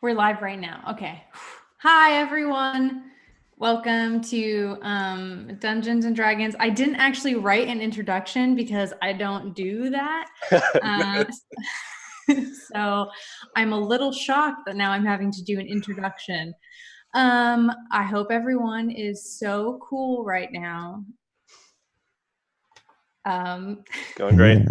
We're live right now. Okay. Hi, everyone. Welcome to Dungeons and Dragons. I didn't actually write an introduction because I don't do that. So I'm a little shocked that now I'm having to do an introduction. I hope everyone is so cool right now. Going great.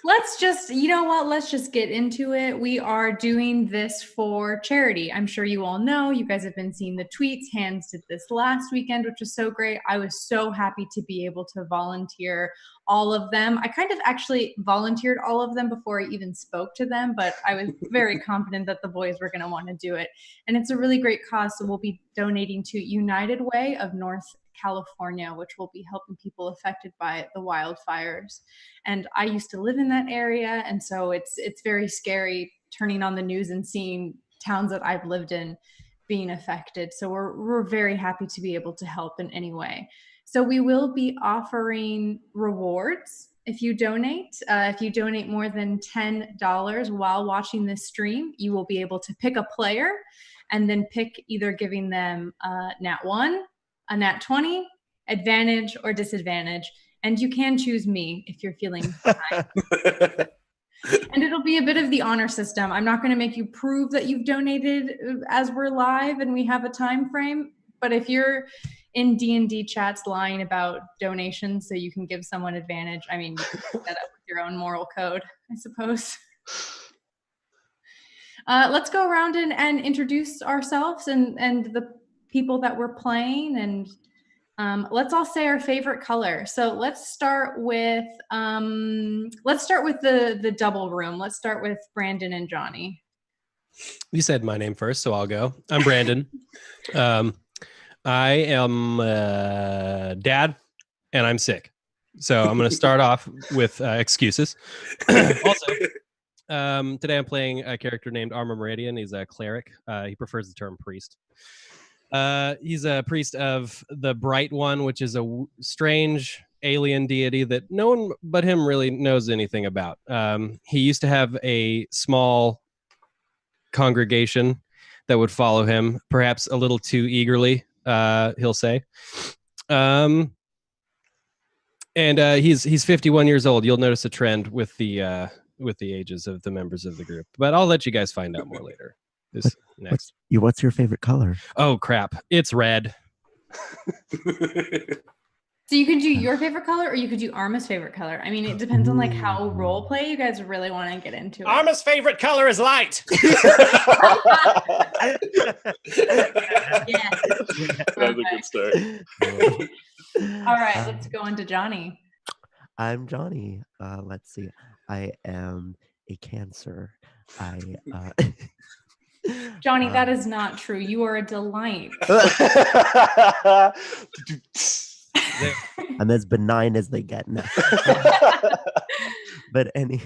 Let's just, you know what? Let's just get into it. We are doing this for charity. I'm sure you all know. You guys have been seeing the tweets. Hans did this last weekend, which was so great. I was so happy to be able to volunteer all of them. I kind of actually volunteered all of them before I even spoke to them, but I was very confident that the boys were going to want to do it. And it's a really great cause. So we'll be donating to United Way of North California, which will be helping people affected by the wildfires. And I used to live in that area, and so it's very scary turning on the news and seeing towns that I've lived in being affected. So we're very happy to be able to help in any way. So we will be offering rewards if you donate. If you donate more than $10 while watching this stream, you will be able to pick a player and then pick either giving them nat 1, a nat 20, advantage, or disadvantage. And you can choose me if you're feeling behind. And it'll be a bit of the honor system. I'm not going to make you prove that you've donated as we're live and we have a time frame. But if you're in D&D chats lying about donations so you can give someone advantage, I mean, you can set up with your own moral code, I suppose. Let's go around and introduce ourselves and the people that we're playing, and let's all say our favorite color. So let's start with the double room. Let's start with Brandon and Johnny. You said my name first, so I'll go. I'm Brandon. I am dad, and I'm sick. So I'm going to start off with excuses. Also, today I'm playing a character named Armor Meridian. He's a cleric. He prefers the term priest. He's a priest of the Bright One, which is a strange alien deity that no one but him really knows anything about. He used to have a small congregation that would follow him, perhaps a little too eagerly, he'll say. And he's 51 years old. You'll notice a trend with the ages of the members of the group, but I'll let you guys find out more later. What's your favorite color? Oh crap! It's red. So you could do your favorite color, or you could do Arma's favorite color. I mean, it depends on like how role play you guys really want to get into it. Arma's favorite color is light. Yeah. That's a good start. All right, let's go on to Johnny. I'm Johnny. Let's see. I am a Cancer. Johnny, that is not true. You are a delight. I'm as benign as they get now. But anyways,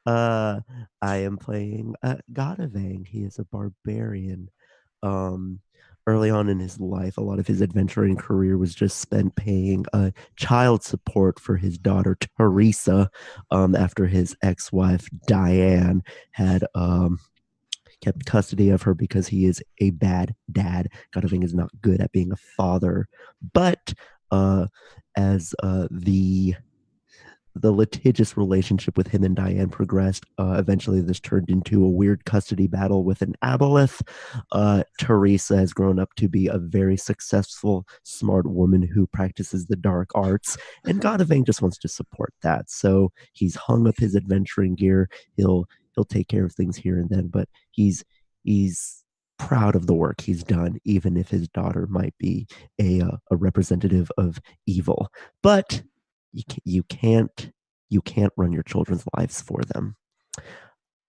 I am playing Godavang. He is a barbarian. Early on in his life, a lot of his adventuring career was just spent paying child support for his daughter Teresa after his ex-wife Diane had kept custody of her because he is a bad dad. Godaving is not good at being a father. But as the litigious relationship with him and Diane progressed, eventually this turned into a weird custody battle with an aboleth. Teresa has grown up to be a very successful, smart woman who practices the dark arts, and Godavang just wants to support that. So he's hung up his adventuring gear. He'll take care of things here and then, but he's proud of the work he's done, even if his daughter might be a representative of evil. But you can't run your children's lives for them.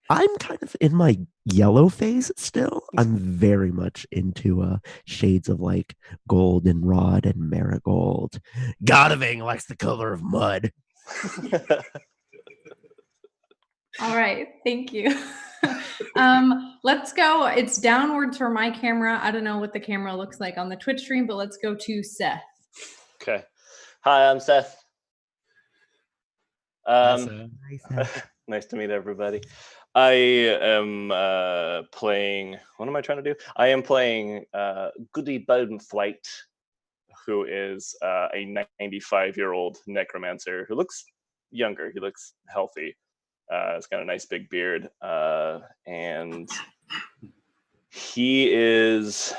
I'm kind of in my yellow phase still. I'm very much into shades of like goldenrod and marigold. Godavang likes the color of mud. All right, thank you. Let's go. It's downwards for my camera. I don't know what the camera looks like on the Twitch stream, but let's go to Seth. Okay. Hi, I'm Seth. Hi, Seth. Nice to meet everybody. I am playing. What am I trying to do? I am playing Goody Bodenthwaite, who is a 95-year-old necromancer who looks younger. He looks healthy. He's got a nice big beard, and he is.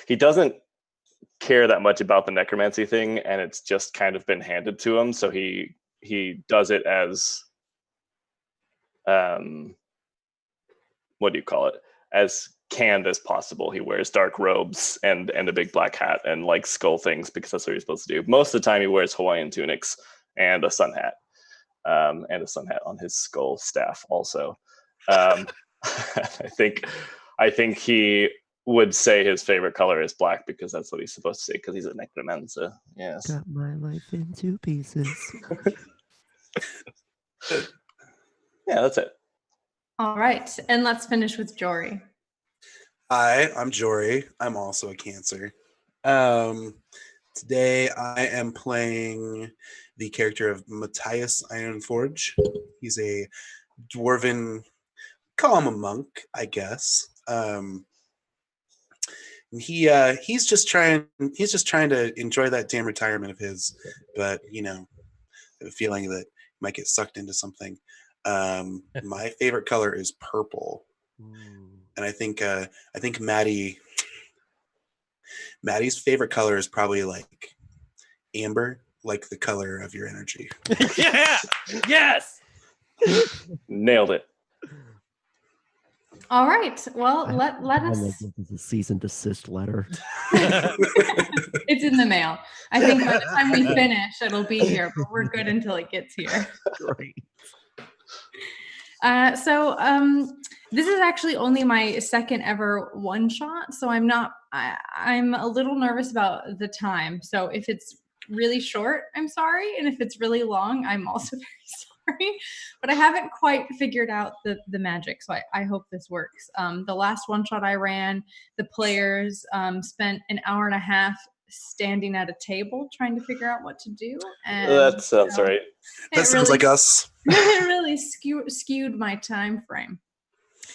He doesn't care that much about the necromancy thing, and it's just kind of been handed to him. So he does it as what do you call it? As canned as possible. He wears dark robes and a big black hat and like skull things because that's what he's supposed to do. Most of the time he wears Hawaiian tunics and a sun hat. And a sun hat on his skull staff also. I think he would say his favorite color is black because that's what he's supposed to say because he's a necromancer. Yes. Cut my life into pieces. Yeah, that's it. All right. And let's finish with Jory. Hi, I'm Jory. I'm also a Cancer. Today I am playing the character of Matthias Ironforge. He's a dwarven, call him a monk, I guess. He's just trying to enjoy that damn retirement of his, but I have a feeling that he might get sucked into something. My favorite color is purple. And I think Maddie's favorite color is probably like amber, like the color of your energy. Yeah. Yes. Nailed it. All right. Well, let us. This is a cease and desist letter. It's in the mail. I think by the time we finish, it'll be here, but we're good until it gets here. Great. This is actually only my second ever one shot, so I'm a little nervous about the time. So if it's really short, I'm sorry, and if it's really long, I'm also very sorry. But I haven't quite figured out the magic, so I hope this works. The last one shot I ran, the players spent an hour and a half standing at a table trying to figure out what to do. And that sounds right. That sounds like us. It really skewed my time frame.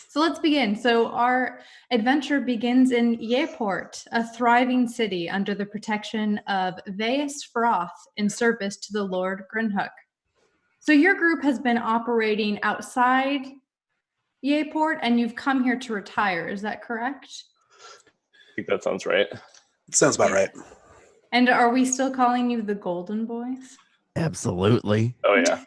So let's begin. So our adventure begins in Yeport, a thriving city under the protection of Veus Froth in service to the Lord Grinhook. So your group has been operating outside Yeport and you've come here to retire. Is that correct? I think that sounds right. Sounds about right. And are we still calling you the Golden Boys? Absolutely. Oh yeah.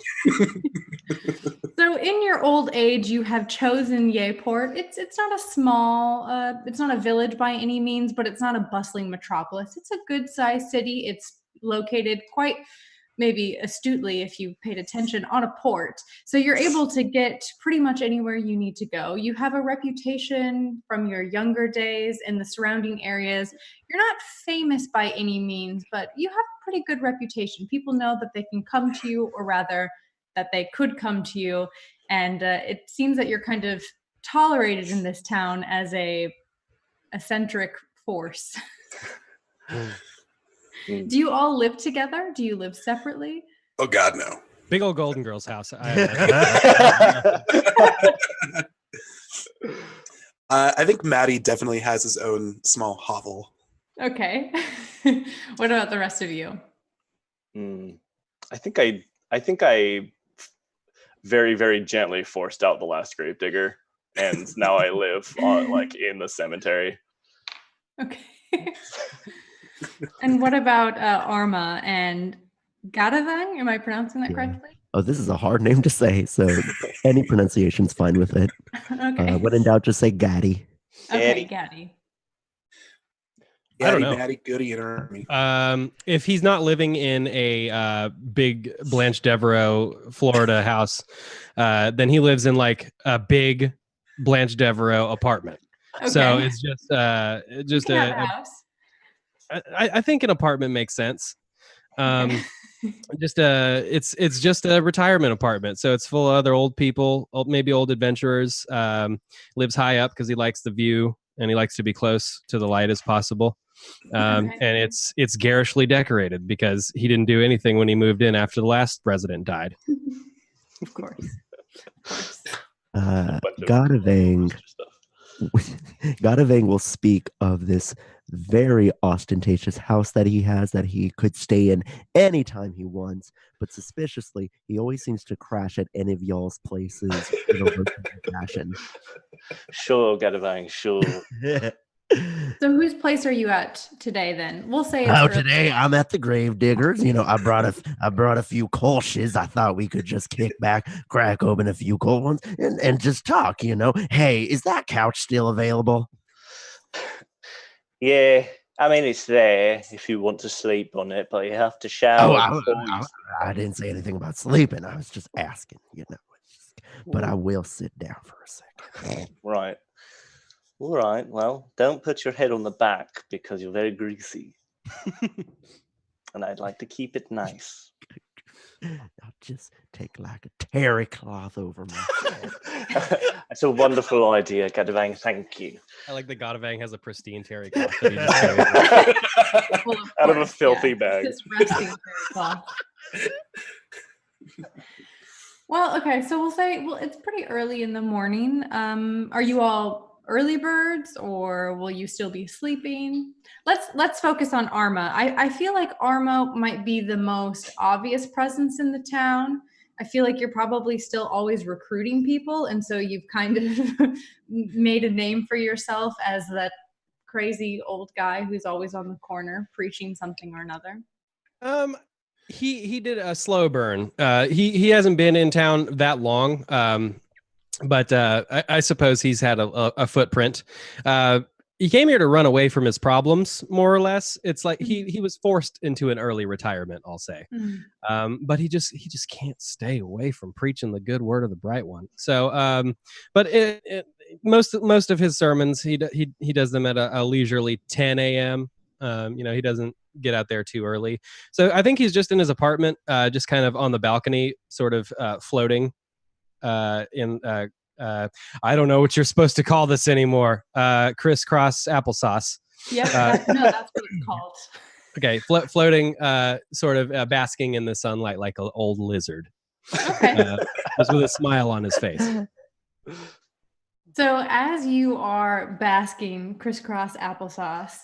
So in your old age, you have chosen Yeport. It's not a small, it's not a village by any means, but it's not a bustling metropolis. It's a good-sized city. It's located quite maybe astutely, if you paid attention, on a port. So you're able to get pretty much anywhere you need to go. You have a reputation from your younger days in the surrounding areas. You're not famous by any means, but you have a pretty good reputation. People know that they can come to you, or rather that they could come to you. And it seems that you're kind of tolerated in this town as a eccentric force. Do you all live together? Do you live separately? Oh God, no. Big old Golden Girls house. I think Maddie definitely has his own small hovel. Okay. What about the rest of you? I think I very, very gently forced out the last gravedigger, and now I live in the cemetery. Okay. And what about Arma and Gadavang? Am I pronouncing that correctly? Oh, this is a hard name to say, so any pronunciation's fine with it. Okay. When in doubt, just say Gaddy. Okay, Gaddy. I don't Gaddy, know. Maddie, Goody, and Army. If he's not living in a big Blanche Devereaux, Florida house, then he lives in like a big Blanche Devereaux apartment. Okay. So it's just You can have a house. I think an apartment makes sense. Okay. It's just a retirement apartment, so it's full of other old people, maybe old adventurers. Lives high up because he likes the view and he likes to be close to the light as possible. Okay. And it's garishly decorated because he didn't do anything when he moved in after the last resident died. Of course. Of course. Bunch of Godavang poster stuff. Godavang will speak of this very ostentatious house that he has that he could stay in anytime he wants, but suspiciously, he always seems to crash at any of y'all's places in a rotating fashion. Sure, Gadavang, sure. So whose place are you at today then? We'll say it's Oh, early. today I'm at the Grave Diggers. You know, I brought a few kolsches. I thought we could just kick back, crack open a few cold ones, and just talk. You know, hey, is that couch still available? Yeah, I mean, it's there if you want to sleep on it, but you have to shower before you I didn't say anything about sleeping. I was just asking. You know, but I will sit down for a second. Right. All right. Well, don't put your head on the back because you're very greasy. And I'd like to keep it nice. I'll just take like a terry cloth over my head. That's a wonderful idea, Gadavang. Thank you. I like that Godavang has a pristine terry cloth that he just carries. Well, Out of a course, filthy yeah. bag. His resting terry cloth. Well, okay, so we'll say, it's pretty early in the morning. Are you all early birds, or will you still be sleeping? Let's focus on Arma. I feel like Arma might be the most obvious presence in the town. I feel like you're probably still always recruiting people, and so you've kind of made a name for yourself as that crazy old guy who's always on the corner preaching something or another. He did a slow burn. He hasn't been in town that long. But I suppose he's had a footprint. He came here to run away from his problems, more or less. It's like he was forced into an early retirement, I'll say. But he just can't stay away from preaching the good word of the bright one. So, but most of his sermons, he does them at a leisurely 10 a.m. He doesn't get out there too early. So I think he's just in his apartment, just kind of on the balcony, sort of floating. I don't know what you're supposed to call this anymore. Crisscross applesauce. Yep, that's what it's called. Okay, floating, sort of basking in the sunlight like an old lizard. Okay. Just with a smile on his face. So as you are basking crisscross applesauce,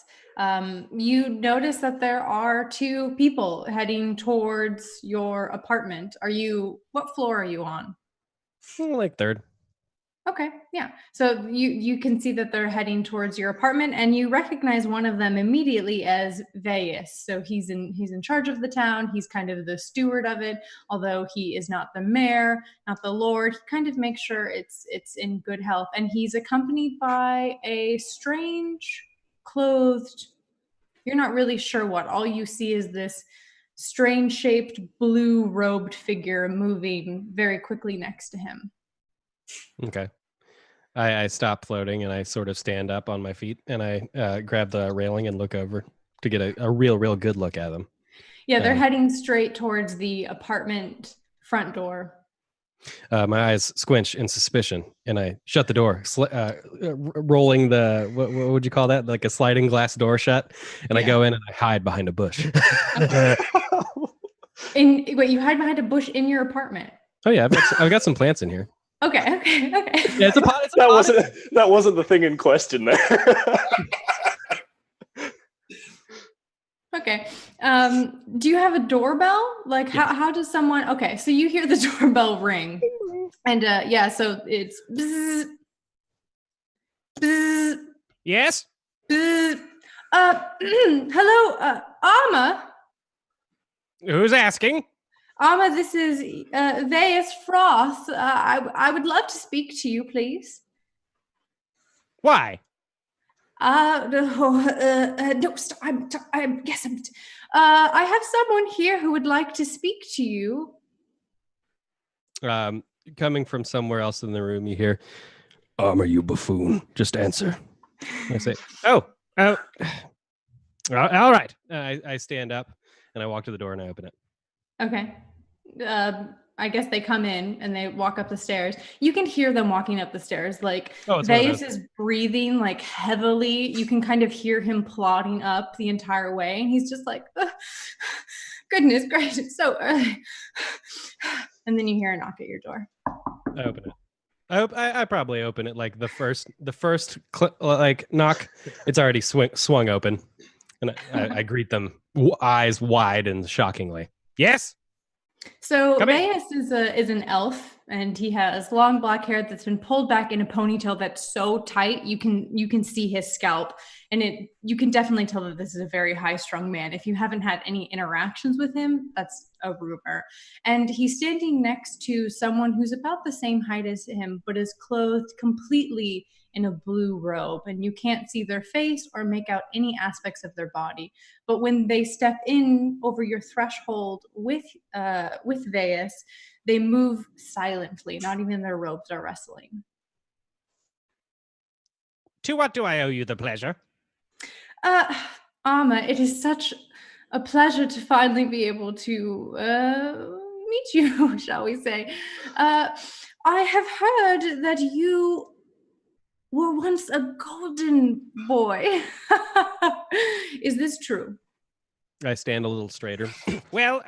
you notice that there are two people heading towards your apartment. What floor are you on? Like third. Okay, yeah. So you can see that they're heading towards your apartment, and you recognize one of them immediately as Veus. So he's in charge of the town. He's kind of the steward of it, although he is not the mayor, not the lord. He kind of makes sure it's in good health, and he's accompanied by a strange clothed. You're not really sure what. All you see is this strange shaped blue robed figure moving very quickly next to him. Okay. I stop floating and I sort of stand up on my feet and I grab the railing and look over to get a real good look at them. Yeah, they're heading straight towards the apartment front door. My eyes squinch in suspicion and I shut the door, rolling the, what would you call that? Like a sliding glass door shut. And I go in and I hide behind a bush. Wait, you hide behind a bush in your apartment? Oh yeah, I've got some plants in here. Okay. Yeah, it's a pot. That wasn't the thing in question there. Okay. Do you have a doorbell? Like how does someone? Okay, so you hear the doorbell ring, and so it's. Bzz, bzz, Yes. bzz. Hello, Alma. Who's asking? Alma, this is Veus Froth. I would love to speak to you, please. Why? No, stop. I have someone here who would like to speak to you. Coming from somewhere else in the room, you hear, "Are you buffoon? Just answer." I say, "Oh, all right." I stand up and I walk to the door and I open it. Okay. I guess they come in and they walk up the stairs. You can hear them walking up the stairs. Like Oh, it's one of Vayus those. is breathing like heavily. You can kind of hear him plodding up the entire way. And he's just like, "Ugh, goodness gracious, so early." And then you hear a knock at your door. I open it. I probably open it like the first like knock. It's already swung open, and I greet them, eyes wide and shockingly. Yes. So Come in. Vayus is an elf, and he has long black hair that's been pulled back in a ponytail that's so tight you can see his scalp, and you can definitely tell that this is a very high-strung man. If you haven't had any interactions with him, that's a rumor. And he's standing next to someone who's about the same height as him, but is clothed completely in a blue robe, and you can't see their face or make out any aspects of their body. But when they step in over your threshold with Vayus, they move silently. Not even their robes are rustling. To what do I owe you the pleasure? Amma, it is such a pleasure to finally be able to meet you, shall we say. I have heard that you were once a golden boy. Is this true? I stand a little straighter. Well,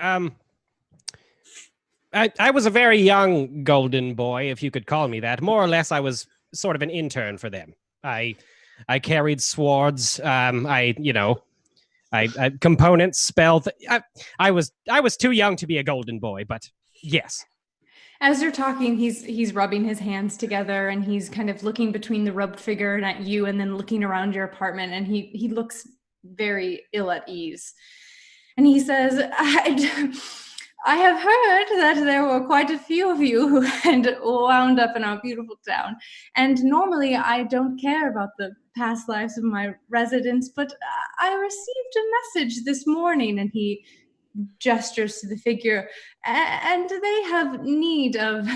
I was a very young golden boy, if you could call me that. More or less, I was sort of an intern for them. I carried swords. I components, spell. I was too young to be a golden boy, but yes. As you're talking, he's rubbing his hands together, and he's kind of looking between the robed figure and at you, and then looking around your apartment, and he looks very ill at ease. And he says, I have heard that there were quite a few of you who had wound up in our beautiful town. And normally I don't care about the past lives of my residents, but I received a message this morning, and he gestures to the figure, and they have need of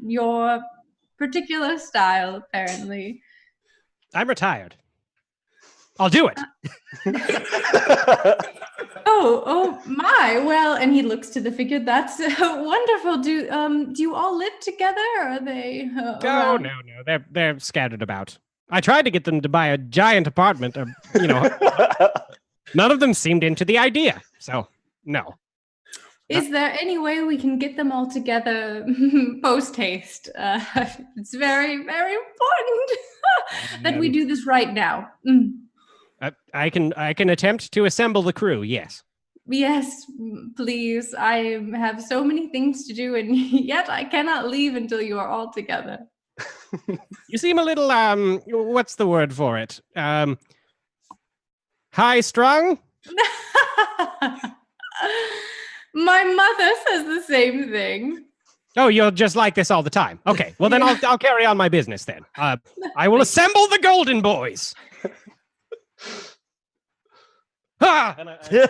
your particular style, apparently. I'm retired. I'll do it. Oh my! Well, and he looks to the figure. That's wonderful. Do you all live together? Or are they? Oh no, they're scattered about. I tried to get them to buy a giant apartment. None of them seemed into the idea. So no. Is there any way we can get them all together post haste? It's very, very important that we do this right now. I can attempt to assemble the crew. Yes. Yes, please. I have so many things to do, and yet I cannot leave until you are all together. You seem a little what's the word for it? High strung? My mother says the same thing. Oh, you're just like this all the time. Okay, well then I'll carry on my business then. I will assemble the Golden Boys. Ha! And How do you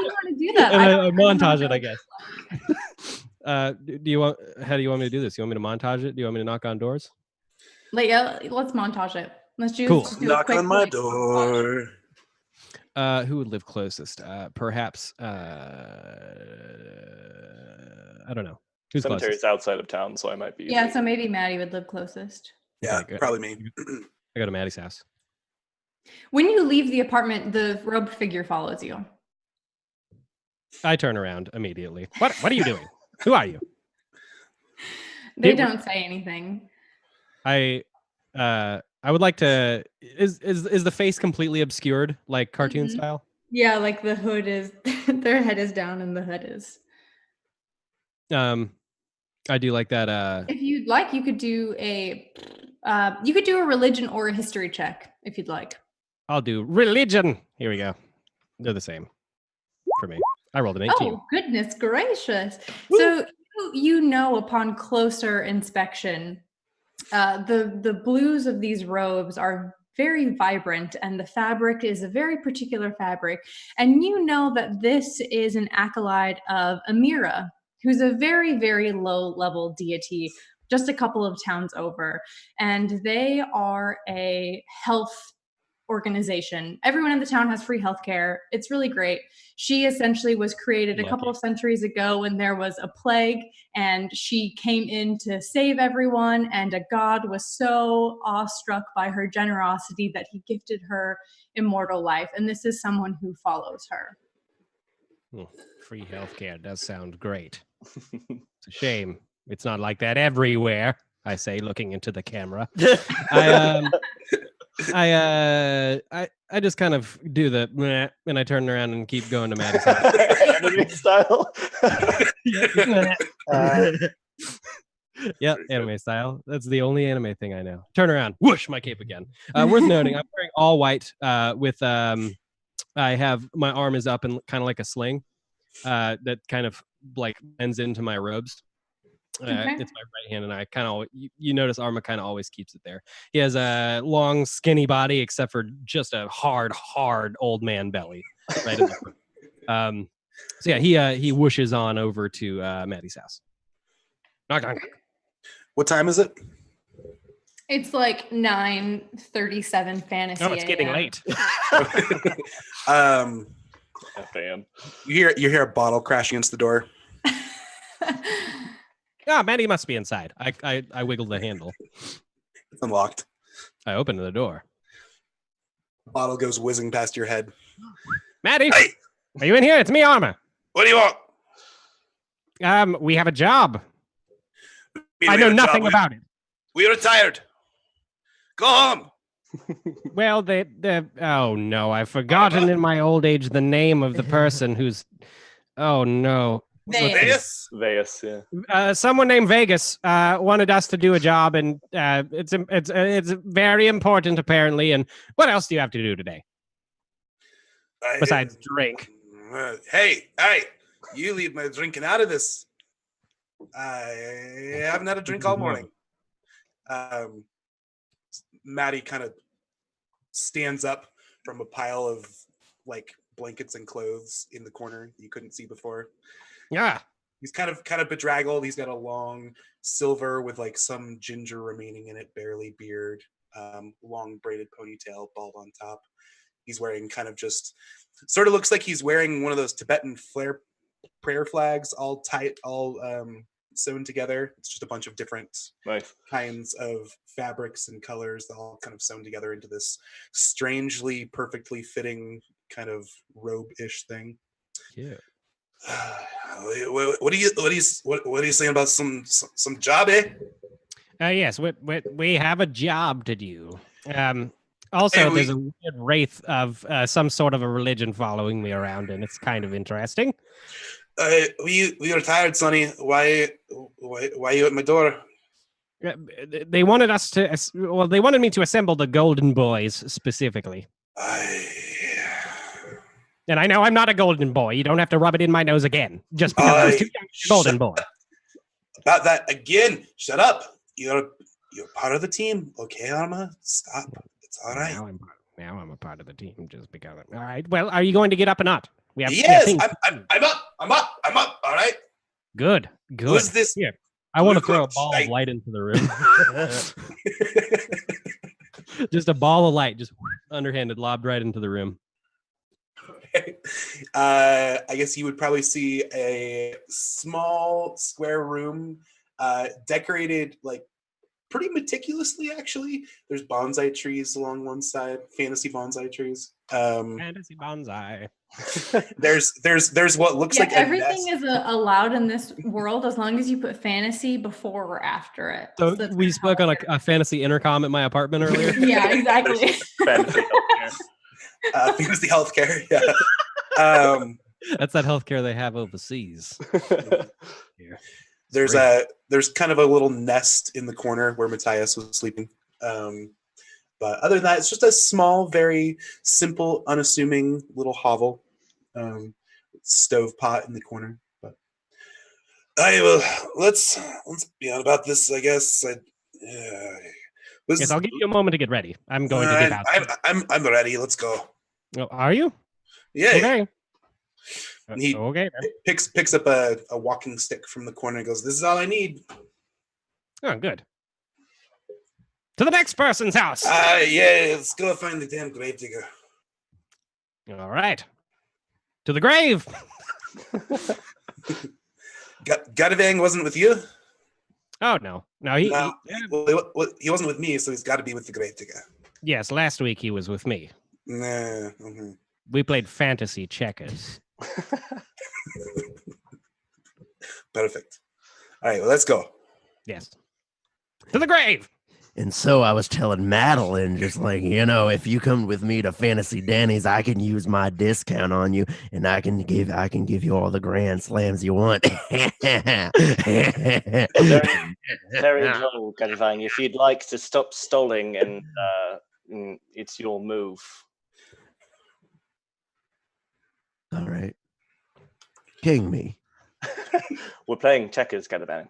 want to do that? I montage it, I guess. How do you want me to do this? You want me to montage it? Do you want me to knock on doors? Let's montage it. Let's do Cool. just do a Knock quick on my like, door. Who would live closest? Perhaps I don't know. Who's Cemetery's closest? outside of town, so I might be. Yeah, so maybe Maddie would live closest. Yeah, Okay, good. probably me. I go to Maddie's house. When you leave the apartment, the robed figure follows you. I turn around immediately. What are you doing? Who are you? They don't say anything. I would like to. Is the face completely obscured, like cartoon Mhm. style? Yeah, like the hood is, their head is down and the hood is. I do like that. If you'd like, you could do a religion or a history check if you'd like. I'll do religion. Here we go. They're the same for me. I rolled an 18. Oh, goodness gracious. Woo. So you know upon closer inspection, the blues of these robes are very vibrant, and the fabric is a very particular fabric. And you know that this is an acolyte of Amira, who's a very, very low-level deity, just a couple of towns over. And they are a health organization. Everyone in the town has free healthcare. It's really great. She essentially was created a couple of centuries ago when there was a plague, and she came in to save everyone, and a god was so awestruck by her generosity that he gifted her immortal life. And this is someone who follows her. Free healthcare does sound great. It's a shame it's not like that everywhere, I say, looking into the camera. I just kind of do the meh, and I turn around and keep going to Maddie's house. Anime style. Yeah, anime style. That's the only anime thing I know. Turn around, whoosh, my cape again. Worth noting, I'm wearing all white with I have my arm is up and kind of like a sling that kind of like bends into my robes. It's my right hand, and I kind of you notice Arma kind of always keeps it there. He has a long, skinny body, except for just a hard old man belly. Right. In the front. So yeah, he whooshes on over to Maddie's house. Knock, knock, knock. What time is it? It's like 9:37 fantasy. Oh, it's getting late. Fan. You hear a bottle crash against the door. Ah, Maddie must be inside. I wiggled the handle. It's unlocked. I opened the door. Bottle goes whizzing past your head. Maddie, Hey, are you in here? It's me, Arma. what do you want? We have a job. I know nothing about it. We retired. Go home. Well, oh no, I've forgotten in my old age the name of the person who's. Oh no. Vegas? Vegas, yeah. Someone named Vegas wanted us to do a job, and it's very important apparently. And what else do you have to do today besides drink? Hey, you leave my drinking out of this. I haven't had a drink all morning. Maddie kind of stands up from a pile of like blankets and clothes in the corner that you couldn't see before. Yeah. He's kind of bedraggled. He's got a long silver with like some ginger remaining in it, barely beard, long braided ponytail, bald on top. He's wearing kind of just sort of looks like he's wearing one of those Tibetan prayer flags, all tight, all sewn together. It's just a bunch of different kinds of fabrics and colors, all kind of sewn together into this strangely perfectly fitting kind of robe-ish thing. Yeah. What are you saying about some job, eh? Yes, we have a job to do. Also, there's a weird wraith of some sort of a religion following me around, and it's kind of interesting. We retired, Sonny. Why are you at my door? They wanted us to. Well, they wanted me to assemble the Golden Boys specifically. And I know I'm not a golden boy. You don't have to rub it in my nose again. Just because I was too young to be a golden boy. About that again. Shut up. You're part of the team. Okay, Arma? Stop. It's all right. Now I'm a part of the team just because. All right. Well, are you going to get up or not? Yes, I'm up. All right. Good. Who's this? Here. I want to throw a ball of light into the room. Just a ball of light, just underhanded, lobbed right into the room. I guess you would probably see a small square room decorated like pretty meticulously, actually. There's bonsai trees along one side, fantasy bonsai trees. Fantasy bonsai. There's what looks like everything is allowed in this world as long as you put fantasy before or after it. So we spoke on a fantasy intercom at my apartment earlier. Yeah, exactly. Fantasy healthcare. Fantasy healthcare. Yeah. That's that healthcare they have overseas. Yeah. There's kind of a little nest in the corner where Matthias was sleeping. But other than that, it's just a small, very simple, unassuming little hovel. Stove pot in the corner. But let's be on about this, I guess. Yes, I'll give you a moment to get ready. I'm going to get out. I'm ready. Let's go. Oh, are you? Yeah. Okay. He picks up a walking stick from the corner and goes, "This is all I need." Oh, good. To the next person's house. Yeah, let's go find the damn gravedigger. All right. To the grave. Gadavang wasn't with you? Oh, no. No, he He wasn't with me, so he's got to be with the gravedigger. yes, last week he was with me. Nah. We played fantasy checkers. Perfect. All right, well, let's go. Yes. To the grave. And so I was telling Madeline, just like, if you come with me to Fantasy Danny's, I can use my discount on you, and I can give you all the grand slams you want. Very well, Gadavang. If you'd like to stop stalling, and it's your move. All right. King me. We're playing checkers, Gadavang.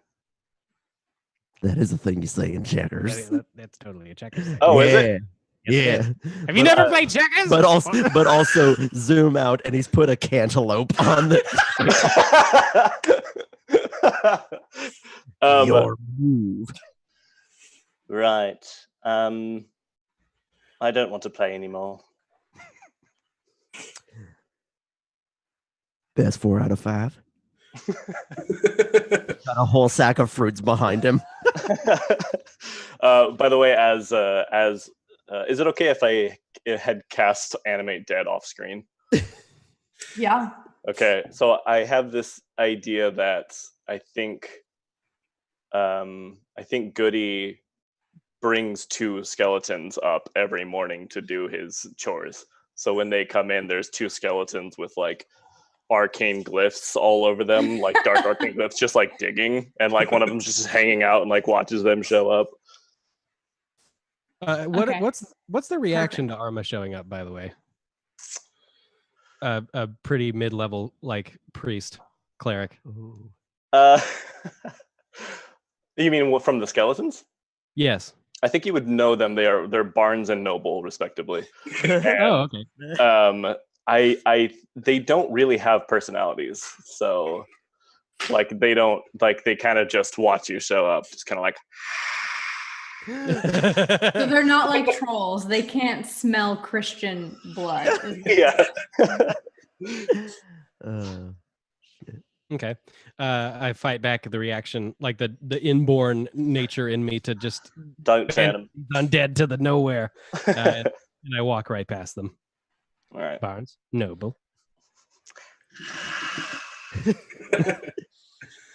That is a thing you say in checkers. That's totally a checkers. Oh, yeah. is it? Yeah. Have you never played checkers? But also zoom out, and he's put a cantaloupe on the your move. Right. I don't want to play anymore. Best 4 out of 5. Got a whole sack of fruits behind him. By the way, as is it okay if I had cast animate dead off screen? Yeah. Okay, so I have this idea that I think Goody brings 2 skeletons up every morning to do his chores. So when they come in, there's 2 skeletons with like arcane glyphs all over them, like dark arcane glyphs, just like digging, and like one of them's just hanging out and like watches them show up. Okay. What's the reaction to Arma showing up, by the way? A pretty mid-level like priest cleric. You mean from the skeletons? Yes. I think you would know them. They're Barnes and Noble, respectively. And, Oh, okay. they don't really have personalities, so like they kind of just watch you show up, just kind of like. So they're not like trolls. They can't smell Christian blood. Yeah. Okay. I fight back the reaction, like the inborn nature in me to just Don't turn them. Undead to the nowhere, and I walk right past them. All right. Barnes, Noble.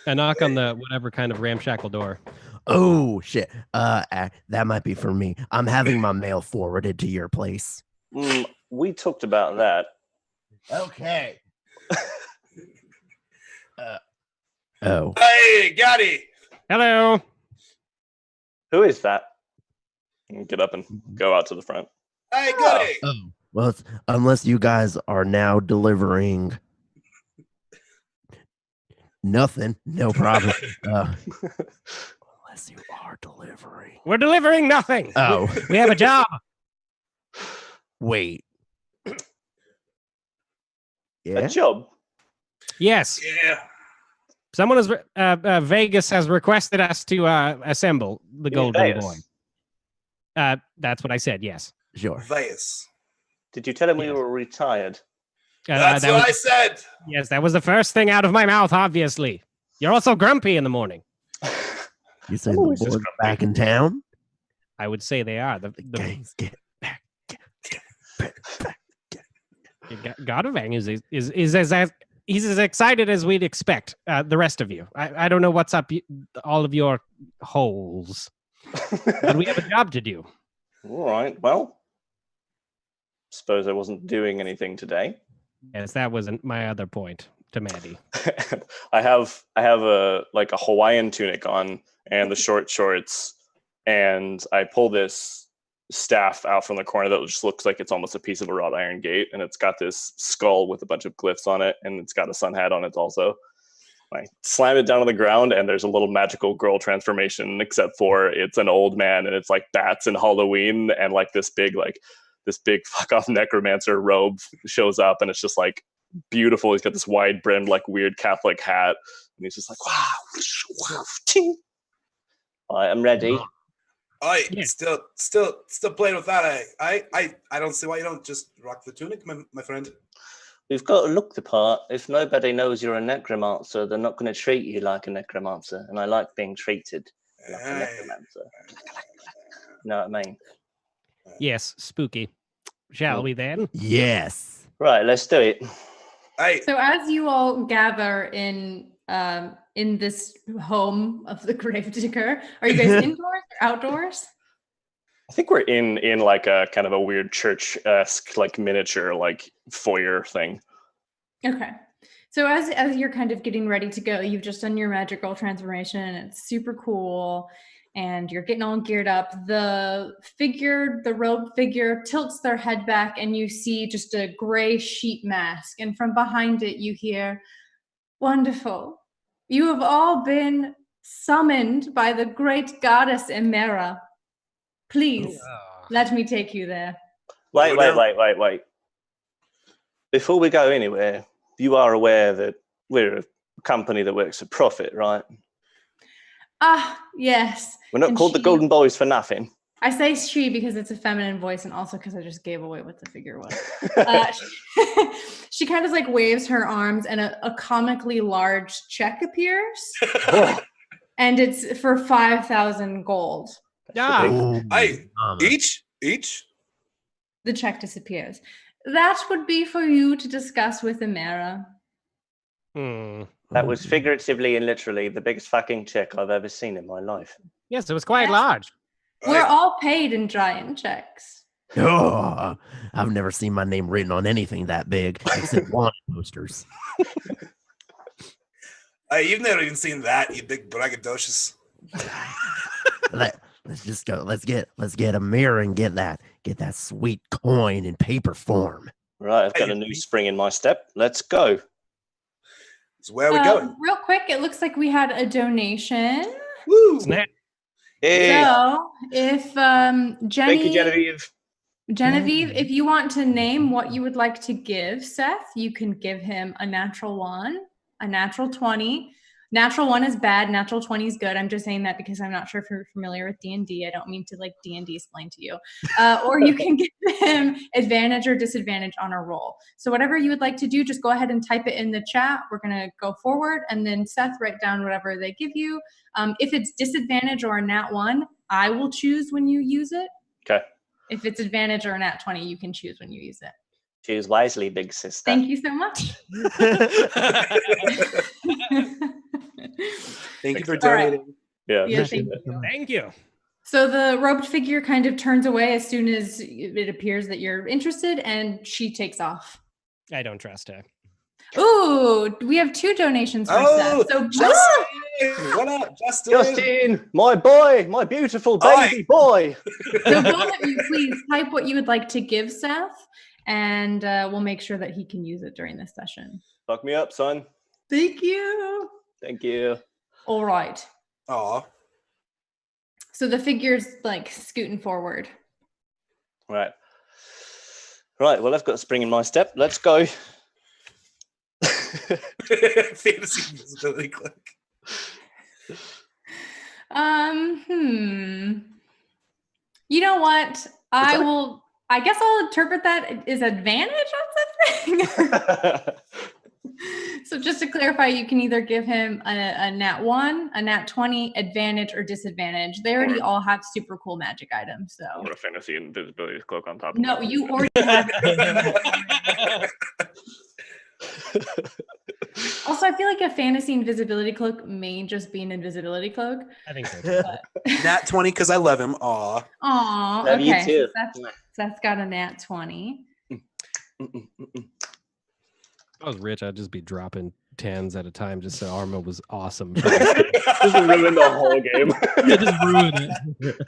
I knock on the whatever kind of ramshackle door. Oh shit! That might be for me. I'm having my mail forwarded to your place. We talked about that. Okay. Oh. Hey, Gotti! Hello. Who is that? Get up and go out to the front. Hey, Gotti! Oh. Well, unless you guys are now delivering nothing, no problem. Unless you are delivering. We're delivering nothing. Oh. We have a job. Wait. Yeah. A job? Yes. Yeah. Someone has Vegas has requested us to assemble the Golden Boy. That's what I said. Yes. Sure. Vias. Did you tell him we were retired? That's what I said. Yes, that was the first thing out of my mouth, obviously. You're also grumpy in the morning. You say the boys back in town? I would say they are. The gangs get back. Gadavang he's as excited as we'd expect. The rest of you, I don't know what's up. All of your holes, but we have a job to do. All right. Well, suppose I wasn't doing anything today. Yes, that was my other point to Maddie. I have a Hawaiian tunic on and the short shorts, and I pull this staff out from the corner that just looks like it's almost a piece of a wrought iron gate, and it's got this skull with a bunch of glyphs on it, and it's got a sun hat on it also. I slam it down on the ground, and there's a little magical girl transformation, except for it's an old man, and it's like bats and Halloween, and like this big fuck off necromancer robe shows up, and it's just like beautiful. He's got this wide brimmed like weird Catholic hat, and he's just like, wow, ting. I'm ready. I Yeah. still playing with that. I don't see why you don't just rock the tunic, my friend. We've got to look the part. If nobody knows you're a necromancer, they're not going to treat you like a necromancer. And I like being treated like a necromancer. You know what I mean? Yes, spooky. Shall we then? Yes. Right, let's do it. So as you all gather in this home of the gravedigger, are you guys indoors or outdoors? I think we're in like a kind of a weird church-esque, like miniature, like foyer thing. Okay. So as you're kind of getting ready to go, you've just done your magical transformation and it's super cool and you're getting all geared up. The robed figure tilts their head back and you see just a gray sheet mask. And from behind it, you hear, "Wonderful. You have all been summoned by the great goddess Emera. Please, let me take you there." Wait. Before we go anywhere, you are aware that we're a company that works for profit, right? Ah, yes. We're not And called the Golden Boys for nothing. I say she because it's a feminine voice and also because I just gave away what the figure was. She kind of like waves her arms and a comically large check appears. And it's for 5,000 gold. Yeah. Each? The check disappears. That would be for you to discuss with Emera. That was figuratively and literally the biggest fucking check I've ever seen in my life. Yes, it was quite Yes. large. We're all paid in giant checks. Oh, I've never seen my name written on anything that big except wanted posters. You've never even seen that, you big braggadocious. Let's just go. Let's get a mirror and get that sweet coin in paper form. Right, I've got a new spring in my step. Let's go. So where are we going? Real quick, it looks like we had a donation. Woo! Snap. Hey, So if thank you, Genevieve, if you want to name what you would like to give Seth, you can give him a natural 1, a natural 20. Natural 1 is bad, natural 20 is good. I'm just saying that because I'm not sure if you're familiar with D&D. I don't mean to like D&D explain to you. Or you can give him advantage or disadvantage on a roll. So whatever you would like to do, just go ahead and type it in the chat. We're going to go forward and then Seth, write down whatever they give you. If it's disadvantage or a nat 1, I will choose when you use it. Okay. If it's advantage or a nat 20, you can choose when you use it. Choose wisely, big sister. Thank you so much. Thank you for donating. Yeah, Yeah, appreciate it. Thank you. So the robed figure kind of turns away as soon as it appears that you're interested, and she takes off. I don't trust her. Ooh, we have 2 donations for Oh, Seth. So Justin! What up, Justin? Justin, my boy, my beautiful baby boy. So both of you, please type what you would like to give Seth, and we'll make sure that he can use it during this session. Fuck me up, son. Thank you. Thank you. All right. Aw. So the figure's like scooting forward. Right. Right, well, I've got a spring in my step. Let's go. Fantasy visibility click. You know what? I guess I'll interpret that as advantage on something. So just to clarify, you can either give him a nat 1, a nat 20, advantage, or disadvantage. They already all have super cool magic items. So Or a fantasy invisibility cloak on top of no, that. you already have it. Also, I feel like a fantasy invisibility cloak may just be an invisibility cloak. I think so. Nat 20 because I love him. Aw. Aw, Love you okay. too. So Seth's got a nat 20. If I was rich, I'd just be dropping 10s at a time just so Arma was awesome. Just ruin the whole game. Yeah, just ruin it.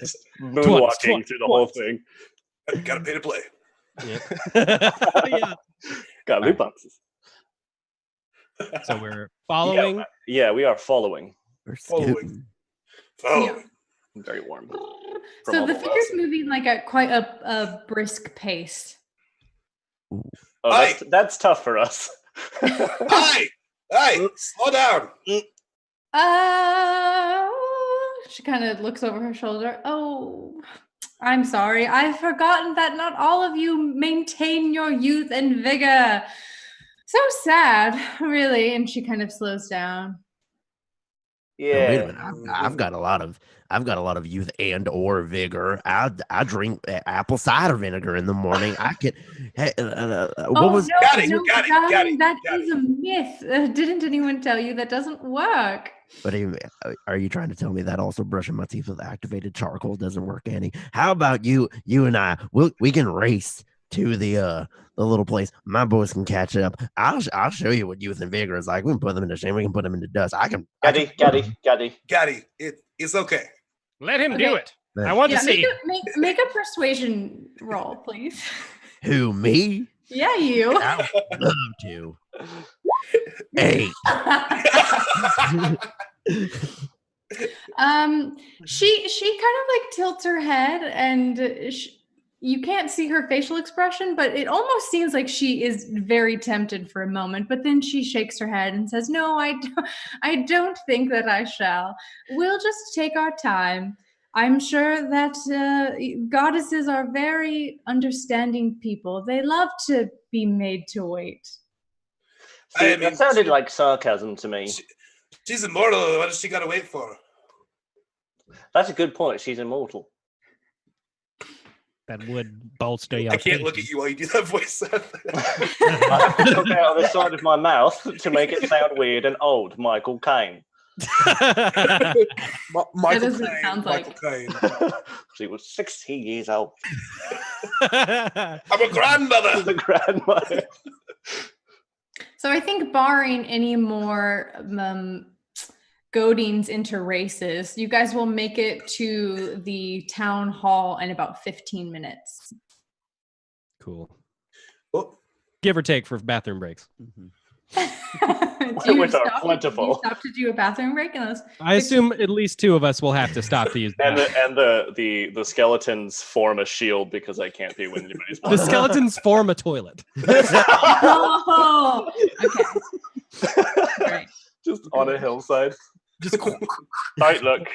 Just moonwalking through the whole thing. Gotta pay to play. Yeah. Got loot boxes. So we're following. Yeah, we are following. We're Following. scooting. Oh, Yeah. Very warm. So all the the figure's moving like at quite a brisk pace. Oh, that's tough for us. Hey, slow down. She kind of looks over her shoulder. Oh, I'm sorry. I've forgotten that not all of you maintain your youth and vigor. So sad, really. And she kind of slows down. Now, Yeah. wait a minute. I've got a lot of youth and or vigor. I drink apple cider vinegar in the morning. I could. Hey, what was? Got it, darling, that got is a myth. Didn't anyone tell you that doesn't work? But are you trying to tell me that also brushing my teeth with activated charcoal doesn't work any? How about you and I? We can race to the little place. My boys can catch up. I'll show you what youth and vigor is like. We can put them in the shame. We can put them in the dust. Gaddy. It's okay. Let him Okay. do it. I want to see. Make a persuasion roll, please. Who, me? Yeah, you. I would love to. 8. She kind of like tilts her head, and you can't see her facial expression, but it almost seems like she is very tempted for a moment. But then she shakes her head and says, "No, I don't think that I shall. We'll just take our time. I'm sure that goddesses are very understanding people. They love to be made to wait." See, that sounded like sarcasm to me. She's immortal. What does she got to wait for? That's a good point. She's immortal. That would bolster your I can't case. look at you while you do that voice. I have to talk out of the side of my mouth to make it sound weird and old. Michael Caine. Michael is what it sounds like. Caine. She was 16 years old. I'm a grandmother. The grandmother. So I think barring any more goadings into races, you guys will make it to the town hall in about 15 minutes. Cool. Oh, Give or take for bathroom breaks. Which are plentiful. Do you stop to do a bathroom break? I assume at least 2 of us will have to stop to use the And bathroom. the skeletons form a shield because I can't be when anybody's The skeletons form a toilet. Oh, okay. Right. Just on a hillside. Just Don't look.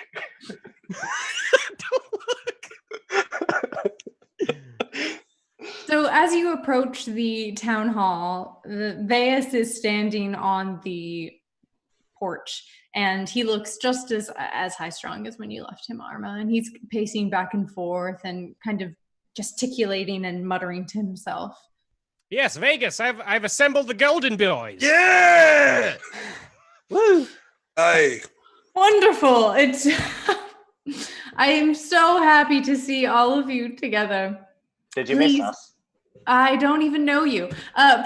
So as you approach the town hall, Veas is standing on the porch, and he looks just as high-strung as when you left him, Arma, and he's pacing back and forth and kind of gesticulating and muttering to himself. Yes, Vegas. I've assembled the Golden Boys. yeah! Woo! Hey, Wonderful. It's I am so happy to see all of you together. Did you Please. miss us? I don't even know you.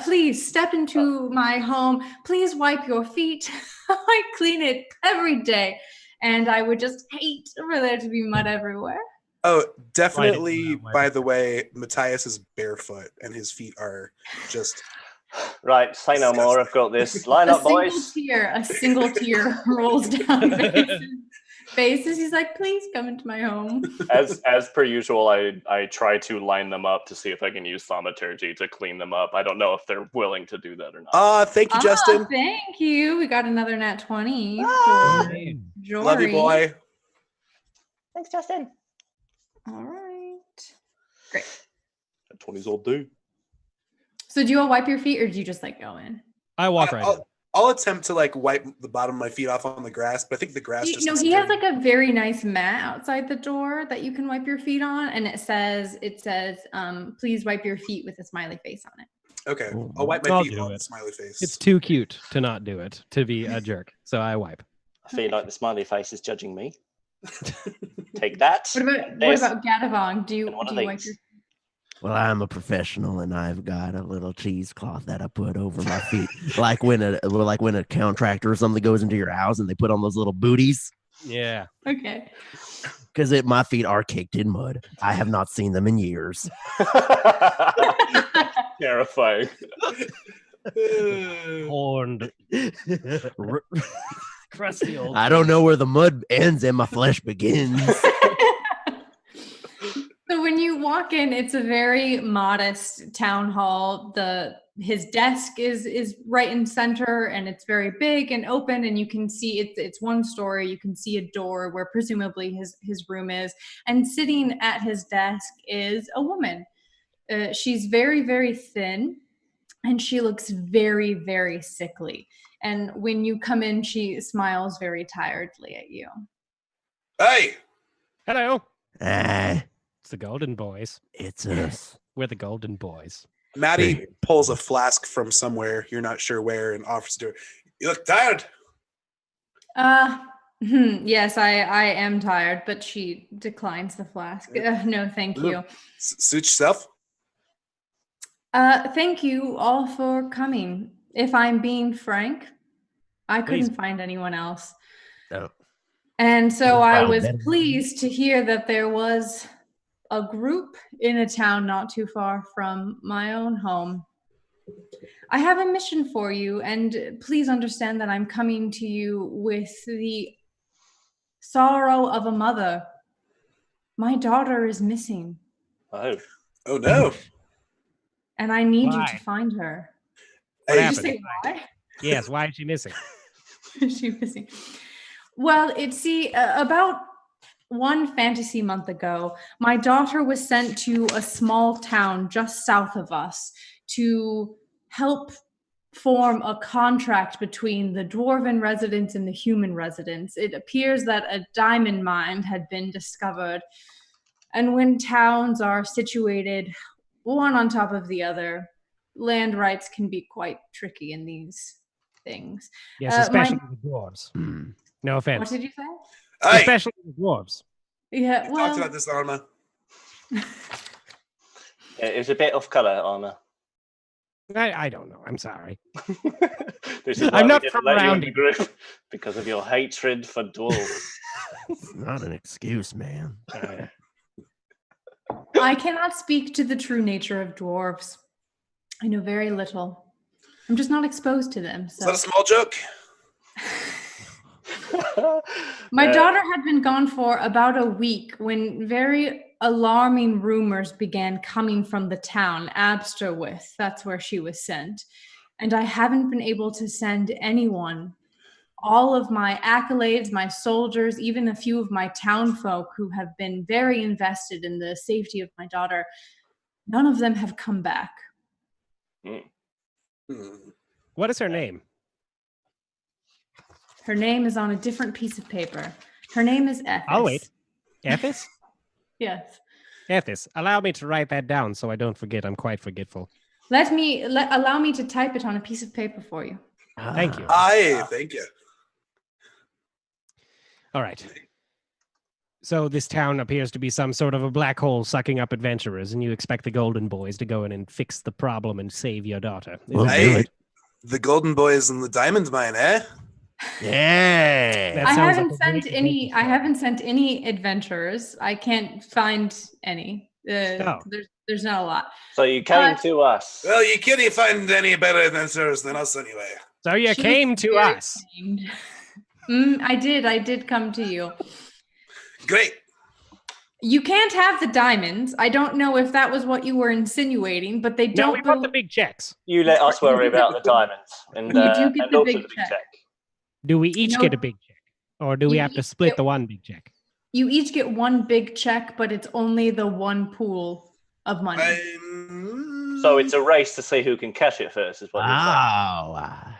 Please step into my home. Please wipe your feet. I clean it every day. And I would just hate for there to be mud everywhere. oh, definitely. By the way, Matthias is barefoot and his feet are just. Right, say no more. I've got this. Line up, boys. A single tear rolls down Vegas' face as he's like, "Please come into my home." As per usual, I try to line them up to see if I can use thaumaturgy to clean them up. I don't know if they're willing to do that or not. Thank you, Justin. Thank you. We got another nat 20 for Jory. Love you, boy. Thanks, Justin. All right. Great. That 20's old dude. So do you all wipe your feet, or do you just like go in? I walk right in. I'll attempt to like wipe the bottom of my feet off on the grass, but I think the grass just. No, he has like a very nice mat outside the door that you can wipe your feet on, and it says, "Please wipe your feet" with a smiley face on it. Okay, I'll wipe my I'll feet do on it. the smiley face. It's too cute to not do it, to be a jerk. So I wipe. I feel like the smiley face is judging me. Take that. What about Gadavong? Do you wipe your? Well, I'm a professional, and I've got a little cheesecloth that I put over my feet, like when a contractor or something goes into your house and they put on those little booties. Yeah. Okay. Because my feet are caked in mud. I have not seen them in years. Terrifying. Horned. Crusty old. I don't know where the mud ends and my flesh begins. So when you walk in, it's a very modest town hall. The his desk is right in center, and it's very big and open, and you can see it's one story. You can see a door where presumably his room is, and sitting at his desk is a woman. She's very, very thin, and she looks very, very sickly. And when you come in, she smiles very tiredly at you. Hey, Hello. Ah, It's the Golden Boys. it's us. We're the Golden Boys. Maddie pulls a flask from somewhere, you're not sure where, and offers to her. You look tired. Yes, I am tired, but she declines the flask. No, thank you. Suit yourself. Thank you all for coming. If I'm being frank, I couldn't Please. find anyone else. No. And so Well, I was better. pleased to hear that there was a group in a town not too far from my own home. I have a mission for you, and please understand that I'm coming to you with the sorrow of a mother. My daughter is missing, Oh, Oh no. and I need you Why? to find her. What Did you happened? say why? Yes, why is she missing? Is she missing? Well, about one fantasy month ago, my daughter was sent to a small town just south of us to help form a contract between the dwarven residents and the human residents. It appears that a diamond mine had been discovered, and when towns are situated one on top of the other, land rights can be quite tricky in these things. Yes, my- especially the dwarves. Hmm. No What offense. did you say? Hey, Especially the dwarves. Yeah, we well, talked about this, Arma. it's a bit off color, Armor. I don't know. I'm sorry. This is why I'm we not didn't from let you around in the here. group because of your hatred for dwarves. It's not an excuse, man. I cannot speak to the true nature of dwarves. I know very little. I'm just not exposed to them. Is So that a small joke? my daughter had been gone for about a week when very alarming rumors began coming from the town, Absterwith. That's where she was sent. And I haven't been able to send anyone. All of my accolades, my soldiers, even a few of my townfolk who have been very invested in the safety of my daughter, none of them have come back. What is her name? Her name is on a different piece of paper. Her name is Ethis. I'll wait. Ethis? Yes. Ethis. Allow me to write that down so I don't forget. I'm quite forgetful. Allow me to type it on a piece of paper for you. Thank you. Aye, thank you. All right. So this town appears to be some sort of a black hole sucking up adventurers, and you expect the Golden Boys to go in and fix the problem and save your daughter. Is Well, that Hey, right? the Golden Boys and the Diamond Mine, eh? Yeah. That I sounds haven't like a great sent any. adventure. I haven't sent any adventurers. I can't find any. Oh. There's not a lot. So you came But- to us. Well, you can't find any better adventurers than us anyway. So you She came was to very us. kind. I did come to you. Great. You can't have the diamonds. I don't know if that was what you were insinuating, but they No, don't. we want the big checks. You let us worry about the diamonds, and You do get and the also big the big check. check. Do we each No. get a big check? Or do we You have to each split get- the one big check? You each get one big check, but it's only the one pool of money. So it's a race to see who can cash it first, is what you're saying.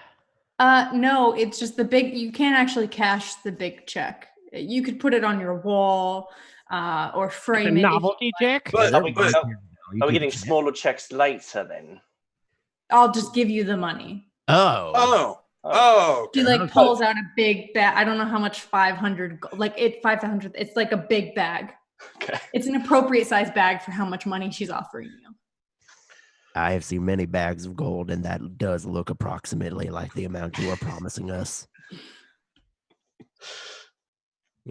Oh. No, it's just the big. You can't actually cash the big check. You could put it on your wall or It's a frame it. if you novelty check? But, Are we, but are we getting smaller checks later then? I'll just give you the money. Oh. She okay. like pulls out a big bag. I don't know how much 500. Like 500. It's like a big bag. Okay. It's an appropriate size bag for how much money she's offering you. I have seen many bags of gold, and that does look approximately like the amount you are promising us.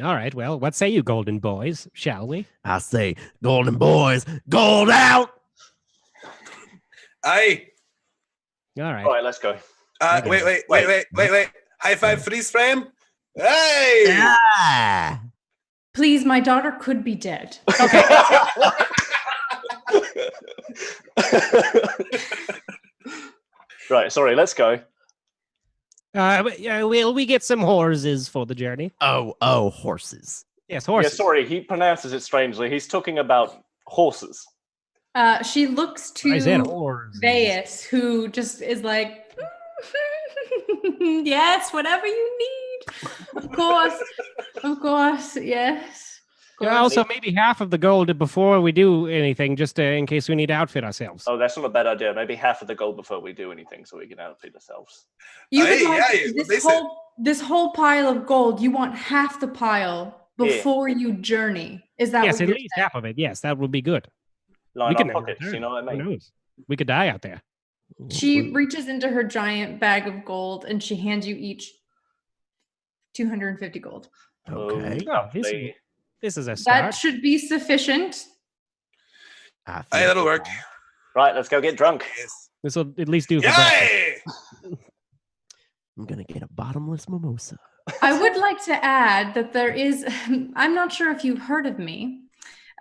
All right, well, what say you, Golden Boys? Shall we? I say, Golden Boys, gold out! Aye. All right. All right, let's go. Wait. High five freeze frame. Hey! Ah! Please, my daughter could be dead. Right, sorry, let's go. Will we get some horses for the journey? Oh, horses. Yes, horses. Yeah, sorry, he pronounces it strangely. He's talking about horses. She looks I said to horses. Veus, who just is like, yes, whatever you need. Of course, yes. Of Yeah, course. also, maybe half of the gold before we do anything, just in case we need to outfit ourselves. Oh, that's not a bad idea. Maybe half of the gold before we do anything so we can outfit ourselves. You would Hey, like yeah, what they said. this whole pile of gold. You want half the pile before you journey. Is that Yes, what at you're least saying? half of it. Yes, that would be good. Line we our can pockets, you know what I Who mean? knows? We could die out there. She reaches into her giant bag of gold and she hands you each 250 gold. Okay. Oh, They- this is a That start. should be sufficient. I Hey, that'll feel work. bad. Right, let's go get drunk. Yes. This will at least do for breakfast. Yay! I'm gonna get a bottomless mimosa. I would like to add that there is, I'm not sure if you've heard of me,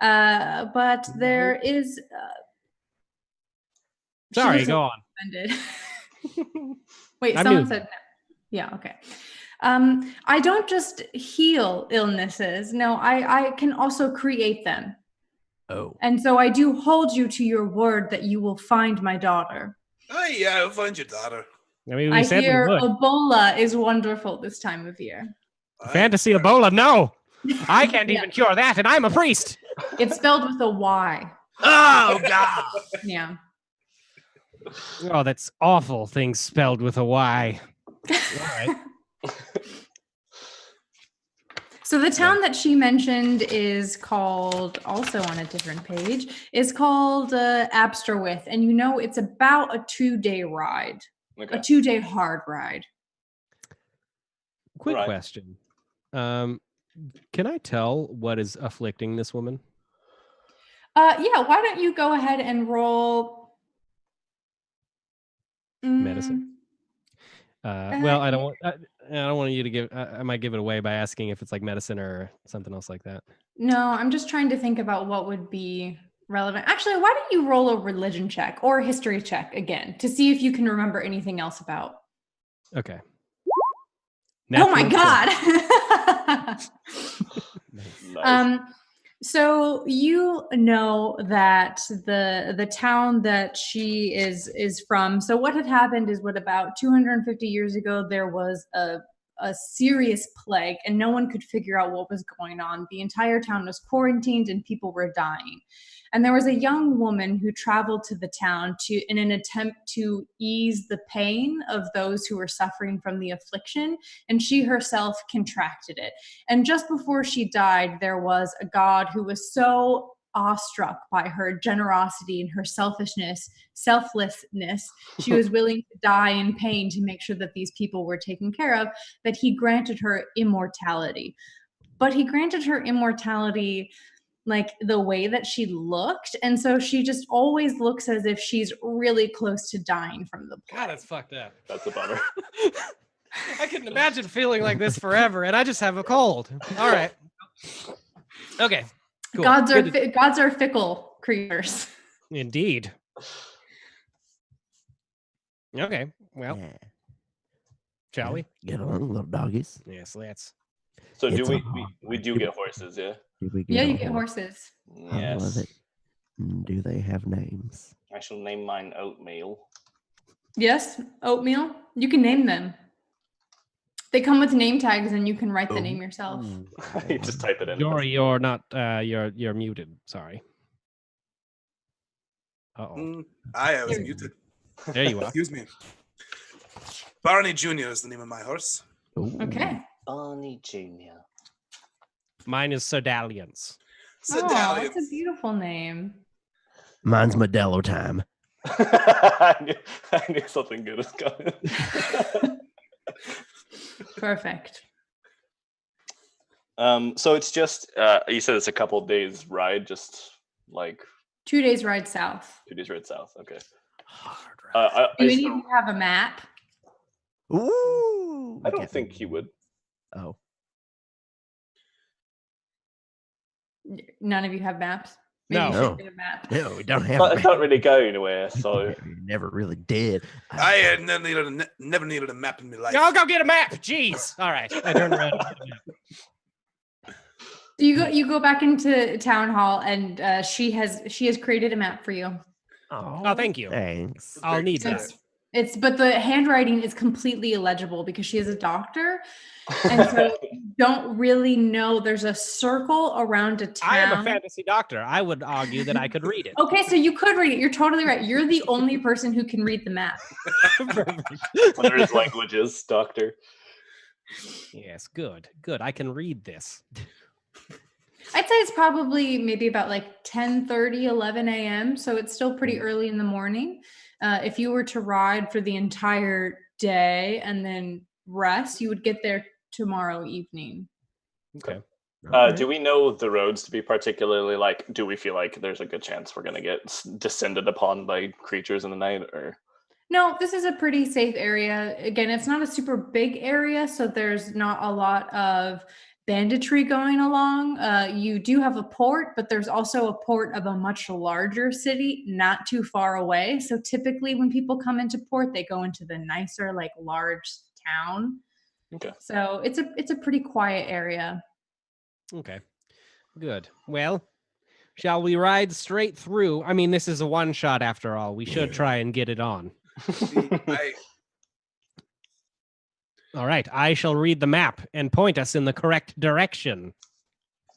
but there is. She Sorry, looks go on. offended. Wait, I'm someone new. said no. Yeah, okay. I don't just heal illnesses. No, I can also create them. Oh. And so I do hold you to your word that you will find my daughter. Oh, yeah, I'll find your daughter. I mean, we I said we hear would. Ebola is wonderful this time of year. Fantasy Ebola, no. I can't Yeah. even cure that, and I'm a priest. It's spelled with a Y. Oh God. Yeah. Oh, that's awful. Things spelled with a Y. All right. So the town that she mentioned is called, also on a different page, is called Absterwith. And you know, it's about a 2-day ride, Okay. a 2-day hard ride. Quick Right. question. Can I tell what is afflicting this woman? Yeah, why don't you go ahead and roll Medicine? Well, I don't want. I don't want you to give. I might give it away by asking if it's like medicine or something else like that. No, I'm just trying to think about what would be relevant. Actually, why don't you roll a religion check or a history check again to see if you can remember anything else about. Okay. Oh my Natural 20. God. Nice. So you know that the town that she is from. So what had happened is, what, about 250 years ago, there was a serious plague and no one could figure out what was going on. The entire town was quarantined and people were dying. And there was a young woman who traveled to the town in an attempt to ease the pain of those who were suffering from the affliction, and she herself contracted it. And just before she died, there was a god who was so awestruck by her generosity and her selflessness, she was willing to die in pain to make sure that these people were taken care of, that he granted her immortality. But he granted her immortality like the way that she looked, and so she just always looks as if she's really close to dying from the plague. God, that's fucked up. That's a bummer. I couldn't imagine feeling like this forever, and I just have a cold. All right. Okay. Cool. Gods are Good to- gods are fickle creatures. Indeed. Okay. Well, Yeah. shall we? Get along, little doggies. Yes, let's. So do It's we, a we hard we do one. get horses, yeah? Did we Yeah, a you get horse? horses. I love Yes. it. Do they have names? I shall name mine Oatmeal. Yes, oatmeal. You can name them. They come with name tags, and you can write the name yourself. You just type it in. You're not. You're muted. Sorry. Uh-oh. I was There- muted. There you are. Excuse me. Barney Jr. is the name of my horse. Okay. Barney Jr. Mine is Sodalians. Oh, Sedalians. that's a beautiful name. Mine's Modelo time. I knew something good was coming. Perfect. So it's just you said it's a couple days ride, just like 2 days ride south. 2 days ride south. Okay. Hard Do I any of you have a map? Ooh. don't think he would. Oh. None of you have maps? Maybe you No. should get a map. No, we don't have. But I don't really go anywhere, so We never really did. I had never needed a map in my life. I'll go get a map. Jeez. All right. I turn around. And get a map. You go back into town hall, and she has created a map for you. Oh, thank you. Thanks. I'll need that. But the handwriting is completely illegible because she is a doctor, and so you don't really know. There's a circle around a town. I am a fantasy doctor. I would argue that I could read it. Okay, so you could read it. You're totally right. You're the only person who can read the map. Perfect. there is languages, doctor. Yes, good. I can read this. I'd say it's probably maybe about like 10:30, 11 a.m. So it's still pretty early in the morning. If you were to ride for the entire day and then rest, you would get there tomorrow evening. Okay. Do we know the roads to be particularly like? Do we feel like there's a good chance we're going to get descended upon by creatures in the night, or? No, this is a pretty safe area. Again, it's not a super big area, so there's not a lot of banditry going along. You do have a port, but there's also a port of a much larger city not too far away. So typically when people come into port, they go into the nicer, like large town. Okay. So it's a pretty quiet area. Okay. Good. Well, shall we ride straight through? I mean, this is a one shot after all. We should try and get it on. All right. I shall read the map and point us in the correct direction.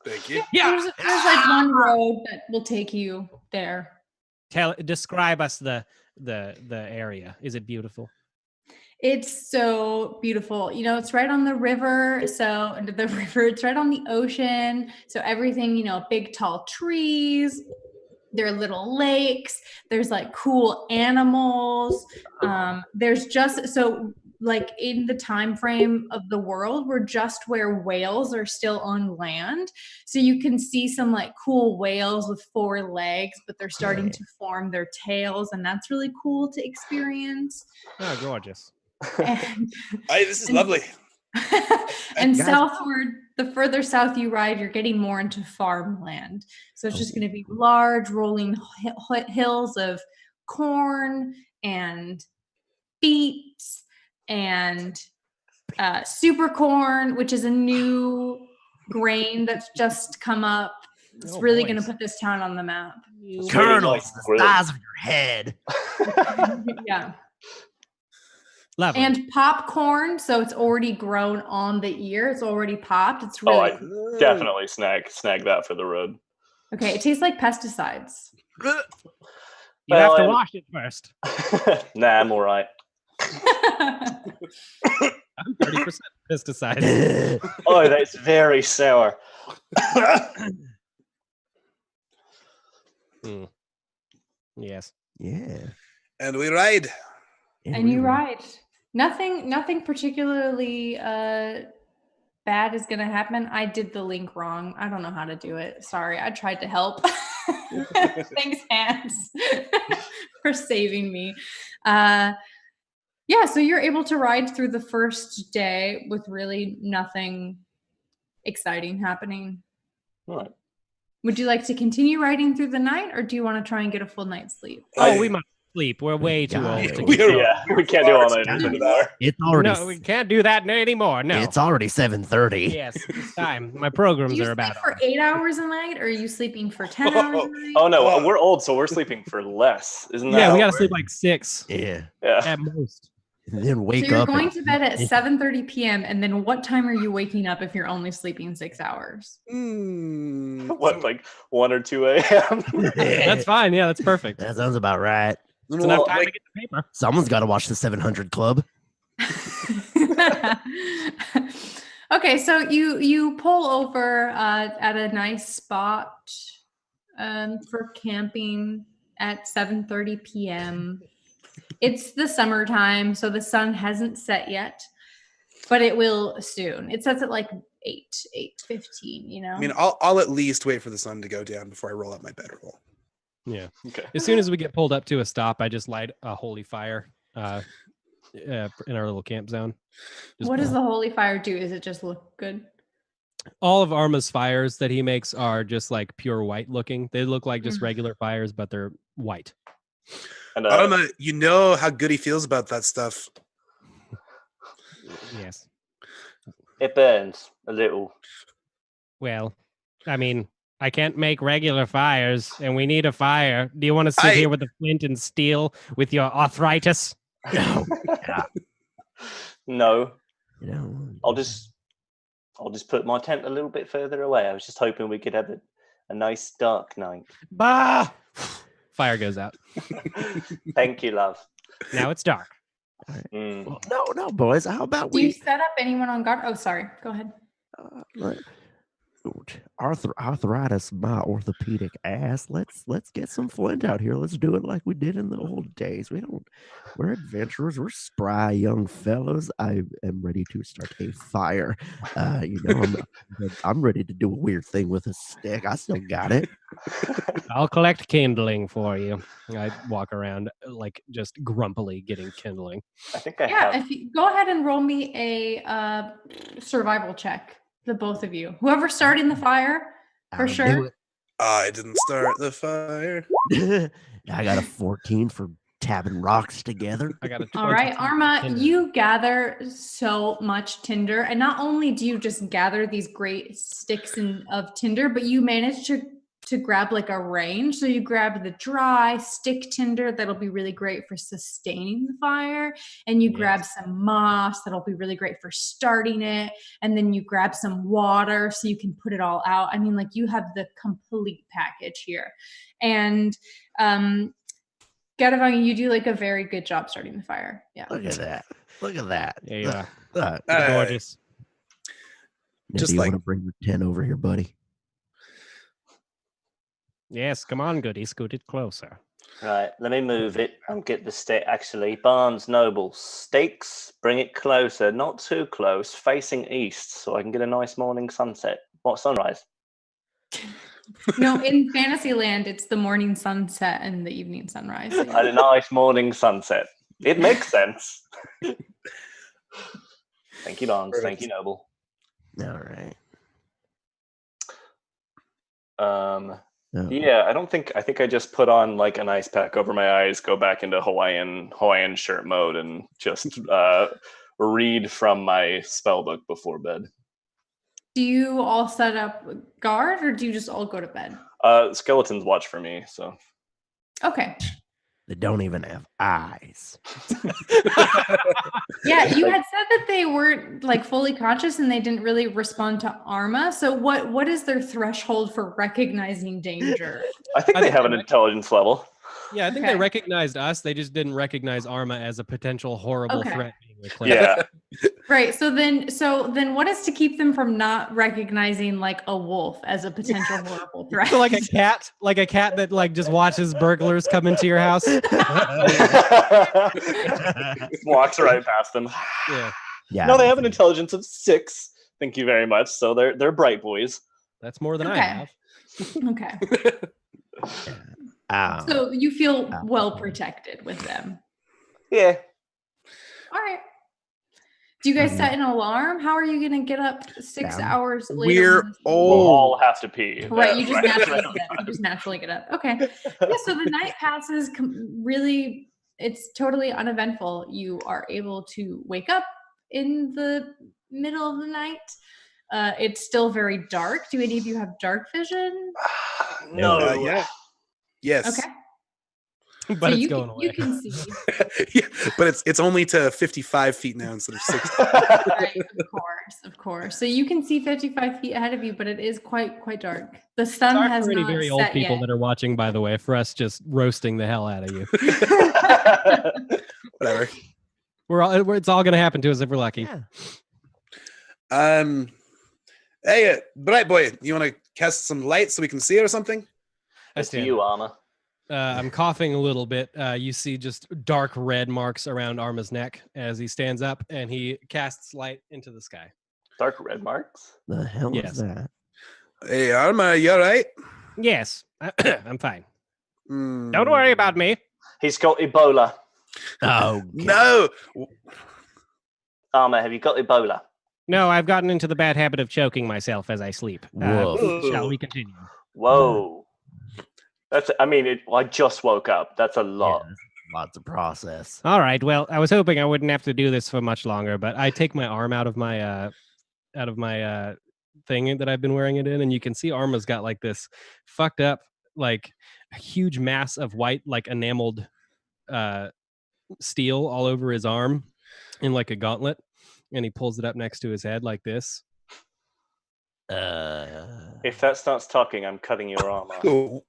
Thank you. Yeah. There's like one road that will take you there. Describe us the area. Is it beautiful? It's so beautiful. You know, it's right on the river. It's right on the ocean. So everything, big tall trees. There are little lakes. There's like cool animals. There's just like in the time frame of the world, we're just where whales are still on land. So you can see some like cool whales with 4 legs, but they're starting to form their tails, and that's really cool to experience. Oh, gorgeous. And, This is lovely. and Guys- southward, the further south you ride, you're getting more into farmland. So it's just going to be large rolling hills of corn and beets and super corn, which is a new grain that's just come up. It's really going to put this town on the map. Kernels the size of your head. Yeah. Lovely. And popcorn, so it's already grown on the ear. It's already popped. It's really I definitely snag that for the road. okay. It tastes like pesticides. You have to wash it first. Nah, I'm all right. I'm 30% pesticide. Oh, that's very sour. Yes. Yeah. And we ride. And you ride. Nothing particularly bad is gonna happen. I did the link wrong. I don't know how to do it. Sorry, I tried to help. Thanks, Hans, for saving me. Yeah, so you're able to ride through the first day with really nothing exciting happening. All right. Would you like to continue riding through the night, or do you want to try and get a full night's sleep? Oh, we must sleep. We're way too Yeah, old. We can't do all night anymore. It's already No, we can't do that anymore. No. it's already 7:30. Yes, it's time. My Do programs you are sleep about for 8 hours a night, or are you sleeping for 10 hours a night? Oh no, we're old, so we're sleeping for less, isn't that? Yeah, we how gotta it sleep like 6 Yeah. Yeah. at most. And then So wake you're up. going and- to bed at 7:30 p.m. and then what time are you waking up if you're only sleeping 6 hours? What, like 1 or 2 a.m.? That's fine. Yeah, that's perfect. That sounds about right. It's enough time to get the paper. Someone's got to watch the 700 Club. Okay, so you pull over at a nice spot for camping at 7:30 p.m. It's the summertime, so the sun hasn't set yet, but it will soon. It sets at like 8:15. I mean, I'll at least wait for the sun to go down before I roll up my bedroll. Yeah. Okay. As soon as we get pulled up to a stop, I just light a holy fire in our little camp zone. Just- What does the holy fire do? Does it just look good? all of Arma's fires that he makes are just like pure white looking. They look like just regular fires, but they're white. And Arma, you know how good he feels about that stuff. Yes. it burns a little. Well, I mean, I can't make regular fires, and we need a fire. Do you want to sit here with the flint and steel with your arthritis? No. Yeah. No, You know, I'll just put my tent a little bit further away. I was just hoping we could have a nice dark night. Bah! Fire goes out. Thank you, love. Now it's dark. Mm. Well, no, boys. How about Do you we? set up anyone on guard? Oh, sorry. Go ahead. Arthritis, my orthopedic ass. Let's get some flint out here. Let's do it like we did in the old days. We're adventurers. We're spry young fellows. I am ready to start a fire. I'm ready to do a weird thing with a stick. I still got it. I'll collect kindling for you. I walk around like just grumpily getting kindling. I think I Yeah, have. if you go ahead and roll me a survival check, the both of you. Whoever starting the fire, for I'll do sure. it. I didn't start the fire. I got a 14 for tapping rocks together. I got a 22. All right, Arma, Tinder. you gather so much tinder, and not only do you just gather these great sticks of tinder, but you manage to grab like a range. So you grab the dry stick tinder that'll be really great for sustaining the fire, and you grab some moss that'll be really great for starting it, and then you grab some water so you can put it all out. I mean, like you have the complete package here, and Gadavanga, you do like a very good job starting the fire. Yeah. Look at that. Look at that. There you are. Gorgeous. Now, Just do you like- want to bring your tent over here, buddy? Yes, come on, goody. Scoot it closer. Right, let me move it and get the stake. Actually, Barnes Noble stakes. Bring it closer, not too close, facing east, so I can get a nice morning sunset. What sunrise? No, in Fantasyland, it's the morning sunset and the evening sunrise. So yeah. A nice morning sunset. It makes sense. Thank you, Barnes. Thank you, Noble. All right. Oh. Yeah, I think I just put on like an ice pack over my eyes, go back into Hawaiian shirt mode, and just read from my spell book before bed. Do you all set up guard, or do you just all go to bed? Skeletons watch for me, so Okay. They don't even have eyes. Yeah, you had said that they weren't like fully conscious and they didn't really respond to Arma. So what is their threshold for recognizing danger? I think they have an intelligence level. Yeah, I think they recognized us. They just didn't recognize Arma as a potential horrible Okay. threat being reclaimed. Yeah. Right. So then what is to keep them from not recognizing like a wolf as a potential horrible threat? So like a cat that like just watches burglars come into your house. Walks right past them. Yeah, Yeah. No, they have an intelligence of 6. Thank you very much. So they're bright boys. that's more than I Okay. have. Okay. So you feel well protected with them. Yeah. All right. Do you guys set an alarm? How are you going to get up 6 hours later? We're We'll old. all have to pee. Right, you just Right. naturally get up. You just naturally get up. Okay. Yeah, so the night passes really, it's totally uneventful. You are able to wake up in the middle of the night. It's still very dark. Do any of you have dark vision? No. Yeah. Yes. Okay. But So it's you going can, away. you can see. Yeah, but it's only to 55 feet now instead of 60. Right, of course. So you can see 55 feet ahead of you, but it is quite dark. The sun Sorry has for any not very old set people yet. that are watching, by the way, for us just roasting the hell out of you. Whatever. It's all going to happen to us if we're lucky. Yeah. Hey, Bright Boy, you want to cast some light so we can see it or something? It's to you, Arma. I'm coughing a little bit. You see just dark red marks around Arma's neck as he stands up and he casts light into the sky. Dark red marks. The hell Yes. is that? Hey, Arma, you all right? Yes, I'm fine. Mm. Don't worry about me. He's got Ebola. Oh, No. Arma, have you got Ebola? No, I've gotten into the bad habit of choking myself as I sleep. Whoa. Shall we continue? Whoa. I just woke up. That's a Yeah, lot. lots of process. All right. Well, I was hoping I wouldn't have to do this for much longer, but I take my arm out of my thing that I've been wearing it in, and you can see Arma's got like this fucked up, like a huge mass of white, like enameled steel all over his arm in like a gauntlet, and he pulls it up next to his head like this. If that starts talking, I'm cutting your arm off. Oh,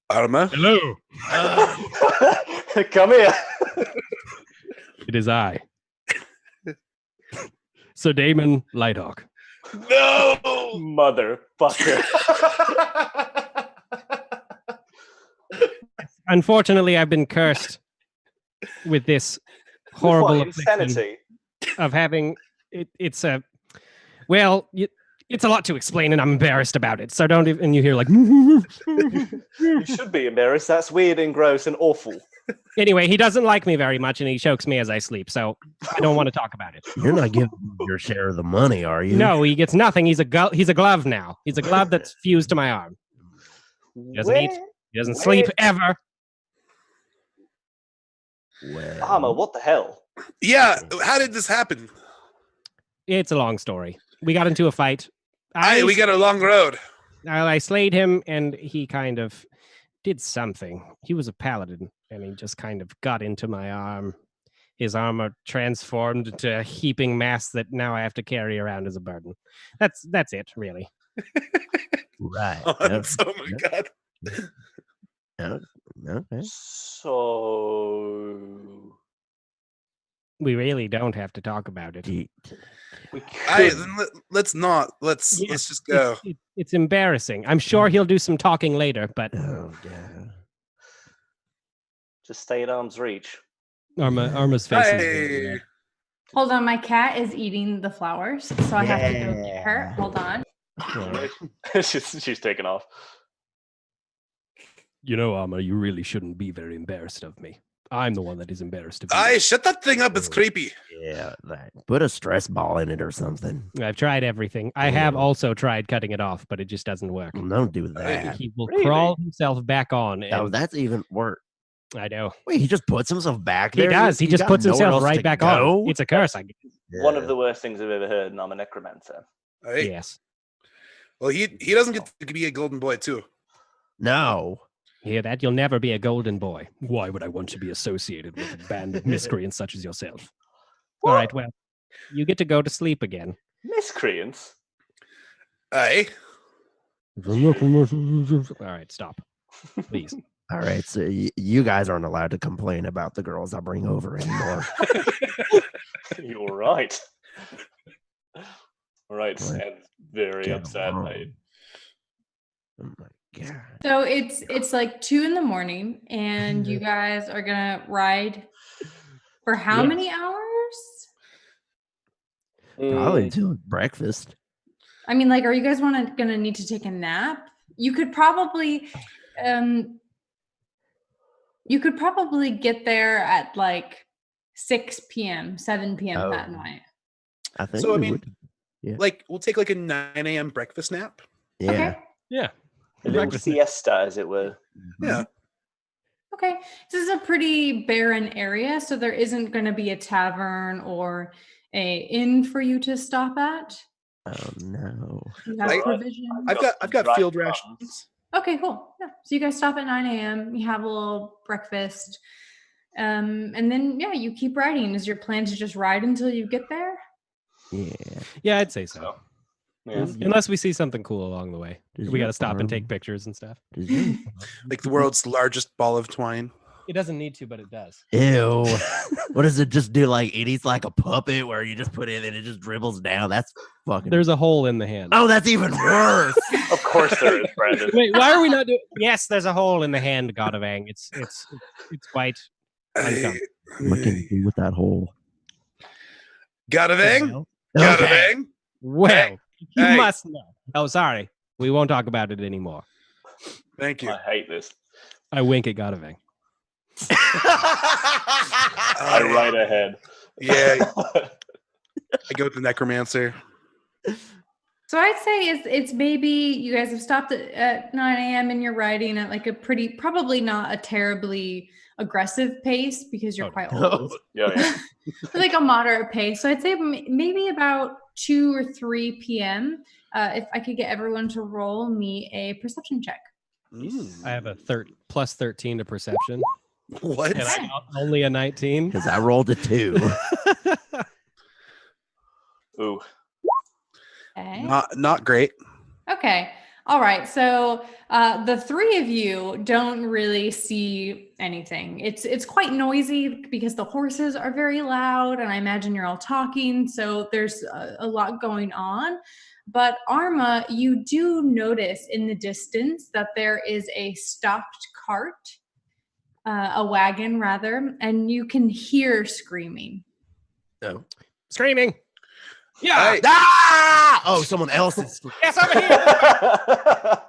Arma? Hello. Come here. It is I, Sir Damon Lighthawk. No! Motherfucker. Unfortunately, I've been cursed with this horrible What, affliction insanity. of having it's a it's a lot to explain, and I'm embarrassed about it. So don't even. And you hear like. You should be embarrassed. That's weird and gross and awful. Anyway, he doesn't like me very much, and he chokes me as I sleep. So I don't want to talk about it. You're not giving him your share of the money, are you? No, he gets nothing. He's a glove now. He's a glove that's fused to my arm. He doesn't eat. He doesn't sleep ever. Well, Arma, what the hell? Yeah, how did this happen? It's a long story. We got into a fight. We got a long road. I slayed him, and he kind of did something. He was a paladin, and he just kind of got into my arm. His armor transformed into a heaping mass that now I have to carry around as a burden. That's it, really. right. Oh my god. Okay. So We really don't have to talk about it. we Then let's not. Let's just go. It's embarrassing. I'm sure he'll do some talking later, but Oh, yeah. just stay at arm's reach. Arma's face. Hey. Hold on, my cat is eating the flowers, so I have to go get her. Hold on. she's taking off. You know, Arma, you really shouldn't be very embarrassed of me. I'm the one that is embarrassed of you. Shut that thing up. It's creepy. Yeah, put a stress ball in it or something. I've tried everything. I have also tried cutting it off, but it just doesn't work. Don't do that. He will Really? crawl himself back on. Oh, And that's even worse. I know. Wait, he just puts himself back He there? does. He just got puts nowhere himself else right to back go? on. It's a curse, I guess. One of the worst things I've ever heard, and I'm a necromancer. Right? Yes. Well, he doesn't get to be a golden boy too. No. Hear that? You'll never be a golden boy. Why would I want to be associated with a band of miscreants such as yourself? All right, well, you get to go to sleep again. Miscreants? Aye. All right, stop. Please. All right, so you guys aren't allowed to complain about the girls I bring over anymore. You're right. Right, What? and very Get upset. along. Oh my god. So it's like 2 a.m, and you guys are gonna ride for how Yes. many hours? Probably until breakfast. I mean, like, are you guys gonna need to take a nap? You could probably get there at like 6 p.m., 7 p.m. that Oh. night. I think So, I we mean, would. Yeah. Like we'll take like a 9 a.m. breakfast nap. Yeah. Okay. Yeah. A little Breakfast. siesta, as it were. Yeah. Okay. This is a pretty barren area, so there isn't going to be a tavern or a inn for you to stop at. Oh no. You have Like, provisions. I've got Dry field farms. rations. Okay, cool. Yeah. So you guys stop at 9 a.m. You have a little breakfast. And then you keep riding. Is your plan to just ride until you get there? Yeah. Yeah, I'd say so. So, yeah. Unless we see something cool along the way. Does We your got to stop and take farm- pictures and stuff. does your- Like the world's largest ball of twine. It doesn't need to, but it does. Ew. What does it just do? Like it eats like a puppet where you just put it and it just dribbles down. That's fucking. There's a hole in the hand. Oh, that's even worse. Of course there is, Brandon. Wait, why are we not doing? Yes, there's a hole in the hand, God of Ang. It's quite. Hey, What can you do with that hole? got a bang? Got a Okay. bang? Well, you Hey. must know. Oh, sorry. We won't talk about it anymore. Thank you. I hate this. I wink at Godavang. I write ahead. Yeah. I go with the necromancer. So I'd say it's maybe you guys have stopped at 9 a.m. and you're riding at like a probably not a terribly aggressive pace because you're quite old. Yeah. Like a moderate pace. So I'd say maybe about 2 or 3 p.m. If I could get everyone to roll me a perception check. I have a plus 13 to perception. What? And I got only a 19. Because I rolled a 2. Ooh. Okay. Not great. Okay. All right. So the 3 of you don't really see anything. It's quite noisy because the horses are very loud, and I imagine you're all talking. So there's a lot going on. But Arma, you do notice in the distance that there is a stopped cart, a wagon rather, and you can hear screaming. Oh. Screaming. Yeah. Ah! Oh, someone else is. Yes, over here.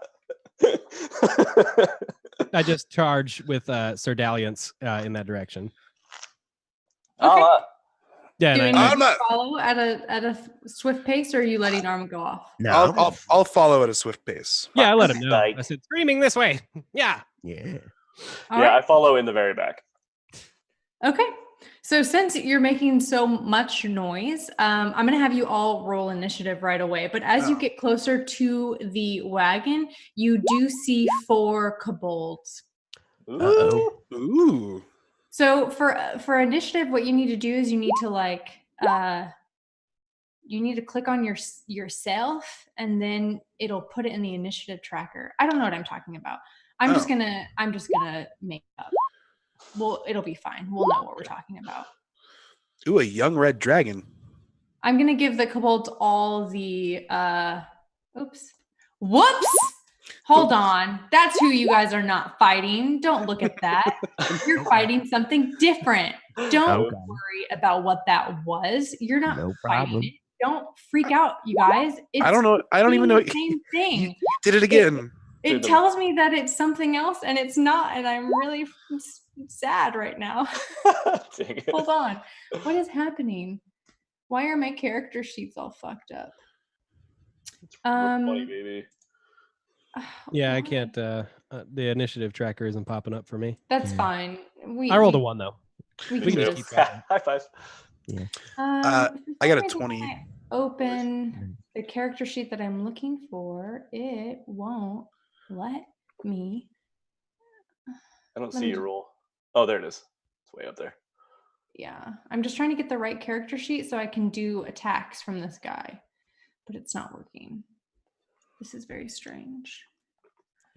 I just charge with Sir Dalliance in that direction. Okay. Yeah, Doing and you follow at a swift pace, or are you letting Arma go off? No. I'll follow at a swift pace. I let him know. Like- I said, Screaming this way. Yeah. Yeah. All Yeah, right. I follow in the very back. Okay. So since you're making so much noise, I'm going to have you all roll initiative right away. But as you get closer to the wagon, you do see 4 kobolds. Ooh. Ooh. So for initiative, what you need to do is you need to click on yourself, and then it'll put it in the initiative tracker. I don't know what I'm talking about. I'm just gonna make it up. Well, it'll be fine. We'll know what we're talking about. Ooh, a young red dragon. I'm gonna give the kobolds all the whoops. Hold on. That's who you guys are not fighting. Don't look at that. You're fighting something different. Don't worry about what that was. You're not fighting it. Don't freak out, you guys. I don't know. I don't even know. The same thing. You did it again. It tells me that it's something else, and it's not, and I'm really sad right now. Dang it. Hold on. What is happening? Why are my character sheets all fucked up? Funny, baby. yeah, I can't. The initiative tracker isn't popping up for me. That's fine. I rolled a 1 though. We We can can just. High five. Yeah. I got a 20. When I open the character sheet that I'm looking for, it won't let me. I don't Let see me your just- roll. Oh, there it is. It's way up there. Yeah, I'm just trying to get the right character sheet so I can do attacks from this guy, but it's not working. This is very strange.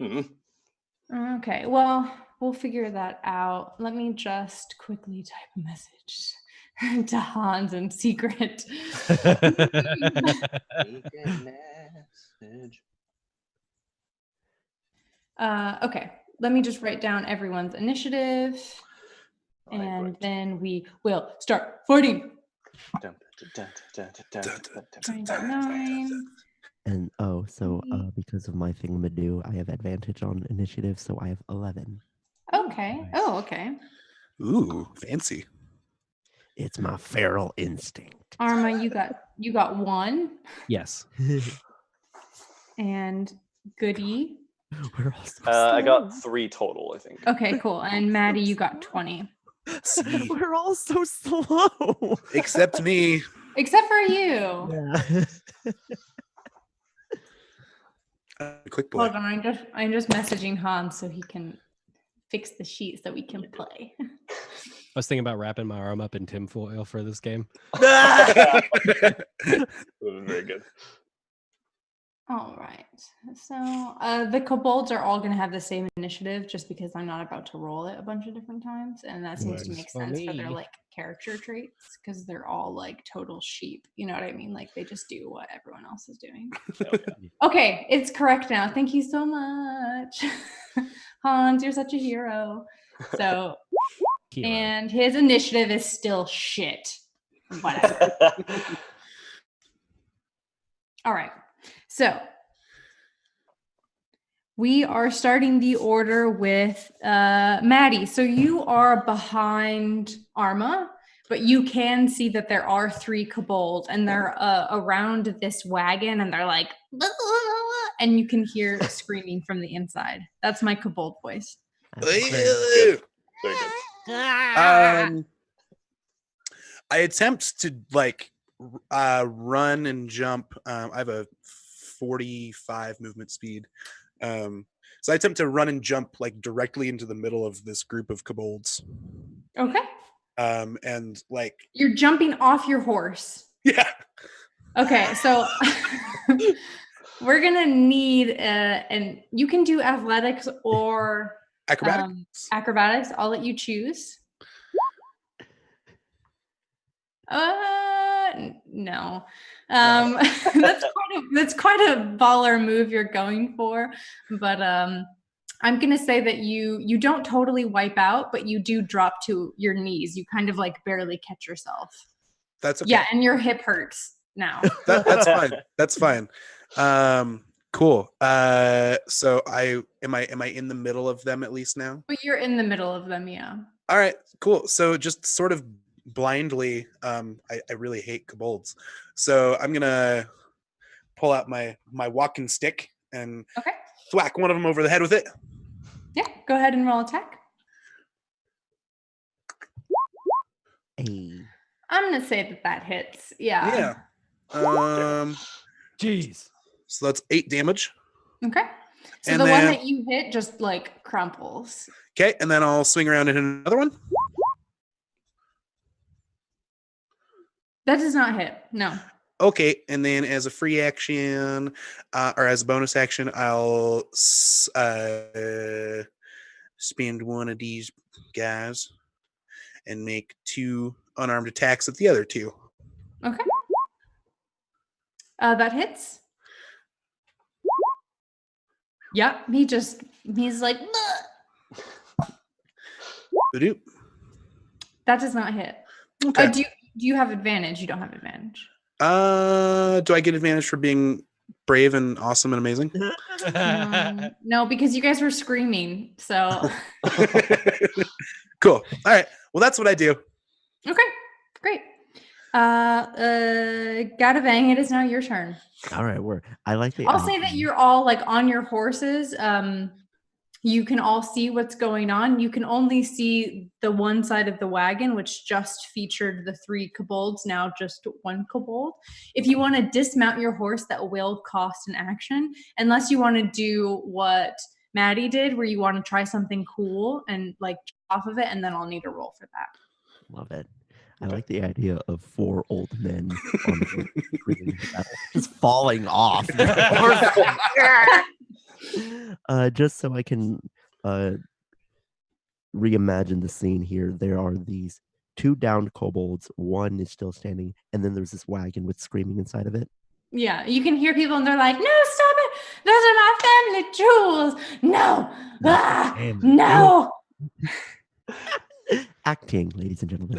Mhm. Okay, well, we'll figure that out. Let me just quickly type a message to Hans in secret. Okay, let me just write down everyone's initiative, and then we will start fighting. 9. And because of my thingamadoo, I have advantage on initiative, so I have 11. Okay. Nice. Oh, okay. Ooh, fancy. It's my feral instinct. Arma, you got 1, Yes. and Goody. We're all so I got slow. 3 total, I think. Okay, cool. And Maddie, you got 20. See, We're all so slow. except me. Except for you. Yeah. Quick boy. Hold on, I'm just messaging Hans so he can fix the sheet so we can play. I was thinking about wrapping my arm up in tinfoil for this game. That was very good. All right. So the kobolds are all going to have the same initiative just because I'm not about to roll it a bunch of different times. And that seems to Works make for sense for their me. like character traits because they're all like total sheep. You know what I mean? Like they just do what everyone else is doing. Okay, it's correct now. Thank you so much. Hans, you're such a hero. So, Hero. and his initiative is still shit. Whatever. All right. So we are starting the order with Maddie. So you are behind Arma, But you can see that there are 3 kobolds, and they're around this wagon, and they're like, and you can hear screaming from the inside. That's my kobold voice. Good. Very good. I attempt to like run and jump. I have a 45 movement speed. So I attempt to run and jump like directly into the middle of this group of kobolds. Okay. And like You're jumping off your horse. yeah. Okay, so we're gonna need and you can do athletics or acrobatics. I'll let you choose. No. That's quite a baller move you're going for, but I'm gonna say that you don't totally wipe out, but you do drop to your knees. You kind of like barely catch yourself. That's okay. Yeah, and your hip hurts now. That's fine. That's fine. Cool. So am I in the middle of them at least now? But you're in the middle of them, yeah. All right, cool. So just sort of blindly, I really hate kobolds. So I'm gonna pull out my walking stick and thwack one of them over the head with it. Yeah, go ahead and roll attack. Hey. I'm gonna say that hits. Yeah. Jeez. So that's 8 damage. Okay. So And the one then- that you hit just like crumples. Okay, and then I'll swing around and hit another one. That does not hit. No. Okay, and then as a free action, or as a bonus action, I'll spend one of these guys and make 2 unarmed attacks at the other 2. Okay. That hits. Yep. He's like, Badoop. that does not hit. Okay. Do you have advantage? You don't have advantage. Do I get advantage for being brave and awesome and amazing? No, because you guys were screaming. So Cool. All right. Well, that's what I do. okay, great. Gadavang, it is now your turn. All right, I like the. I'll say that you're all like on your horses. You can all see what's going on. You can only see the one side of the wagon, which just featured the 3 kobolds, now just 1 kobold. If you want to dismount your horse, that will cost an action, unless you want to do what Maddie did, where you want to try something cool and like off of it, and then I'll need a roll for that. Love it. I like the idea of 4 old men on the just falling off. Just so I can reimagine the scene here, there are these 2 downed kobolds, 1 is still standing, and then there's this wagon with screaming inside of it. Yeah, you can hear people and they're like, no, stop it. Those are my family jewels. No. No. Acting, ladies and gentlemen.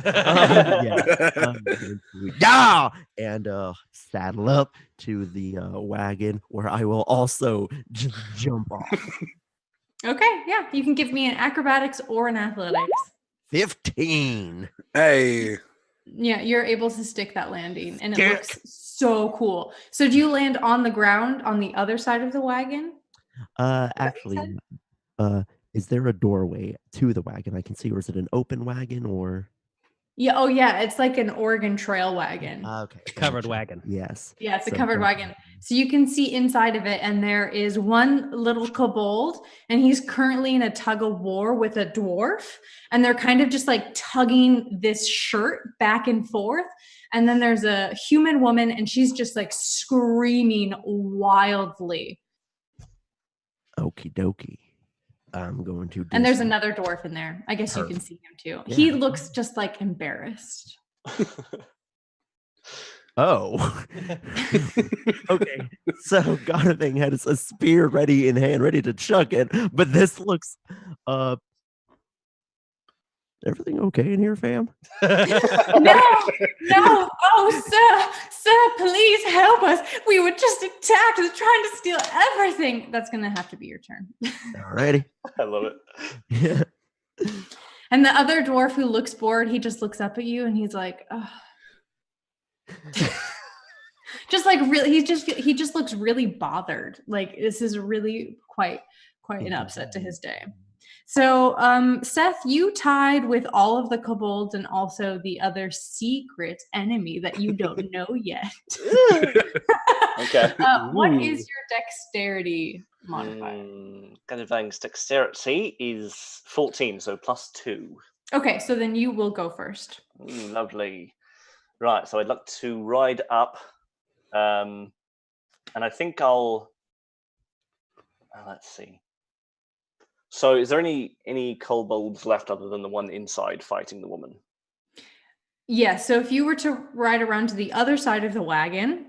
Yeah, and saddle up to the wagon where I will also just jump off. Okay, yeah, you can give me an acrobatics or an athletics. 15. Hey. Yeah, you're able to stick that landing, and it looks so cool. So do you land on the ground on the other side of the wagon? Actually, is there a doorway to the wagon I can see, or is it an open wagon, or? Yeah. Oh, yeah. It's like an Oregon Trail wagon. Okay. Covered wagon. Yes. Yeah, it's a covered wagon. So you can see inside of it, and there is one little kobold, and he's currently in a tug of war with a dwarf, and they're kind of just like tugging this shirt back and forth. And then there's a human woman, and she's just like screaming wildly. Okie dokie. I'm going to. And there's another dwarf in there. I guess you can see him too. Yeah. He looks just like embarrassed. Oh. Okay. So Garthing had a spear ready in hand, ready to chuck it, but this looks everything okay in here, fam? No. Oh, sir, please help us. We were just attacked. They're trying to steal everything. That's going to have to be your turn. Alrighty. I love it. Yeah. And the other dwarf who looks bored, he just looks up at you and he's like, oh. Just like really, he just looks really bothered. Like this is really quite an upset to his day. So, Seth, you tied with all of the kobolds and also the other secret enemy that you don't know yet. Okay. What is your dexterity modifier? Gadavang's dexterity is 14, so +2. Okay, so then you will go first. Lovely. Right, so I'd like to ride up, and I think I'll. Let's see. So, is there any kobolds left other than the one inside fighting the woman? Yeah. So if you were to ride around to the other side of the wagon,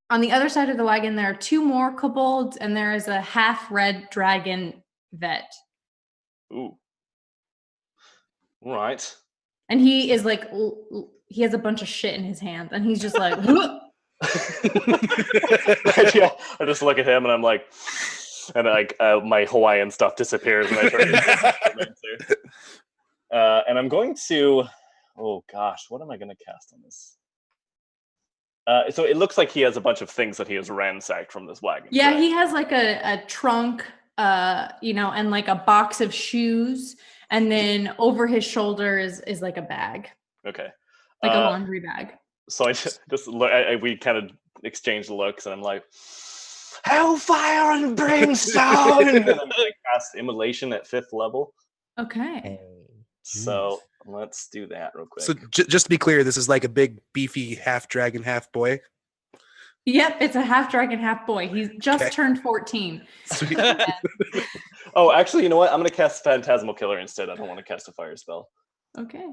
on the other side of the wagon there are 2 more kobolds, and there is a half-red dragon vet. Ooh. Right. And he is like, he has a bunch of shit in his hands, and he's just like, Yeah, I just look at him and I'm like, and like my Hawaiian stuff disappears and I turn into a necromancer. And I'm going to, oh gosh, what am I going to cast on this? So it looks like he has a bunch of things that he has ransacked from this wagon. yeah, correct? he has like a trunk, and like a box of shoes, and then over his shoulder is like a bag, Okay. like a laundry bag. So I just look. We kind of exchanged looks, and I'm like, "Hellfire and brimstone!" And I'm going to cast immolation at 5th level. Okay. So let's do that real quick. So just to be clear, this is like a big, beefy, half dragon, half boy. Yep, it's a half dragon, half boy. He's just turned 14. Sweet. Oh, actually, you know what? I'm going to cast Phantasmal Killer instead. I don't want to cast a fire spell. Okay.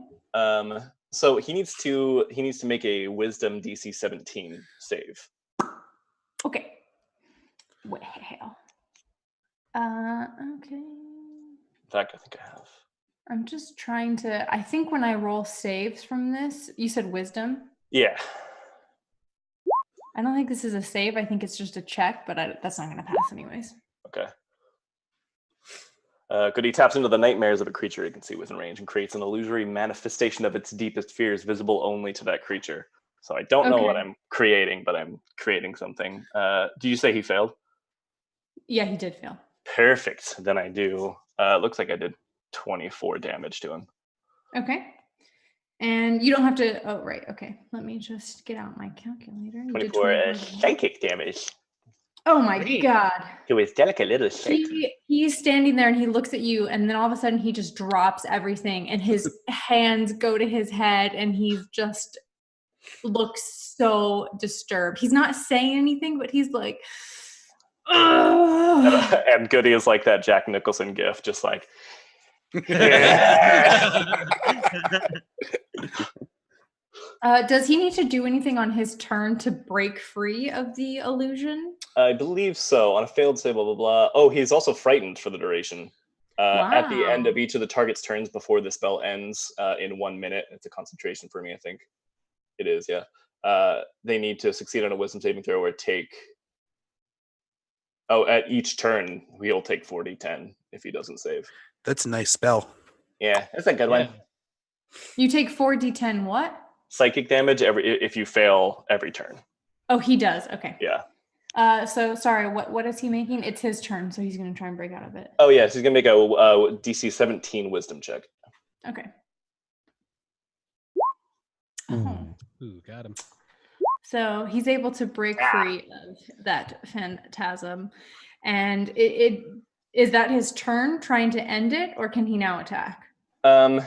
So he needs to make a Wisdom DC 17 save. Okay. Well. Okay. In fact, I think I have. I'm just trying to. I think when I roll saves from this, you said wisdom. Yeah. I don't think this is a save. I think it's just a check, but that's not going to pass anyways. Okay. Goody taps into the nightmares of a creature he can see within range and creates an illusory manifestation of its deepest fears visible only to that creature. So I don't know what I'm creating, but I'm creating something. Do you say he failed? Yeah, he did fail. Perfect. Then I do. Looks like I did 24 damage to him. Okay. And you don't have to. Oh, right. Okay. Let me just get out my calculator. You did 24 psychic damage. Oh my God. To his delicate little shape. He's standing there and he looks at you, and then all of a sudden he just drops everything and his hands go to his head and he's just looks so disturbed. He's not saying anything, but he's like, ugh. And Goody is like that Jack Nicholson gif, just like, does he need to do anything on his turn to break free of the illusion? I believe so. On a failed save, blah, blah, blah. Oh, he's also frightened for the duration. At the end of each of the target's turns before the spell ends in 1 minute, it's a concentration for me, I think. It is, yeah. They need to succeed on a wisdom saving throw or take... Oh, at each turn, he'll take 40-10 if he doesn't save. That's a nice spell. Yeah, that's a good one. You take 4d10 what? Psychic damage if you fail every turn. Oh, he does. Okay. Yeah. So sorry, what is he making? It's his turn, so he's going to try and break out of it. Oh, yeah, so he's going to make a DC 17 wisdom check. Okay. Ooh, got him. So he's able to break free of that phantasm. And it is that his turn trying to end it, or can he now attack? I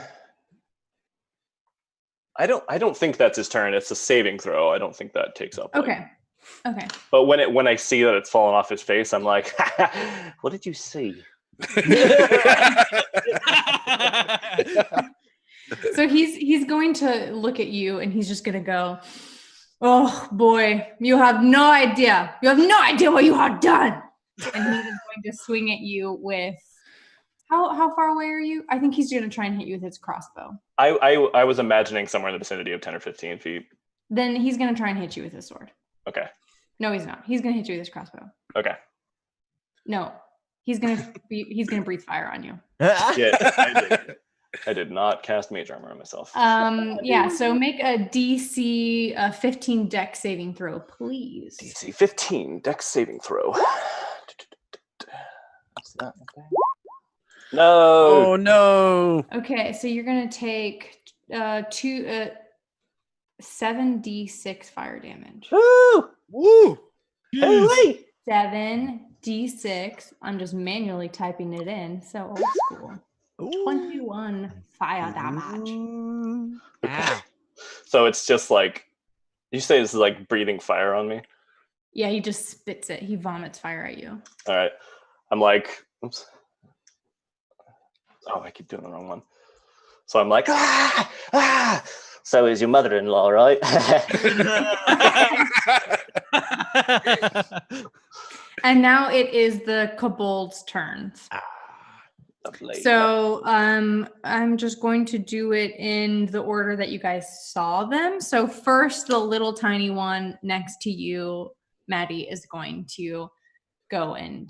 don't think that's his turn. It's a saving throw. I don't think that takes up. Okay. Okay. But when I see that it's fallen off his face, I'm like, what did you see? So he's going to look at you and he's just going to go, "Oh boy, you have no idea. You have no idea what you have done." And he's going to swing at you with, how far away are you? I think he's going to try and hit you with his crossbow. I was imagining somewhere in the vicinity of 10 or 15 feet. Then he's going to try and hit you with his sword. Okay. No, he's not. He's going to hit you with his crossbow. Okay. No, he's going to breathe fire on you. Yeah. I did not cast Mage Armor on myself. Yeah, so make a DC 15 dex saving throw, please. DC 15 Dex saving throw. What's that? Okay. No. Oh no! Okay, so you're gonna take 7d6 fire damage. Woo! Woo! Hey, 7d6. I'm just manually typing it in. So old school. 21 fire damage. Ah. So it's just like, you say this is like breathing fire on me? Yeah, he just spits it. He vomits fire at you. All right. I'm like, oops. Oh, I keep doing the wrong one. So I'm like, ah. So is your mother-in-law, right? And now it is the kobold's turns. Lovely. So I'm just going to do it in the order that you guys saw them. So first, the little tiny one next to you, Maddie, is going to go and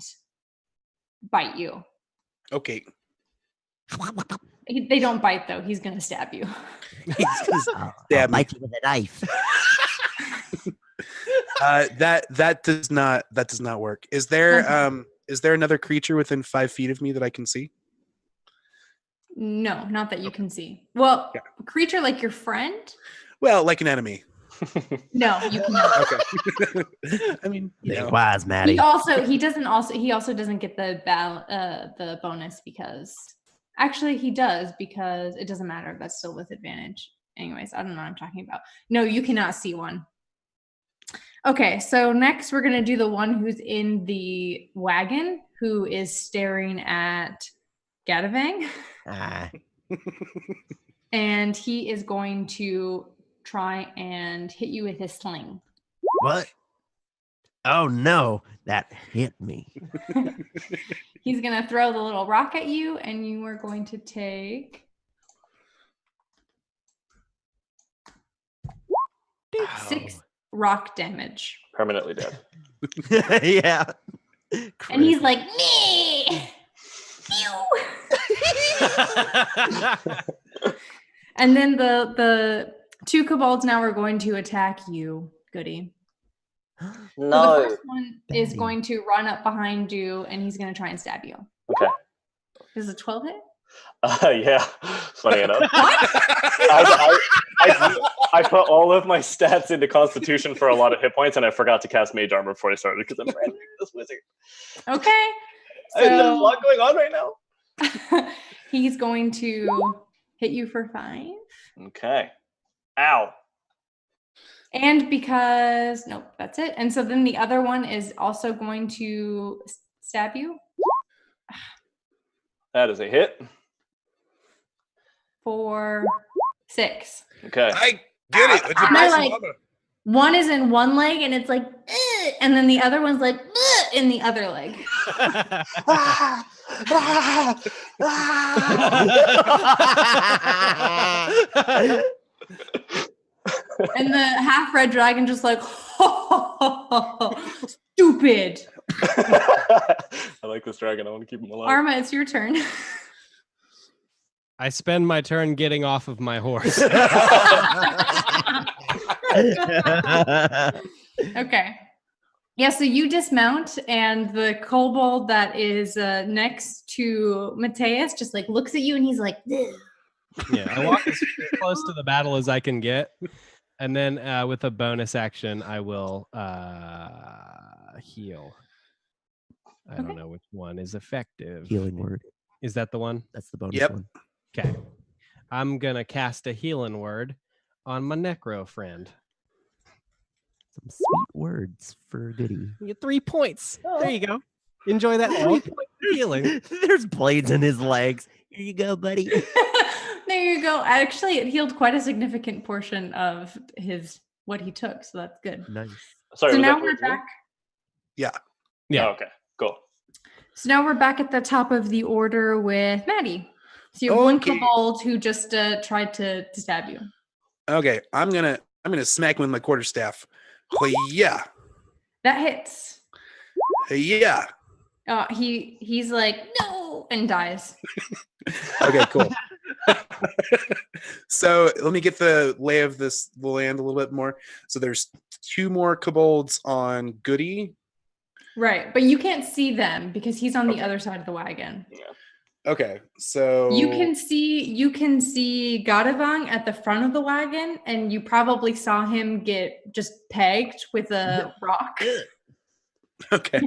bite you. Okay. They don't bite though. He's gonna stab you. I'll Stab me. bite you with a knife. That does not work. Is there another creature within 5 feet of me that I can see? No, not that you can see. Well, Yeah. a creature like your friend? Well, like an enemy. No, you cannot. Okay. I mean, Think wise, Maddie. He also doesn't get the bonus because actually he does because it doesn't matter. That's still with advantage. Anyways, I don't know what I'm talking about. No, you cannot see one. Okay, so next we're gonna do the one who's in the wagon who is staring at Gadavang. Ah, And he is going to try and hit you with his sling. what? Oh no, that hit me. He's going to throw the little rock at you, and you are going to take 6 rock damage. Permanently dead. Yeah. And he's like, me! And then the 2 kobolds now are going to attack you, Goody. So No. the first one is Betty. going to run up behind you, and he's going to try and stab you. Okay. Is it 12 hit? Yeah. Funny enough. I put all of my stats into Constitution for a lot of hit points, and I forgot to cast Mage Armor before I started because I'm brand new to this wizard. Okay. There's a So lot going on right now. he's going to hit you for 5. Okay. Ow. And because, nope, that's it. And so then the other one is also going to stab you That is a hit. for 6. Okay. I get it. It's a They're nice like- llama. One is in one leg and it's like, "Ugh," and then the other one's like, "Ugh," in the other leg. And the half red dragon just like, stupid. I like this dragon. I want to keep him alive. Arma, it's your turn. I spend my turn getting off of my horse. Okay. Yeah, so you dismount, and the kobold that is next to Mateus just like looks at you, and he's like, "Ugh." Yeah, I walk as close to the battle as I can get, and then with a bonus action, I will heal. I don't know which one is effective. Healing word. Is that the one? That's the bonus Yep. one. Okay. I'm gonna cast a healing word on my necro friend. Some sweet words for Goody. You get 3 points. There you go. Enjoy that 3-point healing. There's blades in his legs. Here you go, buddy. There you go. Actually, it healed quite a significant portion of what he took, so that's good. Nice. Sorry, So was now that we're towards me? back. Yeah. Oh, okay. Cool. So now we're back at the top of the order with Maddie. So you have one Okay. kobold who just tried to stab you. Okay, I'm gonna smack him with my quarterstaff. Yeah, That hits. yeah. He's like, no, and dies. Okay, cool. So let me get the lay of the land a little bit more. So there's 2 more kobolds on Goody. Right, but you can't see them because he's on the Okay. other side of the wagon. Okay, so You can see Gadavang at the front of the wagon, and you probably saw him get just pegged with a rock. Okay.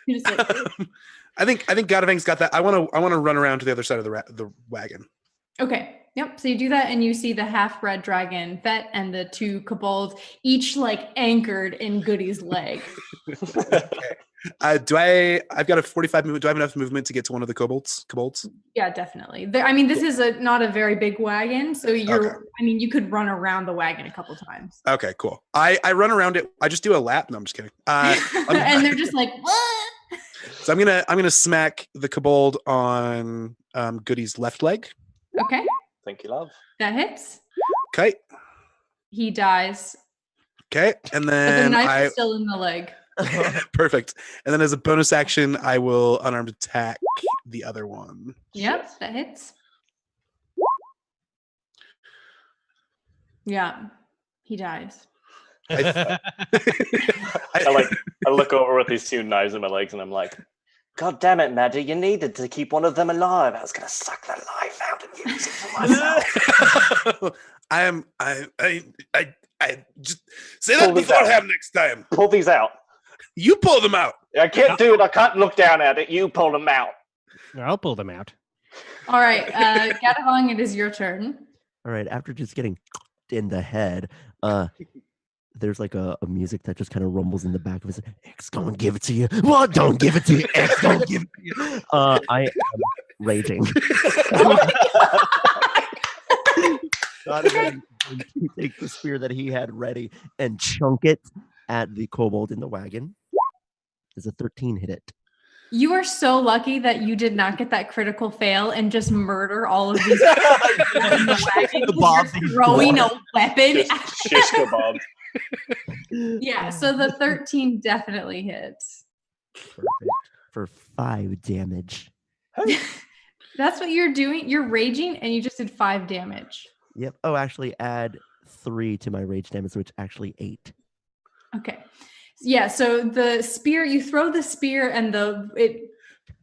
You're just like, I think Gadavang's got that. I want to run around to the other side of the wagon. okay. Yep. So you do that, and you see the half red dragon, Vet, and the 2 kobolds, each like anchored in Goody's leg. Okay. I've got a 45 movement. Do I have enough movement to get to one of the kobolds? Yeah, definitely. I mean, this is not a very big wagon, so you could run around the wagon a couple times. Okay, cool. I run around it. I just do a lap. No, I'm just kidding. And they're just like, what? So I'm gonna smack the kobold on Goody's left leg. Okay, Thank you, love. that hits. Okay. He dies, Okay, and but the then knife is still in the leg. perfect. And then as a bonus action, I will unarmed attack the other one. Yep, that hits. Yeah, he dies. I look over with these 2 knives in my legs, and I'm like, God damn it, Maddie, you needed to keep one of them alive. I was gonna suck that life out and use it for myself. I just say that beforehand next time. Pull these out. You pull them out. I can't do it. I can't look down at it. You pull them out. I'll pull them out. All right, Gadavang, it is your turn. All right, after just getting in the head, there's like a music that just kind of rumbles in the back of his head. X gonna give it to you. What? Don't give it to you. X gonna give it to you. I am raging. Donovan is going to take the spear that he had ready and chunk it at the kobold in the wagon. Does a 13 hit it? You are so lucky that you did not get that critical fail and just murder all of these people in the wagon. You're throwing a weapon. Shish kebab. Yeah, so the 13 definitely hits. Perfect. For 5 damage. That's what you're doing. You're raging, and you just did 5 damage. Yep. Oh, actually add 3 to my rage damage, which actually 8. Okay. Yeah, so the spear, you throw the spear, and it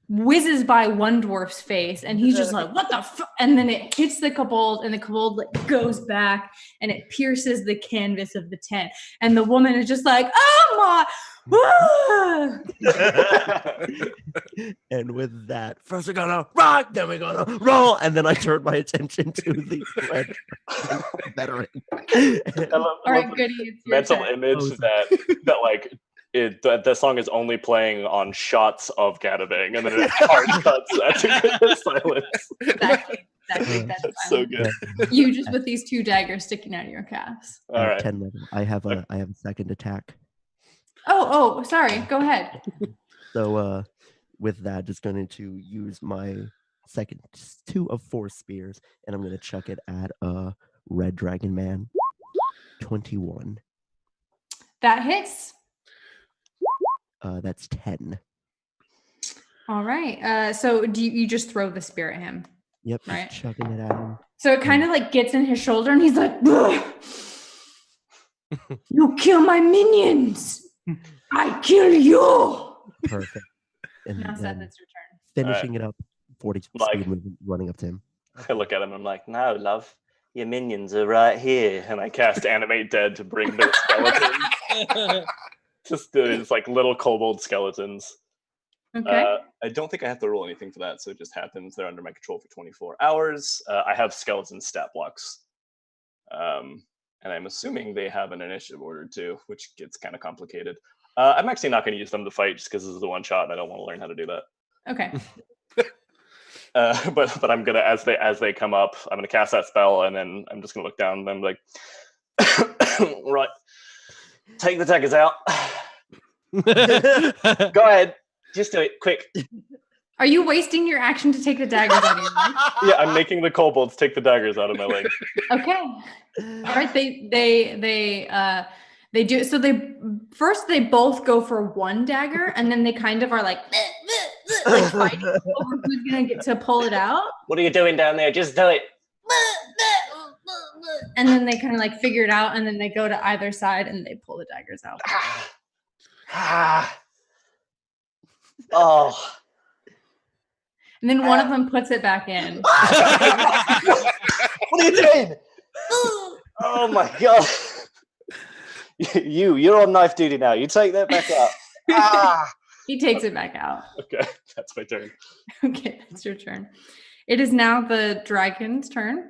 whizzes by one dwarf's face, and he's just like, what the fuck? And then it hits the kobold, and the kobold like goes back, and it pierces the canvas of the tent. And the woman is just like, oh my, ah! And with that, first we're gonna rock, then we're gonna roll, and then I turn my attention to the red veteran. All right, Goody, it's your Mental turn. image that like that song is only playing on shots of Gadavang, and then it hard cuts at silence. Exactly. That's So good. You just with these 2 daggers sticking out of your calves. All right. 10 level. I have a second attack. Oh, sorry. Go ahead. So with that, just going to use my second 2 of 4 spears, and I'm going to chuck it at Red Dragon Man. 21. That hits. That's 10. All right. So do you just throw the spear at him? Yep, just Right. chucking it at him. So it kind of like gets in his shoulder, and he's like, "Ugh. You kill my minions. I kill you." Perfect. And Now, Seth, then it's your turn. finishing it up, 40 Like- speed movement, running up to him. I look at him and I'm like, no, love, your minions are right here. And I cast Animate Dead to bring their skeletons. Just like little kobold skeletons. Okay. I don't think I have to roll anything for that, so it just happens. They're under my control for 24 hours. I have skeleton stat blocks. And I'm assuming they have an initiative order too, which gets kind of complicated. I'm actually not going to use them to fight just because this is the one shot and I don't want to learn how to do that. Okay. But I'm gonna as they come up, I'm gonna cast that spell, and then I'm just gonna look down and I'm like, right, take the daggers out. Go ahead, just do it quick. Are you wasting your action to take the daggers out of your leg? Yeah, I'm making the kobolds take the daggers out of my leg. Okay. All right. They do. So they both go for one dagger, and then they kind of are like fighting over who's gonna get to pull it out. What are you doing down there? Just do it. And then they kind of like figure it out, and then they go to either side and they pull the daggers out. Oh. And then one of them puts it back in. What are you doing? Oh my god. You're on knife duty now. You take that back out. He takes it back out. Okay, that's my turn. Okay, that's your turn. It is now the dragon's turn,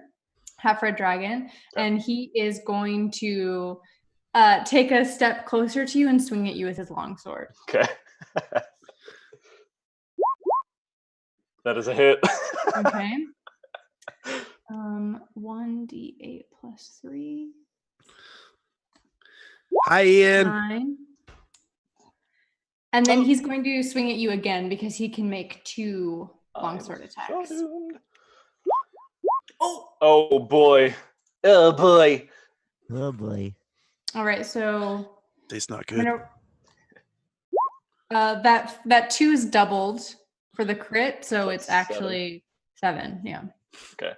half-red dragon, and he is going to take a step closer to you and swing at you with his longsword. Okay. That is a hit. Okay. 1d8 plus 3. Hi, Ian. 9. And then he's going to swing at you again because he can make 2 longsword attacks. Oh boy. Oh boy. Oh boy. All right, so Tastes not good. that 2 is doubled for the crit, so it's actually 7. Yeah. Okay.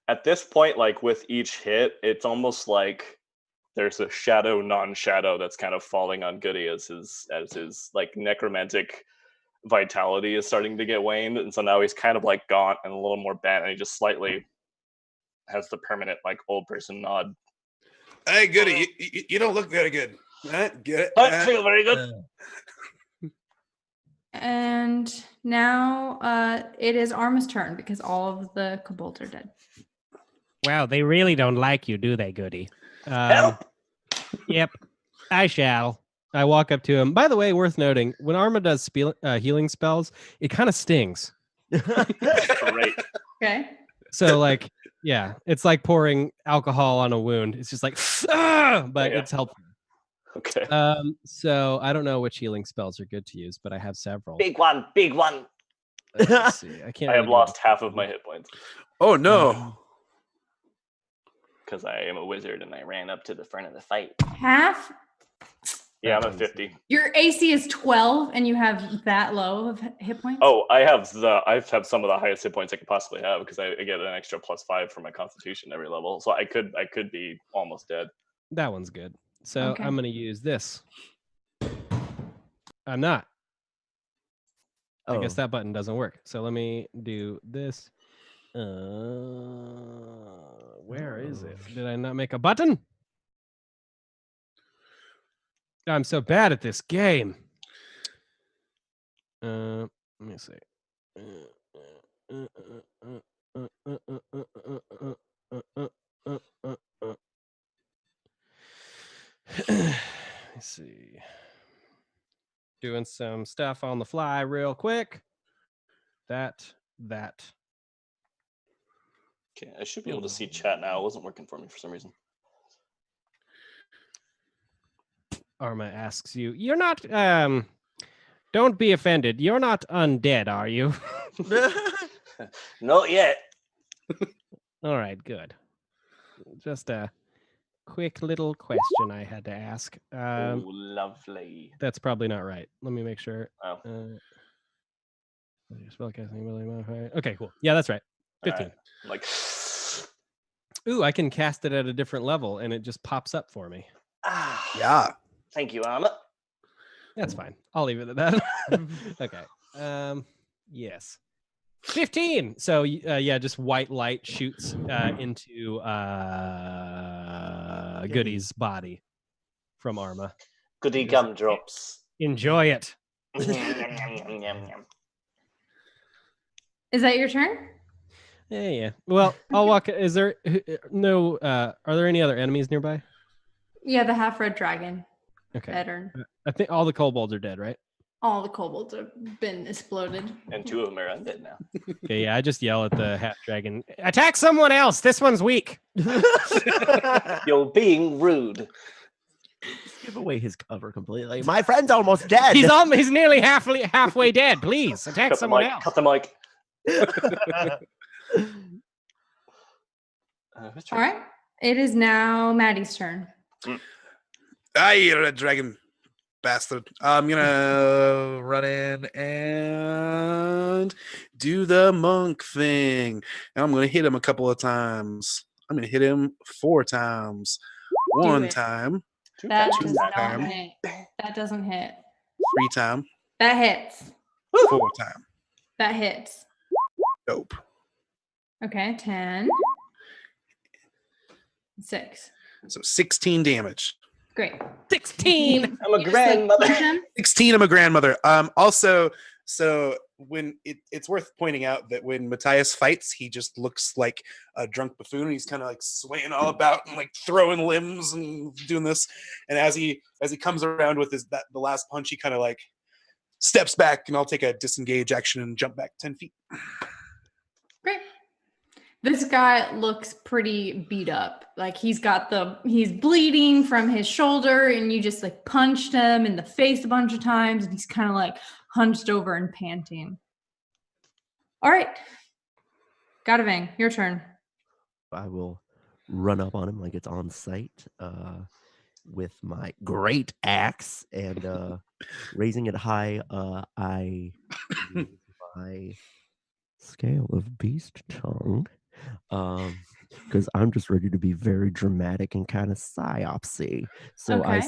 At this point, like with each hit, it's almost like there's a shadow, non-shadow that's kind of falling on Goody as his like necromantic vitality is starting to get waned, and so now he's kind of like gaunt and a little more bent, and he just slightly has the permanent like old person nod. Hey, Goody, you don't look very good. Get it? I feel very good. And now it is Arma's turn because all of the kobolds are dead. Wow, they really don't like you, do they, Goody? Help! Yep, I shall. I walk up to him. By the way, worth noting, when Arma does healing spells, it kind of stings. Great. Okay. So, like, yeah, it's like pouring alcohol on a wound. It's just like, but Yeah. it's helpful. Okay. So I don't know which healing spells are good to use, but I have several. Big one. Big one. Let's see. I can't. I have really do lost it. half of my hit points Oh, no. because I am a wizard and I ran up to the front of the fight. Half? Yeah, I'm at 50. Your AC is 12 and you have that low of hit points? Oh, I have some of the highest hit points I could possibly have because I get an extra +5 for my Constitution every level, so I could be almost dead. That one's good. So Okay. I'm gonna use this. I'm not. I guess that button doesn't work. So let me do this. Where is it? Did I not make a button? I'm so bad at this game. Let me see. Let's see. Doing some stuff on the fly real quick. That. Okay, I should be able to see chat now. It wasn't working for me for some reason. Arma asks you, you're not, don't be offended. You're not undead, are you? Not yet. All right, good. Just a quick little question I had to ask. Oh, lovely. That's probably not right. Let me make sure. Oh. Spellcasting ability modifier. Okay, cool. Yeah, that's right. 15. Right. I'm like, Ooh, I can cast it at a different level and it just pops up for me. Yeah. Thank you, Arma. That's fine. I'll leave it at that. Okay. Yes. 15. So yeah, just white light shoots into Goody's body from Arma. Goody gumdrops. Enjoy it. Is that your turn? Yeah. Well, I'll walk. Is there no? Are there any other enemies nearby? Yeah, the half-red dragon. Okay. Better. I think all the kobolds are dead, right? All the kobolds have been exploded. And 2 of them are undead now. Okay. Yeah. I just yell at the half dragon. Attack someone else. This one's weak. You're being rude. Give away his cover completely. My friend's almost dead. He's nearly halfway dead. Please attack Cut the someone mic. else. Cut the mic. All right. It is now Maddie's turn. You're a dragon bastard. I'm gonna run in and do the monk thing. And I'm gonna hit him a couple of times. I'm gonna hit him 4 times. Do 1 it. time, That times. does Two not times. hit. That doesn't hit. 3 time, That hits. 4 time. That hits. Dope. Okay, 10. 6. So 16 damage. Great. 16. I'm a You just, like, grandmother. punch him? 16. I'm a grandmother. Also, so when it's worth pointing out that when Matthias fights, he just looks like a drunk buffoon. He's kind of like swaying all about and like throwing limbs and doing this. And as he comes around with the last punch, he kind of like steps back, and I'll take a disengage action and jump back 10 feet. Great. This guy looks pretty beat up. Like he's bleeding from his shoulder, and you just like punched him in the face a bunch of times, and he's kind of like hunched over and panting. All right. Gadavang, your turn. I will run up on him like it's on sight with my great axe and raising it high. I use my scale of beast tongue because I'm just ready to be very dramatic and kind of psyopsy. So Okay.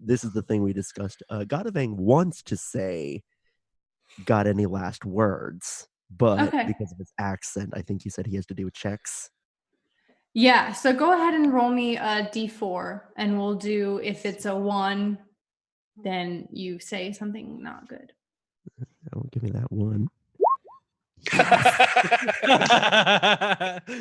this is the thing we discussed. Gadavang wants to say, "Got any last words?" But Okay. because of his accent, I think he said he has to do checks. Yeah, so go ahead and roll me a d4, and we'll do, if it's a 1, then you say something not good. Oh, give me that one.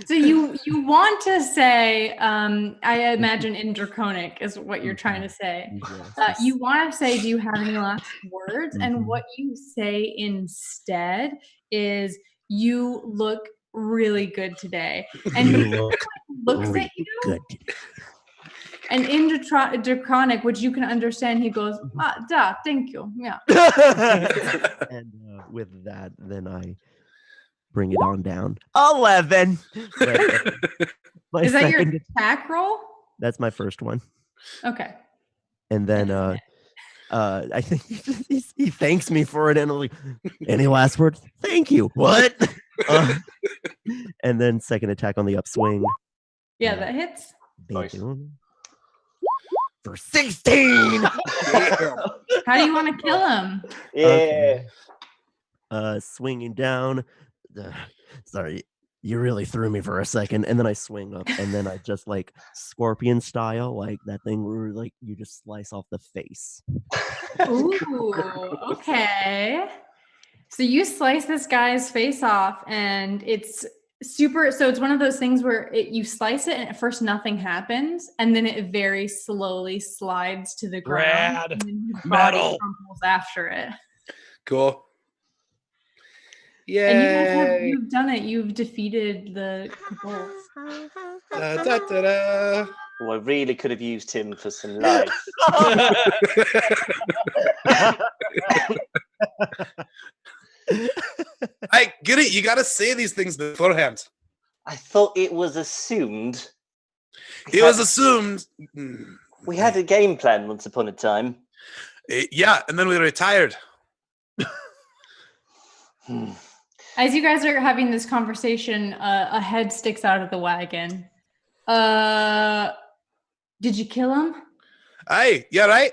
So you want to say, I imagine in Draconic is what you're trying to say. Yes. You want to say, do you have any last words? And Mhm. what you say instead is, you look really good today. And You he look looks really at you, good. and in Draconic, which you can understand, he goes, duh, thank you. Yeah. And with that, then I bring it on down. 11. But, my Is that your second- attack roll? That's my first one. Okay. And then I think he thanks me for it, and I'm like, any last words? Thank you. What? And then second attack on the upswing. Yeah, that hits. Nice. Boom. For 16. How do you want to kill him? Yeah. Okay. Swinging down. Sorry, you really threw me for a second. And then I swing up, and then I just like scorpion style, like that thing where like you just slice off the face. Ooh, okay. So you slice this guy's face off, and it's super. So it's one of those things where you slice it, and at first nothing happens, and then it very slowly slides to the ground. Brad, And then his body metal. crumbles after it. Cool. And you guys Yay. you've done it. You've defeated the kobolds. Da, da, da, da. Well, I really could have used him for some life. I get it. You got to say these things beforehand. I thought it was assumed. It was assumed. We had a game plan once upon a time. Yeah, and then we retired. As you guys are having this conversation, a head sticks out of the wagon. Did you kill him? Hey, you all right?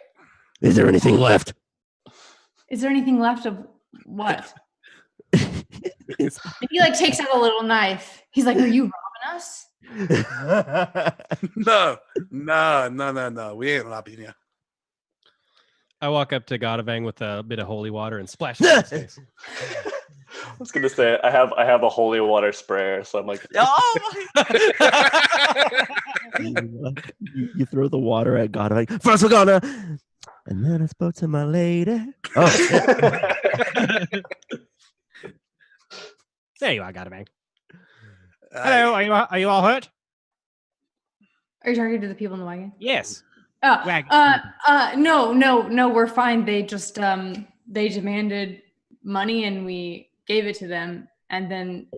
Is there anything left? Is there anything left of what? It's- And he like takes out a little knife. He's like, "Are you robbing us?" No. We ain't robbing you. I walk up to Gadavang with a bit of holy water and splash it in his face. I was gonna say I have a holy water sprayer, so I'm like, you throw the water at God. Like, first we're gonna. And then I spoke to my lady. Oh, shit. There you are, Gadavang. Hello, are you all hurt? Are you talking to the people in the wagon? Yes. No, we're fine. They just they demanded money, and we gave it to them, and then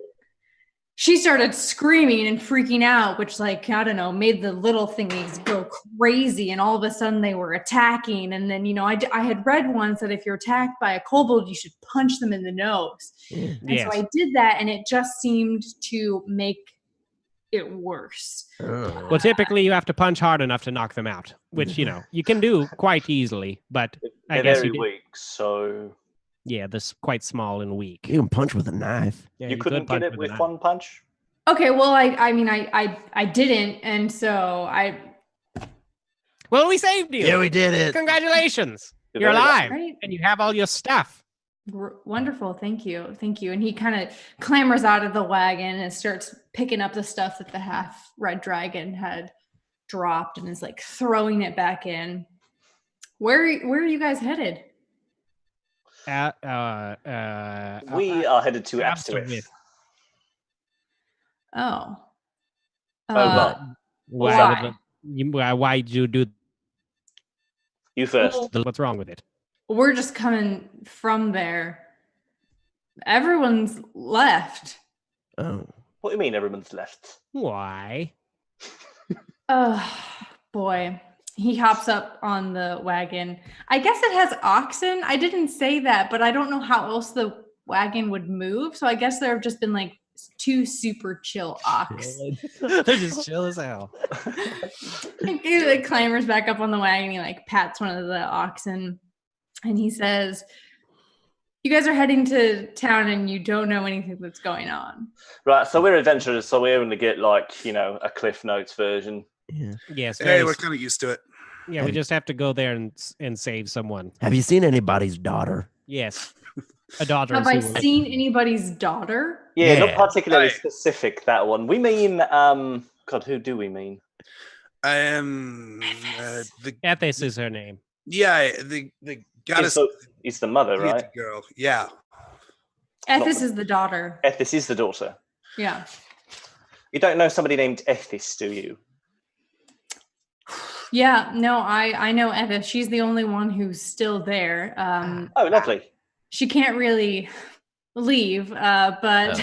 she started screaming and freaking out, which, like, I don't know, made the little thingies go crazy, and all of a sudden they were attacking. And then, I had read once that if you're attacked by a kobold, you should punch them in the nose. And Yes. so I did that, and it just seemed to make it worse. Well, typically you have to punch hard enough to knock them out, which, you can do quite easily, but I They're guess very you did. weak, so Yeah, this quite small and weak. You can punch with a knife. Yeah, you could couldn't get punch it a with knife. one punch. Okay, well, I didn't, and so Well, we saved you. Yeah, we did it. Congratulations. You're You're very alive. right. And you have all your stuff. Wonderful, thank you. And he kind of clambers out of the wagon and starts picking up the stuff that the half red dragon had dropped and is like throwing it back in. Where are you guys headed? We are headed to Asterisk. Oh. Well. Why'd you do You first. what's wrong with it? We're just coming from there. Everyone's left. Oh. What do you mean everyone's left? Why? Oh, boy. He hops up on the wagon. I guess it has oxen. I didn't say that, but I don't know how else the wagon would move. So I guess there have just been like 2 super chill ox. They're just chill as hell. He like clambers back up on the wagon. He like pats one of the oxen and he says, "You guys are heading to town and you don't know anything that's going on." Right, so we're adventurers, so we only get like, a Cliff Notes version. Yeah. Yes. Hey, we're kind of used to it. Yeah, we just have to go there and save someone. Have you seen anybody's daughter? Yes. A daughter. Have I seen anybody's daughter? Yeah, not Yeah. particularly specific, that one. We mean, God, who do we mean? Ethis is her name. The goddess. It's the mother, deity right? girl. Yeah. Ethis is the daughter. Ethis is the daughter. Yeah. You don't know somebody named Ethis, do you? Yeah, no, I know Ethis. She's the only one who's still there. Oh, lovely. She can't really leave, but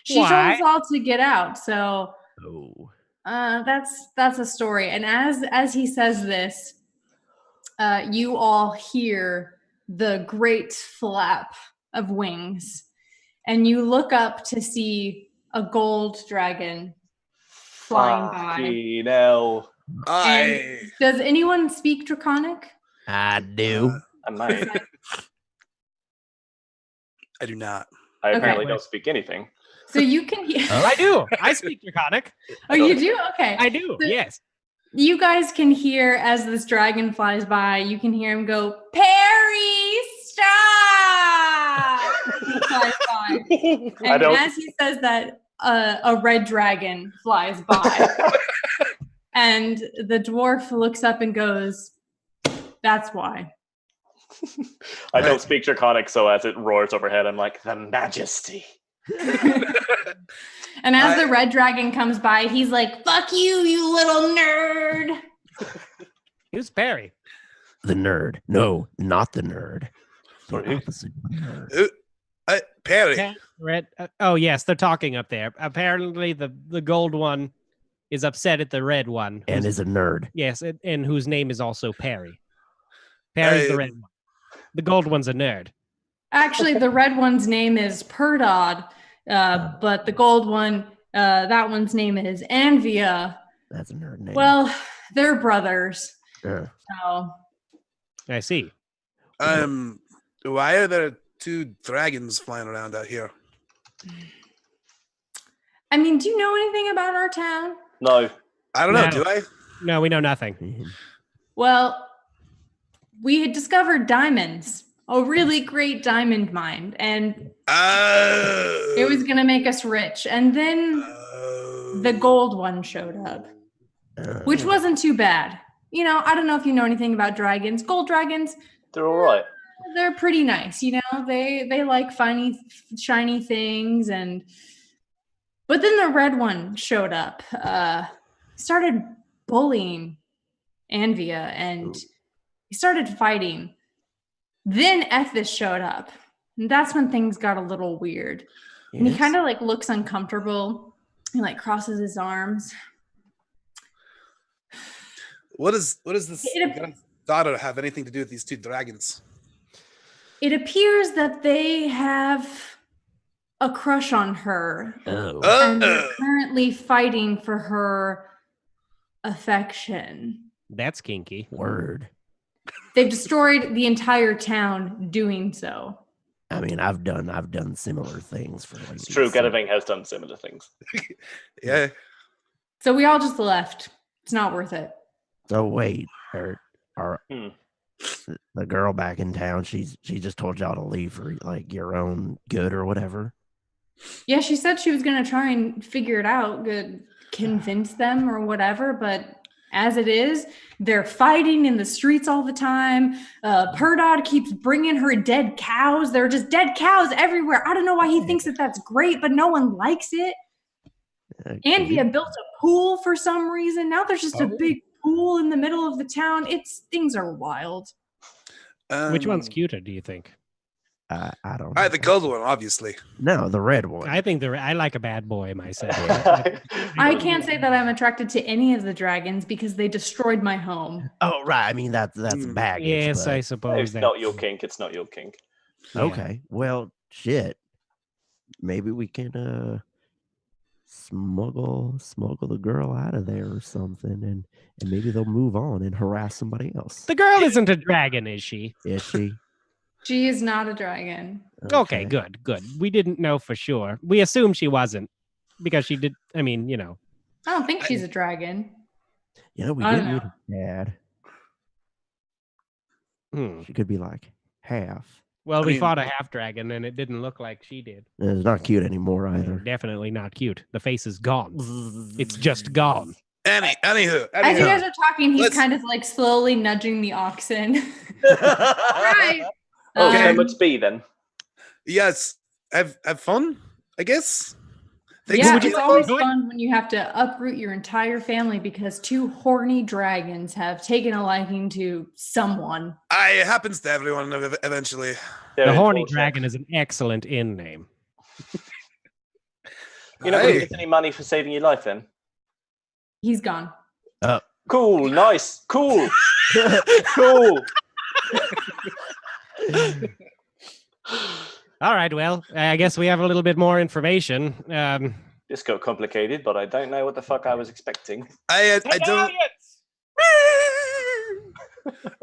she told Why? us all to get out. So Oh. that's a story. And as he says this, you all hear the great flap of wings, and you look up to see a gold dragon flying by. Fucking hell. And does anyone speak Draconic? I do. I might. I do not. I apparently Okay. don't speak anything. So you can hear. I do. I speak Draconic. Oh, you do? Okay. I do. So- Yes. You guys can hear as this dragon flies by, you can hear him go, "Perry, stop!" He flies by. And as he says that, a red dragon flies by. And the dwarf looks up and goes, "That's why." I don't speak Draconic, so as it roars overhead, I'm like, the majesty. And as the red dragon comes by, he's like, "Fuck you, you little nerd." Who's Perry? The nerd. No, not the nerd. The Sorry. opposite of nerd. Perry. Red. Oh, yes, they're talking up there. Apparently, the gold one is upset at the red one. And is a nerd. Yes, and whose name is also Perry. Perry's the red one. The gold one's a nerd. Actually, the red one's name is Perdod, but the gold one, that one's name is Anvia. That's a nerd name. Well, they're brothers. Yeah. So I see. Why are there 2 dragons flying around out here? I mean, do you know anything about our town? No. I don't know. No. Do I? No, we know nothing. Well, we had discovered diamonds, a really great diamond mine, and it was going to make us rich. And then the gold one showed up, which wasn't too bad. I don't know if you know anything about dragons. Gold dragons, They're all right. they're pretty nice. They like shiny things. But then the red one showed up, started bullying Anvia, and he started fighting. Then Ethis showed up, and that's when things got a little weird. And he kind of like looks uncomfortable. He like crosses his arms. What does this daughter have anything to do with these 2 dragons? It appears that they have a crush on her. Oh. And they're currently fighting for her affection. That's kinky. Word. They've destroyed the entire town doing so. I mean, I've done similar things for ladies. It's true. so- Gadaving has done similar things. Yeah. So we all just left. It's not worth it. So wait, our Hmm. the girl back in town, she just told y'all to leave for like your own good or whatever. Yeah, she said she was going to try and figure it out, convince them or whatever. But as it is, they're fighting in the streets all the time. Perdod keeps bringing her dead cows. There are just dead cows everywhere. I don't know why he thinks that that's great, but no one likes it. And he had built a pool for some reason. Now there's just a big pool in the middle of the town. Things are wild. Which one's cuter, do you think? I don't. The gold one, obviously. No, the red one. I think I like a bad boy myself. I can't say that I'm attracted to any of the dragons because they destroyed my home. Oh right. I mean that's baggage. Yes, but- I suppose It's that. not your kink. It's not your kink. Yeah. Okay. Well, shit. Maybe we can smuggle the girl out of there or something, and maybe they'll move on and harass somebody else. The girl isn't a dragon, is she? Is she? She is not a dragon. Okay, good. We didn't know for sure. We assumed she wasn't because she did. I mean, I don't think she's a dragon. You know, we I did don't meet her dad. She could be like half. Well, I we mean- fought a half dragon and it didn't look like she did. It's not cute anymore either. Definitely not cute. The face is gone. It's just gone. Anywho. As you guys are talking, he's Let's- kind of like slowly nudging the oxen. All right. Oh, so Um, much B then. Yes. Have fun, I guess. Yeah, Would you it's like always to- fun when you have to uproot your entire family because two horny dragons have taken a liking to someone. It happens to everyone eventually. The horny dragon is an excellent inn name. You're not going to get any money for saving your life then? He's gone. Cool, nice, cool, cool. All right, well, I guess we have a little bit more information. This got complicated, but I don't know what the fuck I was expecting. I don't.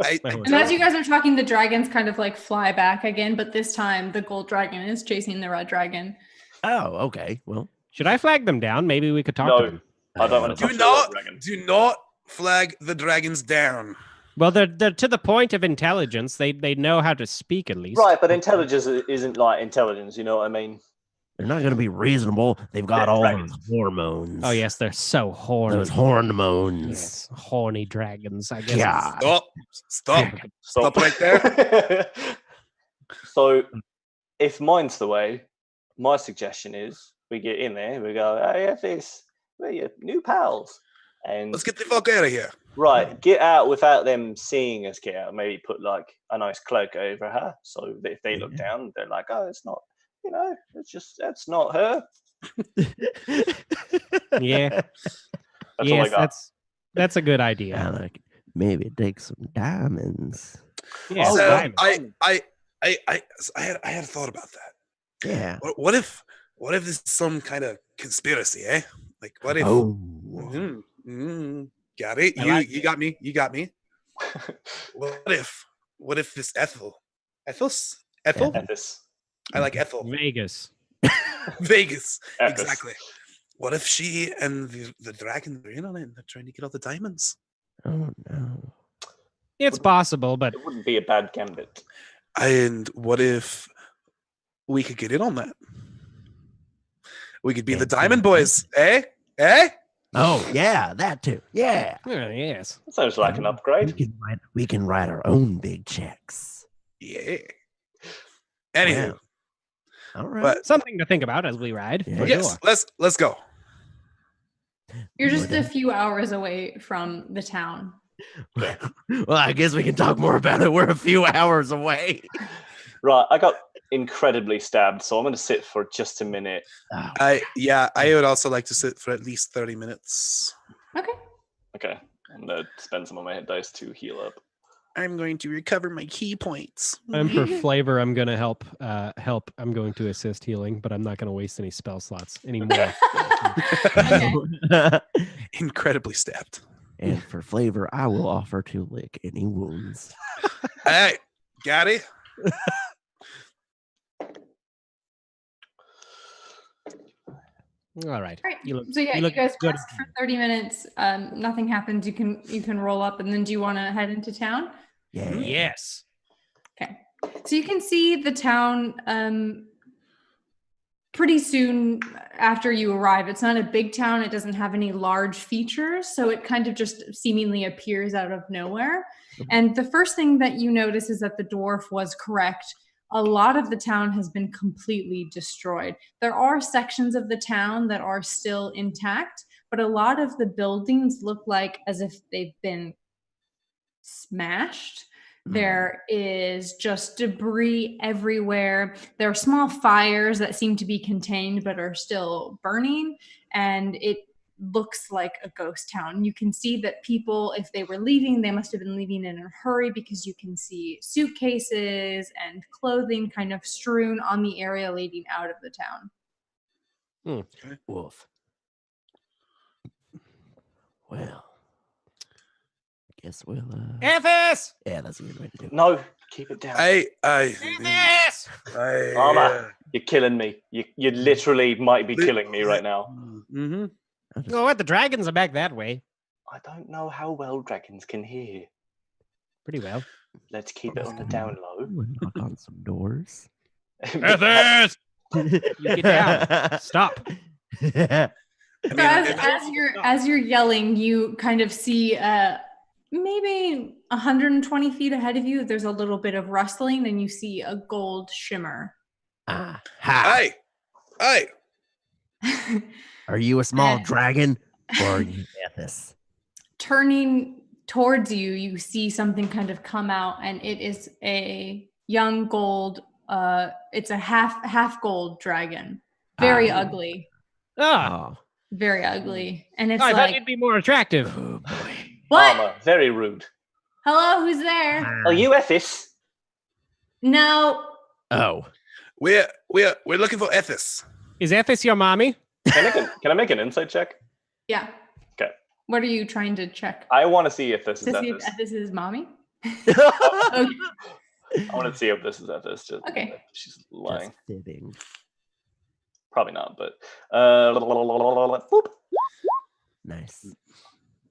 I And as you guys are talking, the dragons kind of like fly back again, but this time the gold dragon is chasing the red dragon. Oh, okay. Well, Should I flag them down? Maybe we could talk to No, them. I don't want to do touch not the dragon. do not flag the dragons down. Well, they're to the point of intelligence. They know how to speak at least. Right, but intelligence isn't like intelligence, you know what I mean? they're not going to be reasonable. They've got Yeah, all dragons. those hormones. Oh yes, they're so horny. Those hormones. Yes, horny dragons. I guess. God. Stop right there. So, if mine's the way, my suggestion is we get in there, we go, hey, this, we're your new pals. And Let's get the fuck out of here. right, get out without them seeing us get out. Maybe put like a nice cloak over her. So that if they look Yeah. down, they're like, oh, it's not, that's not her. Yeah. That's all I Yes, got. that's a good idea. Yeah, like maybe take some diamonds. Yeah, Oh, So diamond. I had a thought about that. Yeah. What if this is some kind of conspiracy, eh? Like what if? Oh. Got it. I You like you got me. You got me. What if this Ethel? Ethel? Ethis. I like Ethel. Vegas. Vegas. Ethis. Exactly. What if she and the dragon are in on it and they're trying to get all the diamonds? Oh no. It's possible, but It wouldn't be a bad gambit. And what if we could get in on that? We could be the Diamond Boys, eh? Eh? Oh yeah, that too. Yeah. yes. That sounds like an upgrade. We can write our own big checks. Yeah. Anywho, All right. but Something to think about as we ride. Yeah. For yes, sure. let's go. You're just a few hours away from the town. Well, I guess we can talk more about it. We're a few hours away. Right, I got incredibly stabbed, so I'm going to sit for just a minute. Oh, I would also like to sit for at least 30 minutes. Okay. Okay, I'm going to spend some of my hit dice to heal up. I'm going to recover my key points. And for flavor, I'm gonna help. I'm going to assist healing, but I'm not gonna waste any spell slots anymore. Okay. Incredibly stabbed. And for flavor, I will offer to lick any wounds. Hey, got it? All right. All right. You look. So yeah, you you look guys good. rest for 30 minutes. Nothing happens. You can roll up, and then do you want to head into town? Yeah. Yes. Okay. So you can see the town pretty soon after you arrive. It's not a big town. It doesn't have any large features, so it kind of just seemingly appears out of nowhere. And the first thing that you notice is that the dwarf was correct. A lot of the town has been completely destroyed. There are sections of the town that are still intact, but a lot of the buildings look like as if they've been smashed. There is just debris everywhere. There are small fires that seem to be contained but are still burning, and it looks like a ghost town. You can see that people, if they were leaving, they must have been leaving in a hurry, because you can see suitcases and clothing kind of strewn on the area leading out of the town. Wolf. Well, I guess we'll. Ethis! Yeah, that's a good way to do it. No, keep it down. Ethis! Armor, you're killing me. You literally might be killing me right now. Mm-hmm. Oh, what? The dragons are back that way. I don't know how well dragons can hear. Pretty well. Let's keep it on the down low. We'll knock on some doors. Ethis! You get down. Stop. So as you're yelling, you kind of see maybe 120 feet ahead of you, there's a little bit of rustling, and you see a gold shimmer. Ha. Hey! Are you a small dragon, or are you Ethis? Turning towards you, you see something kind of come out, and it is a young gold. It's a half gold dragon, very ugly, Ah, Oh. very ugly, and it's I thought like, you'd be more attractive. Oh boy. what? Armor, very rude. Hello, who's there? Are you Ethis? No. Oh. We're looking for Ethis. Is Ethis your mommy? Can I make an insight check? Yeah. Okay. What are you trying to check? I want to see if this is To see if Ethis. this is mommy? Okay. I want to see if this is Ethis. Just, Okay. She's lying. Just fitting. Probably not, but boop. Nice.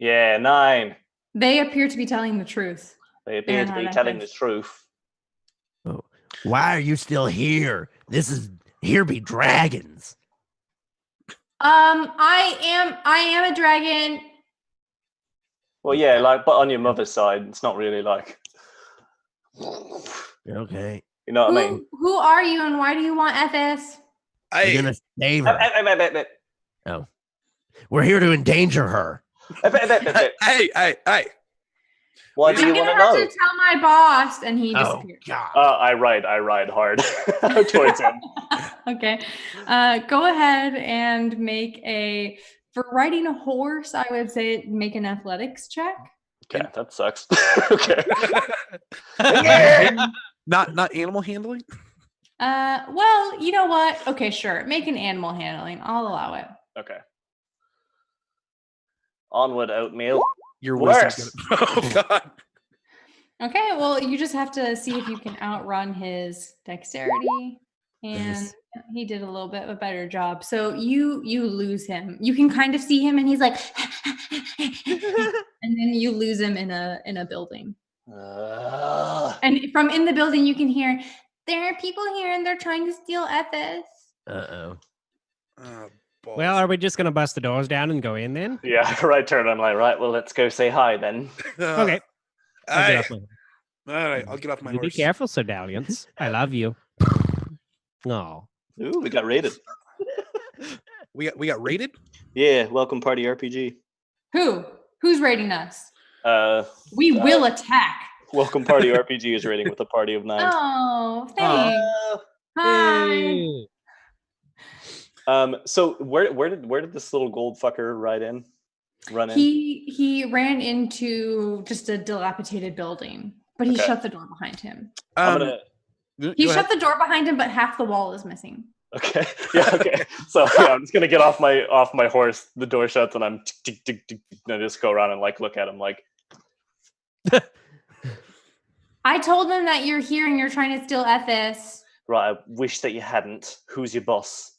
Yeah, 9. They appear to be telling the truth. They appear to Yeah, be that telling the is. truth. Oh. Why are you still here? Here be dragons. I am a dragon. Well, yeah, like, but on your mother's side, it's not really like, Okay. you know what I mean? Who are you, and why do you want Ethis? We're gonna save her. Hey, Oh. We're here to endanger her. Hey! What do I'm you gonna want to have know? to tell my boss, and he Oh disappeared. God. I ride hard towards him. Okay. Go ahead and make for riding a horse, I would say make an athletics check. Okay, that sucks. Okay. Not animal handling? Well, you know what? Okay, sure. Make an animal handling. I'll allow it. Okay. Onward, oatmeal. Your Worse. wisdom's gonna... Oh God. Okay, well, you just have to see if you can outrun his dexterity. And Nice. he did a little bit of a better job. So you lose him. You can kind of see him, and he's like, and then you lose him in a building. And from in the building, you can hear, there are people here, and they're trying to steal Ethis. Uh-oh. Oh, balls. Well, are we just gonna bust the doors down and go in then? Yeah, right turn. I'm like, right, well, let's go say hi then. Okay. I'll Hey. get off my All right, I'll get off my You be horse. careful, Sir Dalliance. I love you. No. Ooh, we got raided. We got raided? Yeah, welcome party RPG. Who's raiding us? We Uh, will attack. Welcome party RPG is raiding with a party of 9. Oh, thanks. Hi. Yay. So where did this little gold fucker run in? He ran into just a dilapidated building. But he Okay. shut the door behind him. I'm gonna. He go shut ahead. the door behind him, but half the wall is missing. Okay. Yeah. Okay. So I'm just gonna get off my horse. The door shuts, and I'm tick, tick, tick, tick, and I just go around and like look at him like. I told him that you're here and you're trying to steal Ethis. Right. I wish that you hadn't. Who's your boss?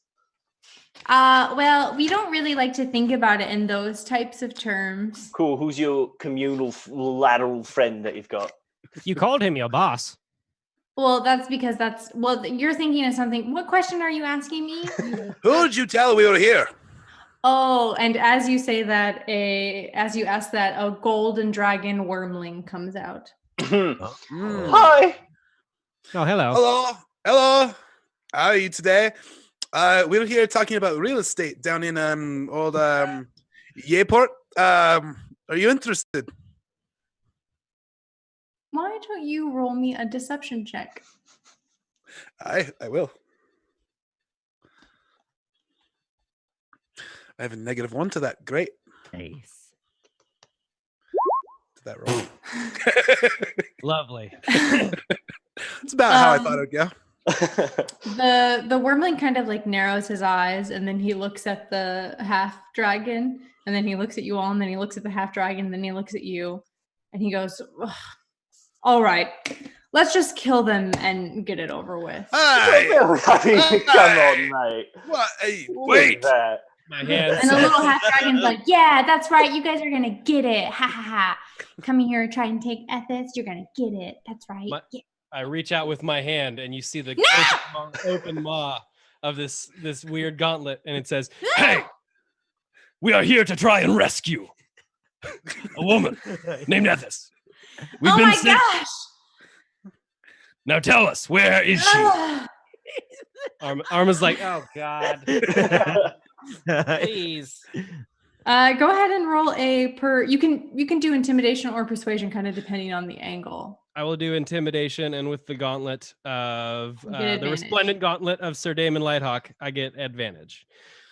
Well, we don't really like to think about it in those types of terms. Cool. Who's your communal lateral friend that you've got? You called him your boss. Well, that's because you're thinking of something. What question are you asking me? Who'd you tell we were here? Oh, and as you say that, as you ask that, a golden dragon wormling comes out. Hi. Oh, hello. Hello. How are you today? We're here talking about real estate down in old Yayport. Are you interested? Why don't you roll me a deception check? I will. I have a -1 to that. Great. Nice. To that roll. Lovely. It's about how I thought it would go. The wormling kind of like narrows his eyes, and then he looks at the half dragon, and then he looks at you all, and then he looks at the half dragon, and then he looks at you, and he goes, "Ugh. All right, let's just kill them and get it over with." Come on, mate. What? Hey, Look wait. at that. My hands. And the little half dragon's like, "Yeah, that's right. You guys are gonna get it. Ha ha ha. Come here and try and take Ethis. You're gonna get it. That's right." Yeah. I reach out with my hand, and you see the open maw of this weird gauntlet, and it says, "Hey, we are here to try and rescue a woman named Ethis. We've Oh been my sick. gosh! Now tell us, where is she?" Ugh. Arma's like, oh God. Please. Go ahead and roll you can do intimidation or persuasion, kind of depending on the angle. I will do intimidation, and with the gauntlet of You get the advantage. resplendent gauntlet of Sir Damon Lighthawk, I get advantage.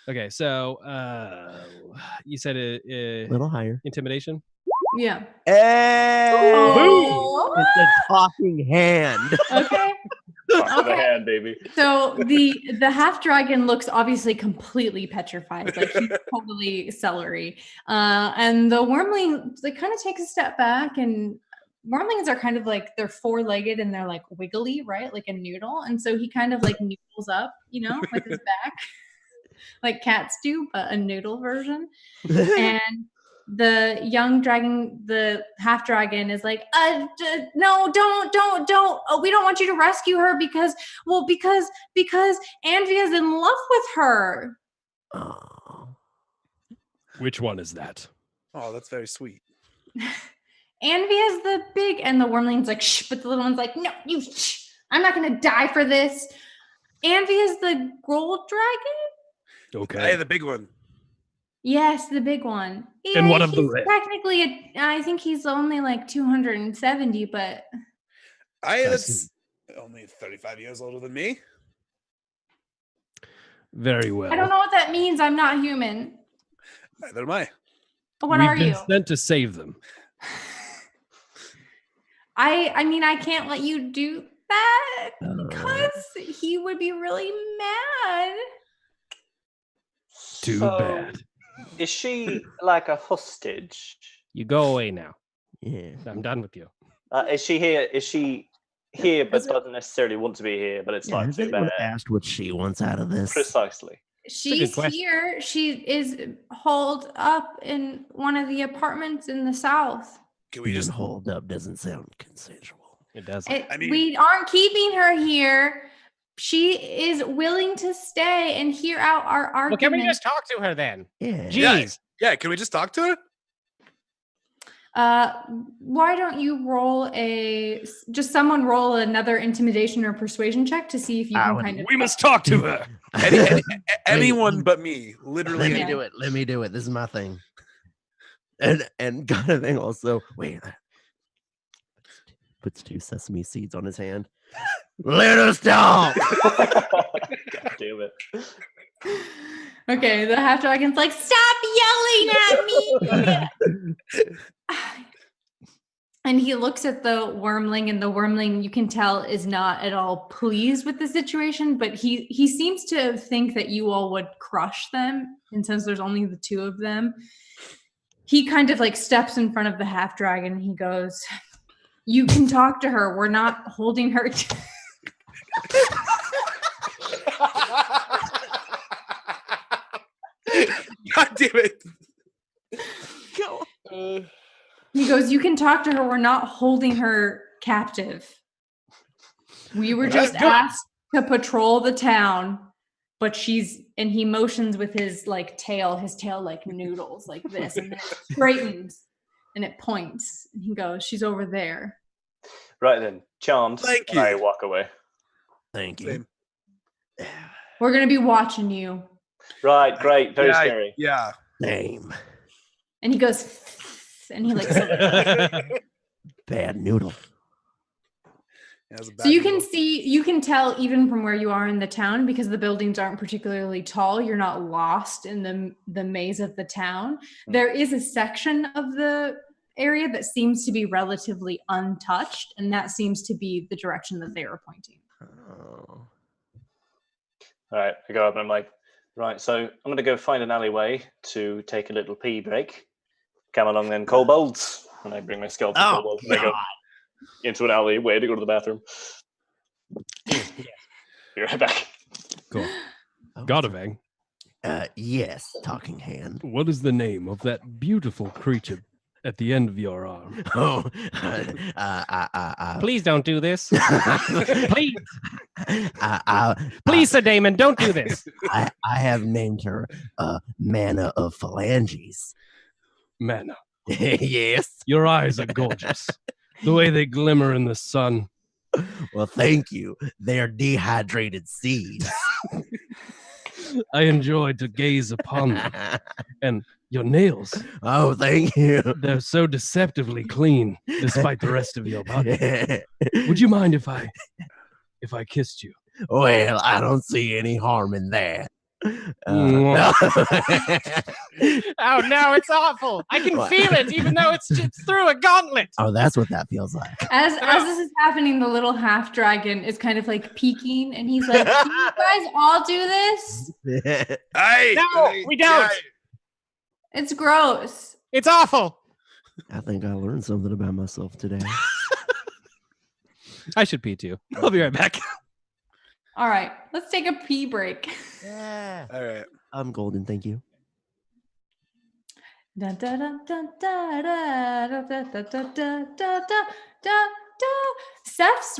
Okay, so you said A little higher. intimidation. Yeah. Hey! Oh. It's a talking hand. Okay. Talk to the Okay. hand, baby. So the half dragon looks obviously completely petrified, like he's totally celery. And the wormling kind of takes a step back, and wormlings are kind of like they're four-legged and they're like wiggly, right? Like a noodle. And so he kind of like noodles up, with his back, like cats do, but a noodle version. And the young dragon, the half dragon, is like, no, don't. Oh, we don't want you to rescue her because Anvia's in love with her. Oh. Which one is that? Oh, that's very sweet. Anvia's the big, and the wormling's like, shh, but the little one's like, no, you shh. I'm not gonna die for this. Anvia's the gold dragon? Okay. Hey, the big one. Yes, the big one. And what of the he's rest? technically, I think he's only like 270, but That's only 35 years older than me. Very well. I don't know what that means. I'm not human. Neither am I. But what We've are been you? sent to save them. I mean, I can't let you do that Oh. because he would be really mad. Too So, bad. Is she like a hostage? You go away now. Yeah. I'm done with you. Is she here? Is she here but Has it- doesn't necessarily want to be here? But it's Yeah, not has too anyone bad. asked what she wants out of this? Precisely. She's question. here. She is holed up in one of the apartments in the south. Can we Even just hold up doesn't sound consensual. It doesn't. I mean- We aren't keeping her here. She is willing to stay and hear out our Well, argument. can we just talk to her then? Yeah. Jeez. Yeah, can we just talk to her? Why don't you roll someone roll another intimidation or persuasion check to see if you I can would- kind of. We must talk to her. Anyone but me. Let Literally. me Yeah. do it. Let me do it. This is my thing. And kind of thing also. Wait. Puts 2 sesame seeds on his hand. Let us talk. God damn it. Okay, the half dragon's like, stop yelling at me. And he looks at the wormling, and the wormling, you can tell, is not at all pleased with the situation, but he seems to think that you all would crush them. And since there's only the two of them, he kind of like steps in front of the half dragon and he goes, "You can talk to her. We're not holding her." God damn it. He goes, "You can talk to her. We're not holding her captive. We were just asked to patrol the town, but she's," and he motions with his like tail, like noodles like this, and then it straightens and it points. And he goes, "She's over there." Right then, charmed. Thank and I you. walk away. Thank you. Same. We're going to be watching you. Right, great, very scary. Yeah. Name. And he goes, and he like, Bad noodle. so you can see, you can tell even from where you are in the town, because the buildings aren't particularly tall, you're not lost in the maze of the town. There is a section of the area that seems to be relatively untouched, and that seems to be the direction that they were pointing. Oh. All right, I go up and I'm like, right, so I'm going to go find an alleyway to take a little pee break. Come along then, kobolds. And I bring my skeleton kobold and I go into an alleyway to go to the bathroom. Be right back. Cool. Godavang, Yes, talking hand. what is the name of that beautiful creature at the end of your arm? Oh, Please don't do this. Please, please, Sir Damon, don't do this. I have named her Mana of Phalanges. Mana, Yes. your eyes are gorgeous. The way they glimmer in the sun. Well, thank you. They are dehydrated seeds. I enjoy to gaze upon them. And your nails, Oh, thank you. they're so deceptively clean despite the rest of your body. Would you mind if I kissed you? Well, I don't see any harm in that. Oh no, it's awful. I can What? feel it, even though it's through a gauntlet. Oh, that's what that feels like. As this is happening, the little half dragon is kind of like peeking, and he's like, "Do you guys all do this? No, we don't. It's gross." It's awful. I think I learned something about myself today. I should pee too. I'll be right back. All right, let's take a pee break. Yeah. All right. I'm golden, thank you. Da, da, da, da, da, da, da, da, da, da, da, da, da, da. Seth's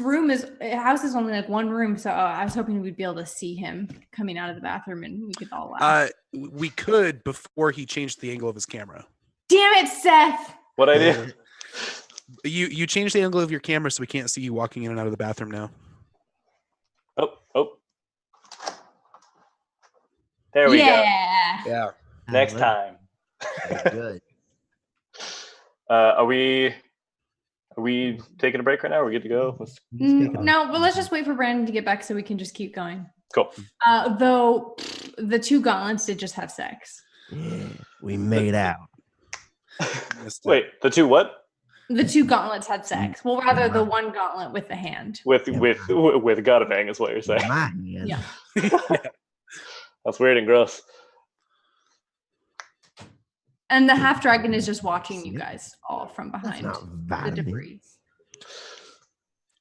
house is only like one room, so I was hoping we'd be able to see him coming out of the bathroom and we could all laugh. We could before he changed the angle of his camera. Damn it, Seth! What I do? You changed the angle of your camera so we can't see you walking in and out of the bathroom now. Oh. There we go. Yeah. Next time. Good. Are we taking a break right now? Are we good to go? No, but let's just wait for Brandon to get back so we can just keep going. Cool. Though the two gauntlets did just have sex. Yeah, we made out. Wait, the two what? The two gauntlets had sex. Well, rather the one gauntlet with the hand. With Godavang is what you're saying. My hand. Yeah. That's weird and gross. And the half dragon is just watching you guys all from behind That's not the bad. debris.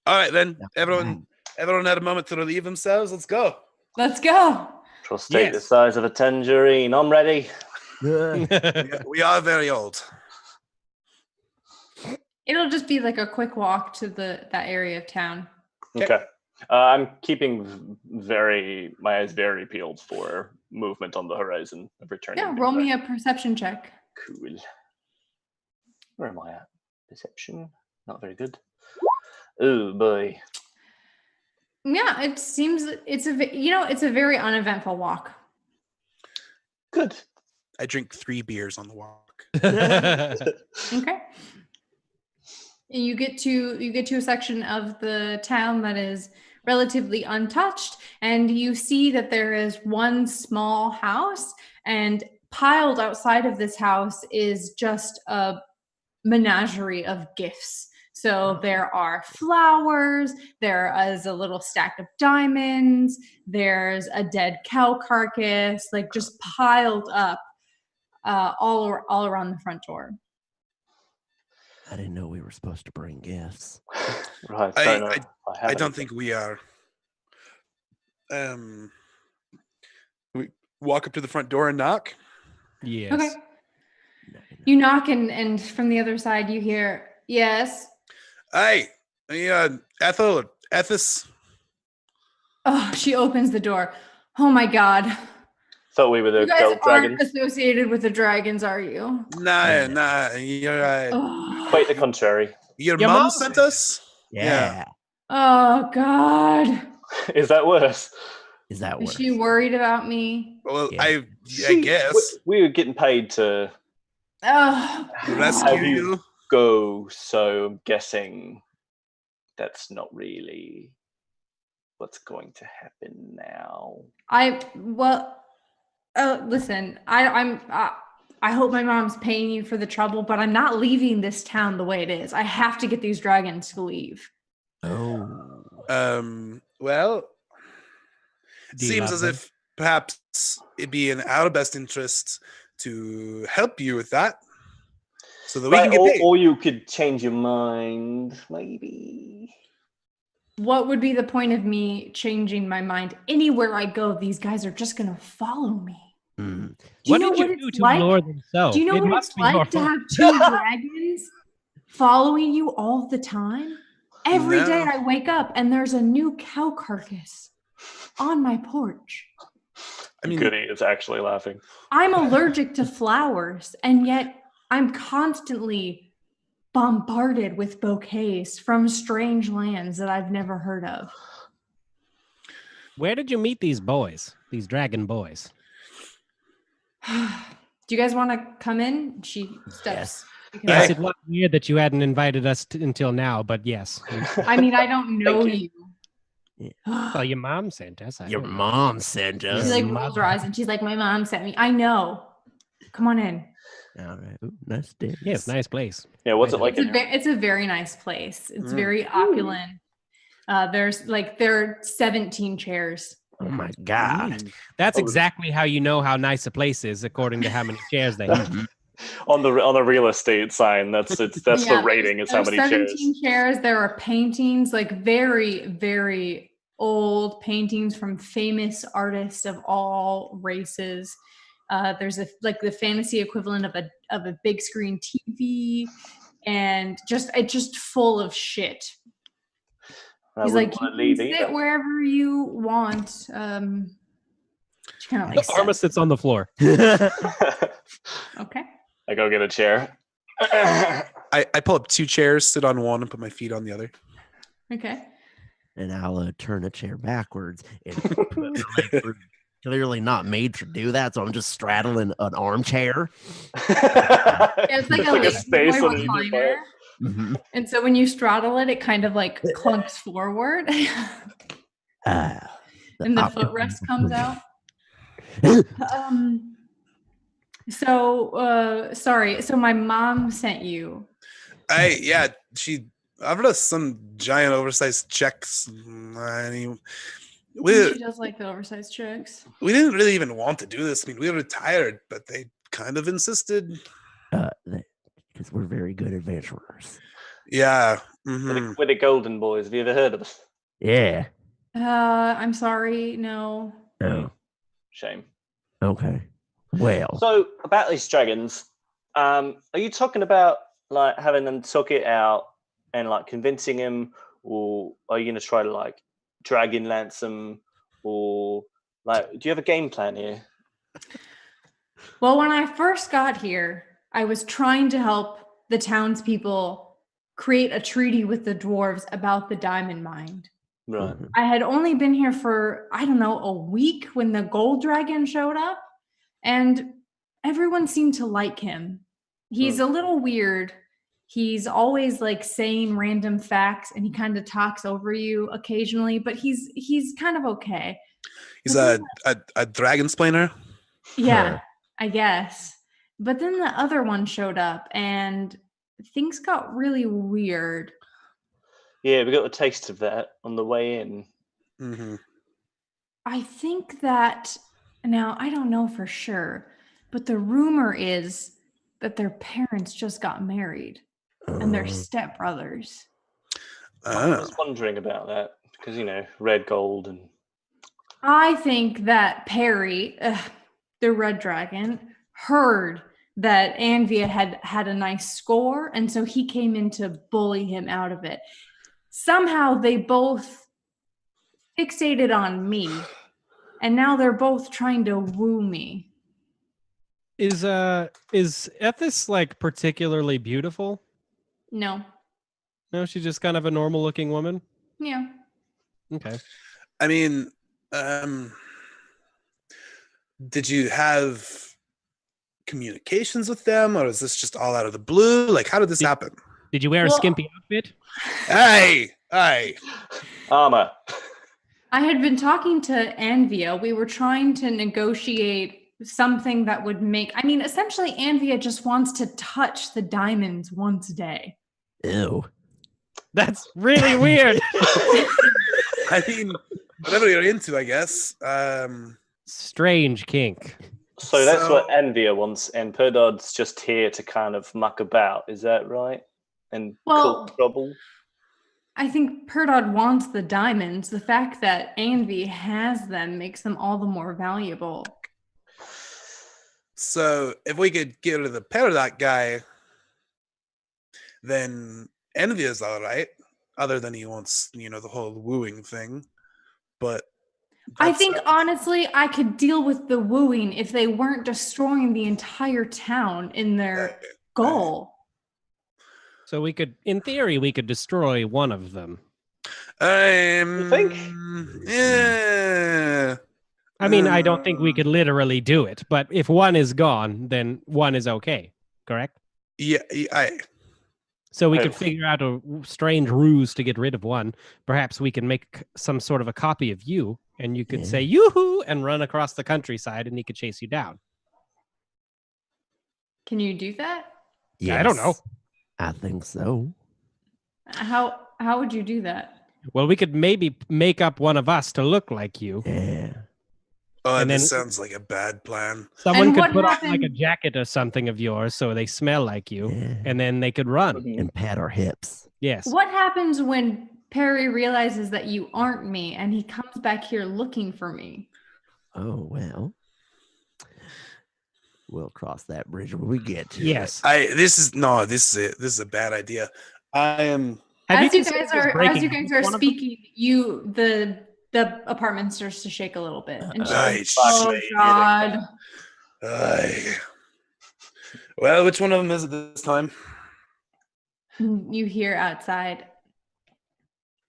All right, then. Everyone had a moment to relieve themselves. Let's go. Let's go. Prostate the size of a tangerine. I'm ready. We are very old. It'll just be like a quick walk to that area of town. Okay. I'm keeping my eyes very peeled for movement on the horizon of returning. Yeah, roll me a perception check. Cool. Where am I at? Perception? Not very good. Oh boy. Yeah, it seems it's a very uneventful walk. Good. I drink 3 beers on the walk. Okay. You get to a section of the town that is relatively untouched, and you see that there is one small house, and piled outside of this house is just a menagerie of gifts. So there are flowers, there is a little stack of diamonds, there's a dead cow carcass, like just piled up all around the front door. I didn't know we were supposed to bring gifts. Right. I don't think we are. We walk up to the front door and knock. Yes. Okay. You knock and from the other side you hear, yes. Hey, Ethel, Ethis. Oh, she opens the door. Oh my God. Thought we were the You guys gold aren't dragons. associated with the dragons, are you? Nah, you're Oh, Quite the contrary. your Your mom mom sent sent us? Yeah. oh God. Is that worse? Is that Is worse? she worried about me? Well, Yeah. I See, guess. we were getting paid to Oh, Rescue have you you. go, so I'm guessing that's not really what's going to happen now. Listen, I hope my mom's paying you for the trouble, but I'm not leaving this town the way it is. I have to get these dragons to leave. Oh. Well, Do you seems love as them? if perhaps it'd be in our best interest to help you with that, so that we can get paid. Or you could change your mind, maybe. What would be the point of me changing my mind? Anywhere I go, these guys are just gonna follow me. Mm. Do you What know did what you do it's to like? lure them so? Do you know It what must it's be your like to fault. have two dragons following you all the time? Every day No. I wake up and there's a new cow carcass on my porch. I mean, Goody is actually laughing. I'm allergic to flowers, and yet I'm constantly bombarded with bouquets from strange lands that I've never heard of. Where did you meet these boys? These dragon boys? Do you guys want to come in? She steps. Yes, Hey. it was weird that you hadn't invited us until now, but yes. I mean, I don't know Thank you. you. Well, your mom sent us. I Your don't know. mom sent She us. like Mother. rolls her eyes and she's like, my mom sent me. I know. Come on in. All right. Ooh, nice day. Yes, nice place. Yeah, what's it Right. like in here? It's a very nice place. It's Mm. very opulent. There are 17 chairs. Oh my God. mm. That's Oh. exactly how you know how nice a place is, according to how many chairs they have. On the real estate sign, that's Yeah, the rating. Is how there's many 17 chairs. chairs. There are paintings, like very, very old paintings from famous artists of all races. There's the fantasy equivalent of a big screen TV, and it's just full of shit. I He's wouldn't like, you want to leave can sit either. wherever you want. She kind of like Arma steps. sits on the floor. Okay. I go get a chair. I pull up 2 chairs, sit on one, and put my feet on the other. Okay. And I'll turn a chair backwards. And put my legs through. Clearly not made to do that, so I'm just straddling an armchair. Yeah, it's like a like a lazy space boy underneath your recliner. butt. Mhm. And so when you straddle it, it kind of like clunks forward The and the optical- footrest comes out. Sorry. So my mom sent you. She offered us some giant oversized checks. She does like the oversized chicks. We didn't really even want to do this. I mean, we were retired, but they kind of insisted. Because we're very good adventurers. Yeah. We're Mhm. the Golden Boys. Have you ever heard of us? Yeah. I'm sorry. No. Oh, Shame. okay. Well, So about these dragons, are you talking about like having them took it out and like convincing him, or are you going to try to like dragon lance them, or like do you have a game plan here? Well, when I first got here, I was trying to help the townspeople create a treaty with the dwarves about the diamond mine. Right. mhm. I had only been here for, I don't know, a week when the gold dragon showed up, and everyone seemed to like him. He's a little weird. He's always like saying random facts, and he kind of talks over you occasionally, but he's kind of okay. He's a dragon splainer. Yeah, I guess. But then the other one showed up and things got really weird. Yeah, we got a taste of that on the way in. Mm-hmm. I think that now I don't know for sure, but the rumor is that their parents just got married and they're stepbrothers. I was wondering about that because red gold and. I think that Perry, the red dragon, heard that Anvia had a nice score, and so he came in to bully him out of it. Somehow they both fixated on me, and now they're both trying to woo me. Is Ethis like particularly beautiful? No. No, she's just kind of a normal looking woman. Yeah. Okay. I mean, did you have communications with them, or is this just all out of the blue? Like, how did this happen? Did you wear a skimpy outfit? Hey! Armor. I had been talking to Anvia. We were trying to negotiate something that would make, essentially Anvia just wants to touch the diamonds once a day. Ew. That's really weird. I mean, whatever you're into, I guess. Strange kink. So that's what Envia wants, and Perdod's just here to kind of muck about. Is that right? And cause trouble? I think Perdod wants the diamonds. The fact that Anvy has them makes them all the more valuable. So if we could get rid of the Peridot guy, then Envia's all right. Other than he wants, the whole wooing thing. But I think honestly, I could deal with the wooing if they weren't destroying the entire town in their goal. So in theory, we could destroy one of them. You think? Yeah. I mean, I don't think we could literally do it, but if one is gone, then one is okay, correct? Yeah, So we could figure out a strange ruse to get rid of one. Perhaps we can make some sort of a copy of you, and you could say "yoo-hoo" and run across the countryside, and he could chase you down. Can you do that? Yes. I don't know. I think so. How would you do that? Well, we could maybe make up one of us to look like you. Yeah. Oh, And this then- sounds like a bad plan. Someone And could what put on like a happened- jacket or something of yours so they smell like you, Yeah. and then they could run. And pat our hips. Yes. What happens when Perry realizes that you aren't me and he comes back here looking for me? Oh, well. We'll cross that bridge when we get to Yes. This is a bad idea. I am. As you guys are speaking, the apartment starts to shake a little bit. And she's like, oh God. Well, which one of them is it this time? You hear outside,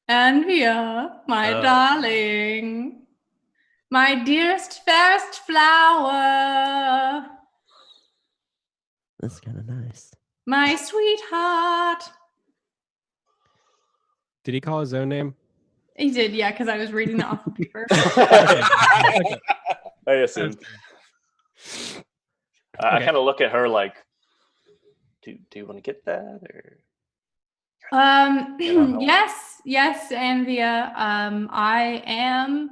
Anvia, my darling, my dearest, fairest flower, That's kind of nice. my sweetheart. Did he call his own name? He did, yeah, because I was reading it off the paper. Okay. I assume. I kind of look at her like, do you want to get that or? Yes, Anvia. I am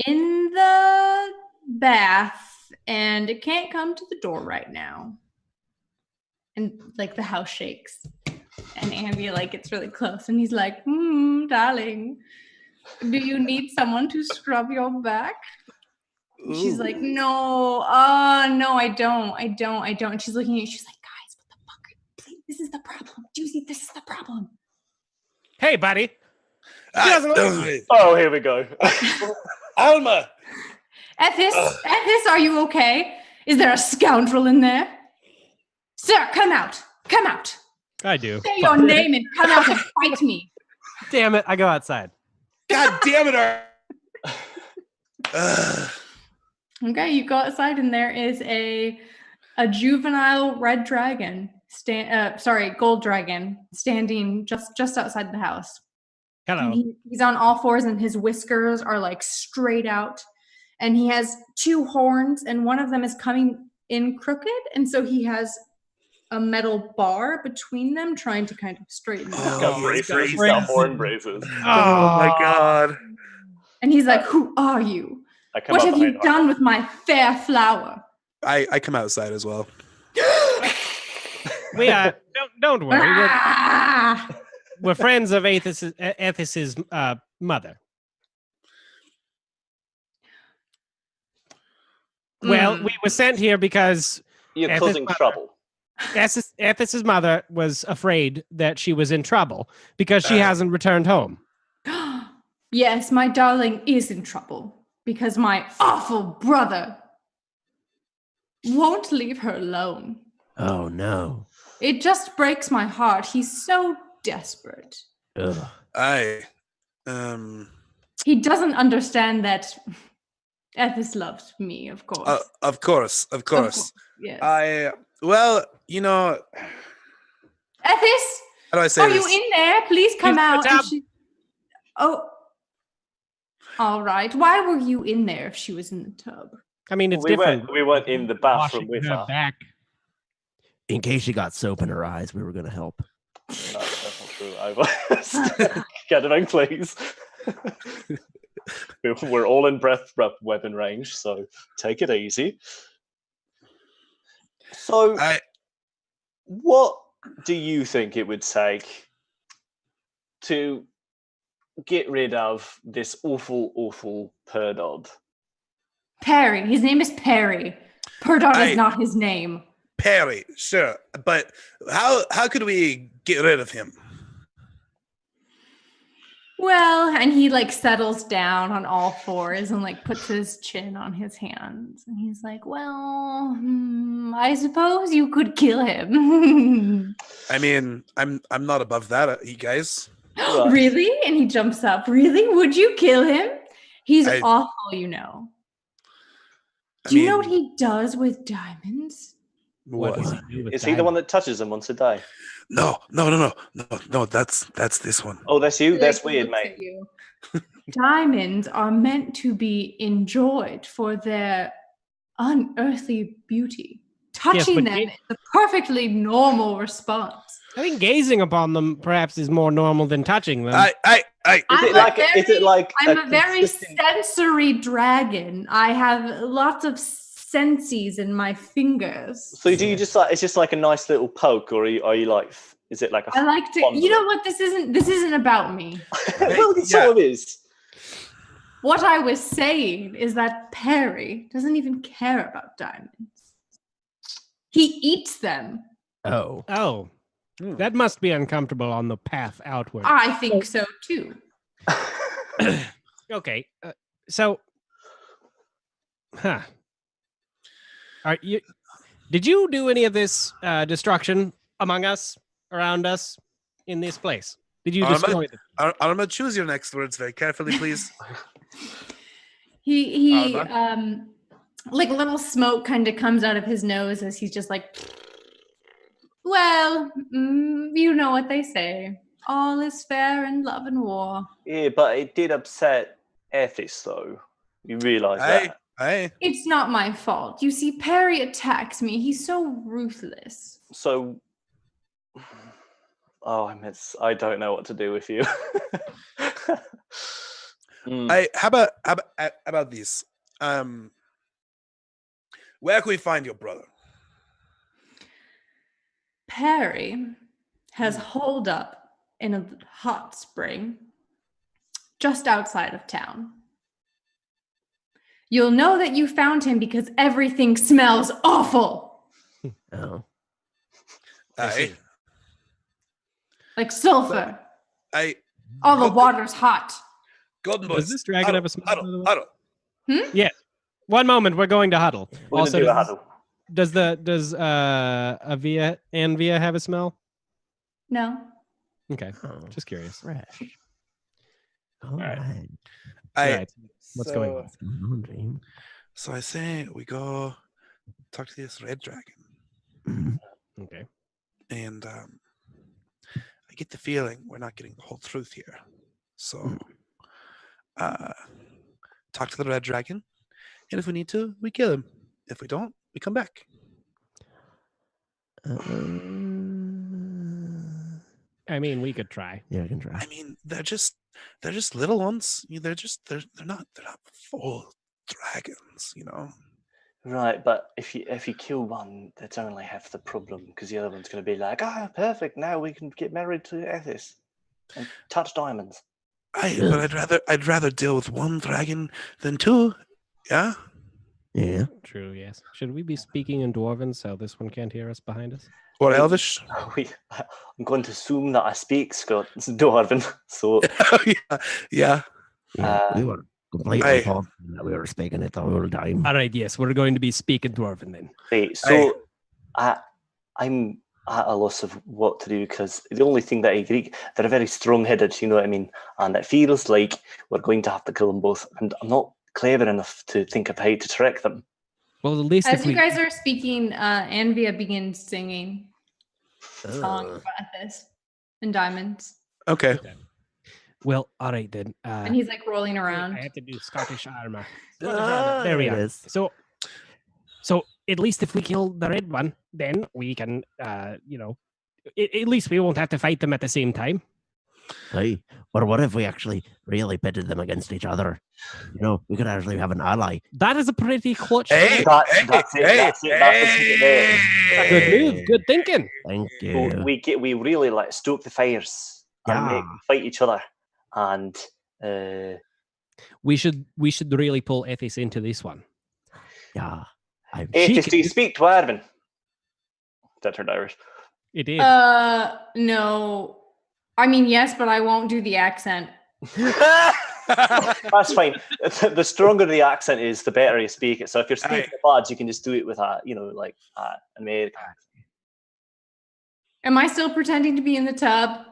in the bath and it can't come to the door right now. And like the house shakes. And Anvia like gets really close and he's like, darling, do you need someone to scrub your back? She's like, no, I don't. And she's looking at you. She's like, guys, what the fuck? Please, this is the problem. Do you see? This is the problem. Hey, buddy. Oh, here we go. Alma. Ethis, are you okay? Is there a scoundrel in there? Sir, come out. Come out. I do. Say your name and come out and fight me. Damn it. I go outside. God damn it. Okay, you go outside and there is a juvenile red dragon, gold dragon, standing just outside the house. Hello. And he's on all fours and his whiskers are like straight out. And he has two horns and one of them is coming in crooked. And so he has a metal bar between them, trying to kind of straighten them He's out. got Oh, braces. He's braces. got horn braces. Oh my god. And he's like, "Who are you? I come What up have you behind done with my fair flower?" I come outside as well. We don't worry. Ah! We're friends of Ethys's mother. Well, we were sent here because You're Ethys' causing mother- trouble. Ethys's mother was afraid that she was in trouble because she Uh. hasn't returned home. Yes, my darling is in trouble because my awful brother won't leave her alone. Oh no. It just breaks my heart. He's so desperate. Ugh. He doesn't understand that Ethys loves me, of course. Of course. Yes. Well, you know, Ethys, how do I say are this? you in there? Please come She's in the out. And tub. Oh. All right. Why were you in there if she was in the tub? I mean, it's We different. went in the bathroom Washing with her her. back. In case she got soap in her eyes, we were gonna help. No, that's not true. I was Gathering, please. We're all in breath weapon range, so take it easy. So, what do you think it would take to get rid of this awful Perdod? Perry. His name is Perry. Perdod is not his name. Perry, sure, but how could we get rid of him? Well, and he like settles down on all fours and like puts his chin on his hands. And he's like, well, I suppose you could kill him. I mean, I'm not above that, you guys. Right. Really? And he jumps up. Really? Would you kill him? He's I- awful, you know. I Do you know mean, what he does with diamonds? What does he do with Is he the one that touches them once a day? No. That's this one. Oh, that's you? That's Like, weird, looks mate. at you. Diamonds are meant to be enjoyed for their unearthly beauty. Touching but them it- is a perfectly normal response. I think gazing upon them perhaps is more normal than touching them. Is it like I'm a very consistent- sensory dragon. I have lots of senses in my fingers. So do you just like it's just like a nice little poke, or are you like? Is it like a? I like to. You know what? This isn't about me. Well, it sort of is. What I was saying is that Perry doesn't even care about diamonds. He eats them. Oh. Oh, that must be uncomfortable on the path outward. I think so too. Okay, so, are you? Did you do any of this destruction among us, around us, in this place? Did you destroy them? I'm gonna choose your next words very carefully, please. He like a little smoke kind of comes out of his nose as he's just like, well, you know what they say. All is fair in love and war. Yeah, but it did upset Ethys, though. You realise that? It's not my fault. You see, Perry attacks me. He's so ruthless. So, I don't know what to do with you. How about this? Where can we find your brother? Perry has holed up in a hot spring just outside of town. You'll know that you found him because everything smells awful. Oh. Like sulfur. All the water's hot. Golden boys. Does this dragon have a smell? Huddle. Yeah. 1 moment, we're going to huddle. We're gonna do a huddle. Does Avia and Via have a smell? No. Okay, Oh, just curious. fresh. All right. right. Right. What's going on? What's going on, James? So I say we go talk to this red dragon, Mhm. Okay. and I get the feeling we're not getting the whole truth here. So, talk to the red dragon, and if we need to, we kill him. If we don't, we come back. I mean, we could try. Yeah, I can try. I mean, they're just little ones. They're not full dragons. Right, but if you kill one, that's only half the problem because the other one's going to be like, perfect, now we can get married to Ethis and touch diamonds. But I'd rather deal with one dragon than two. Yeah. Yeah. True, yes. Should we be speaking in Dwarven so this one can't hear us behind us? Or Wait. Elvish. I'm going to assume that I speak Scots Dwarven, so Yeah. We Um, were completely I- confident that we were speaking it the whole time. All right, yes, we're going to be speaking Dwarven then. right. So I'm at a loss of what to do because the only thing that I agree, they're very strong-headed, you know what I mean, and it feels like we're going to have to kill them both, and I'm not clever enough to think of how to trick them. Well, at least As if you we guys are speaking, Anvia begins singing a song Uh, about this and diamonds. Okay. Well, all right then. And he's like rolling around. I have to do Scottish armor. Scottish armor. There we there it are. is. So at least if we kill the red one, then we can, at least we won't have to fight them at the same time. Hey, but what if we actually really pitted them against each other? We could actually have an ally. That is a pretty clutch. Hey, That's it. That's it. Good move. Good thinking. Thank So you. we really like stoke the fires and make them fight each other, and We should really pull Ethis into this one. Yeah. Ethis, do you speak Dwarven? That turned Irish. It is. No. I mean, yes, but I won't do the accent. That's fine. The stronger the accent is, the better you speak it. So if you're speaking Aye. the bards, you can just do it with a, like American accent. Am I still pretending to be in the tub?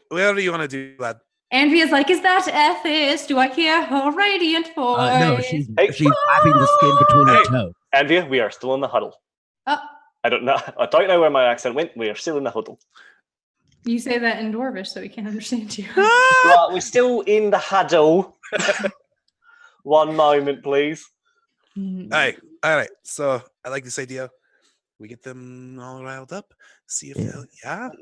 Whatever you want to do, lad. Anvia's like, is that Ethis? Do I hear her radiant voice? No, she's Hey. wrapping the skin between her Hey. toes. Anvia, we are still in the huddle. Oh, I don't know where my accent went. We are still in the huddle. you say that in Dwarvish so we can understand you. Right, we're still in the huddle. One moment, please. Mm. All right. So I like this idea. We get them all riled up. See if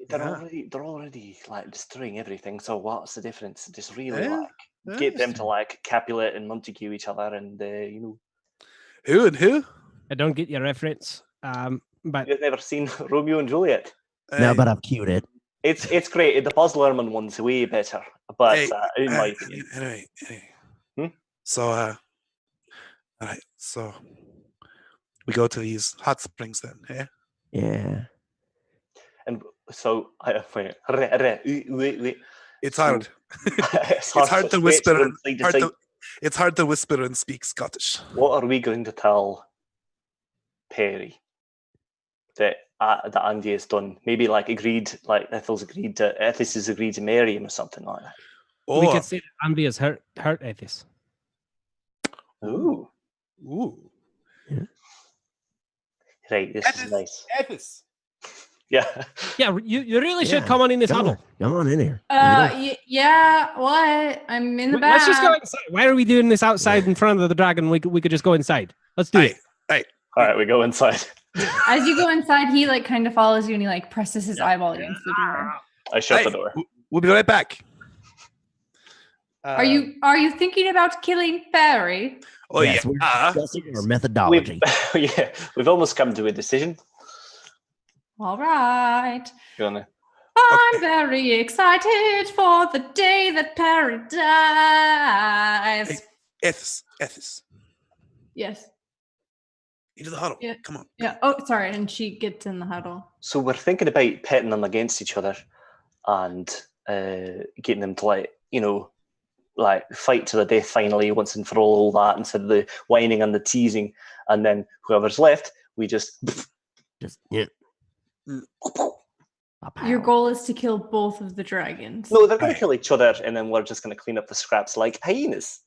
They're already like destroying everything. So what's the difference? Just really Yeah, get them to like Capulet and Montague each other, and Who and who? I don't get your reference. But you've never seen Romeo and Juliet. No, but I've cued it. It's great. The Buzz Lerman one's way better, but Hey, in my opinion. Anyway. Hmm? So, all right. So we go to these hot springs then. Yeah. Yeah. And so wait. It's hard. It's hard to whisper from side to side. It's hard to whisper and speak Scottish. What are we going to tell Perry that Andy has done? Maybe Ethis has agreed to marry him or something like that. we could say that Anvi has hurt Ethis. Ooh, right. This is nice. Ethis. Yeah. Yeah, you really should Yeah. come on in this Come huddle. on in here. Yeah, what? I'm in the back. Let's just go inside. Why are we doing this outside in front of the dragon? We could just go inside. Let's do it. All right, we go inside. As you go inside, he like kind of follows you and he like presses his eyeball against the door. I shut Hey. the door. We'll be right back. Are you thinking about killing Barry? Oh Yes, yeah. we're discussing our methodology. We've almost come to a decision. All right. You wanna? I'm very excited for the day that Barry dies. Ethis. Yes. Into the huddle. Yeah. Come on. Yeah. Oh, sorry. And she gets in the huddle. So we're thinking about pitting them against each other and getting them to fight to the death finally once and for all that, instead of the whining and the teasing, and then whoever's left, we just Yeah. Your goal is to kill both of the dragons. no, they're going Right. to kill each other, and then we're just going to clean up the scraps like hyenas.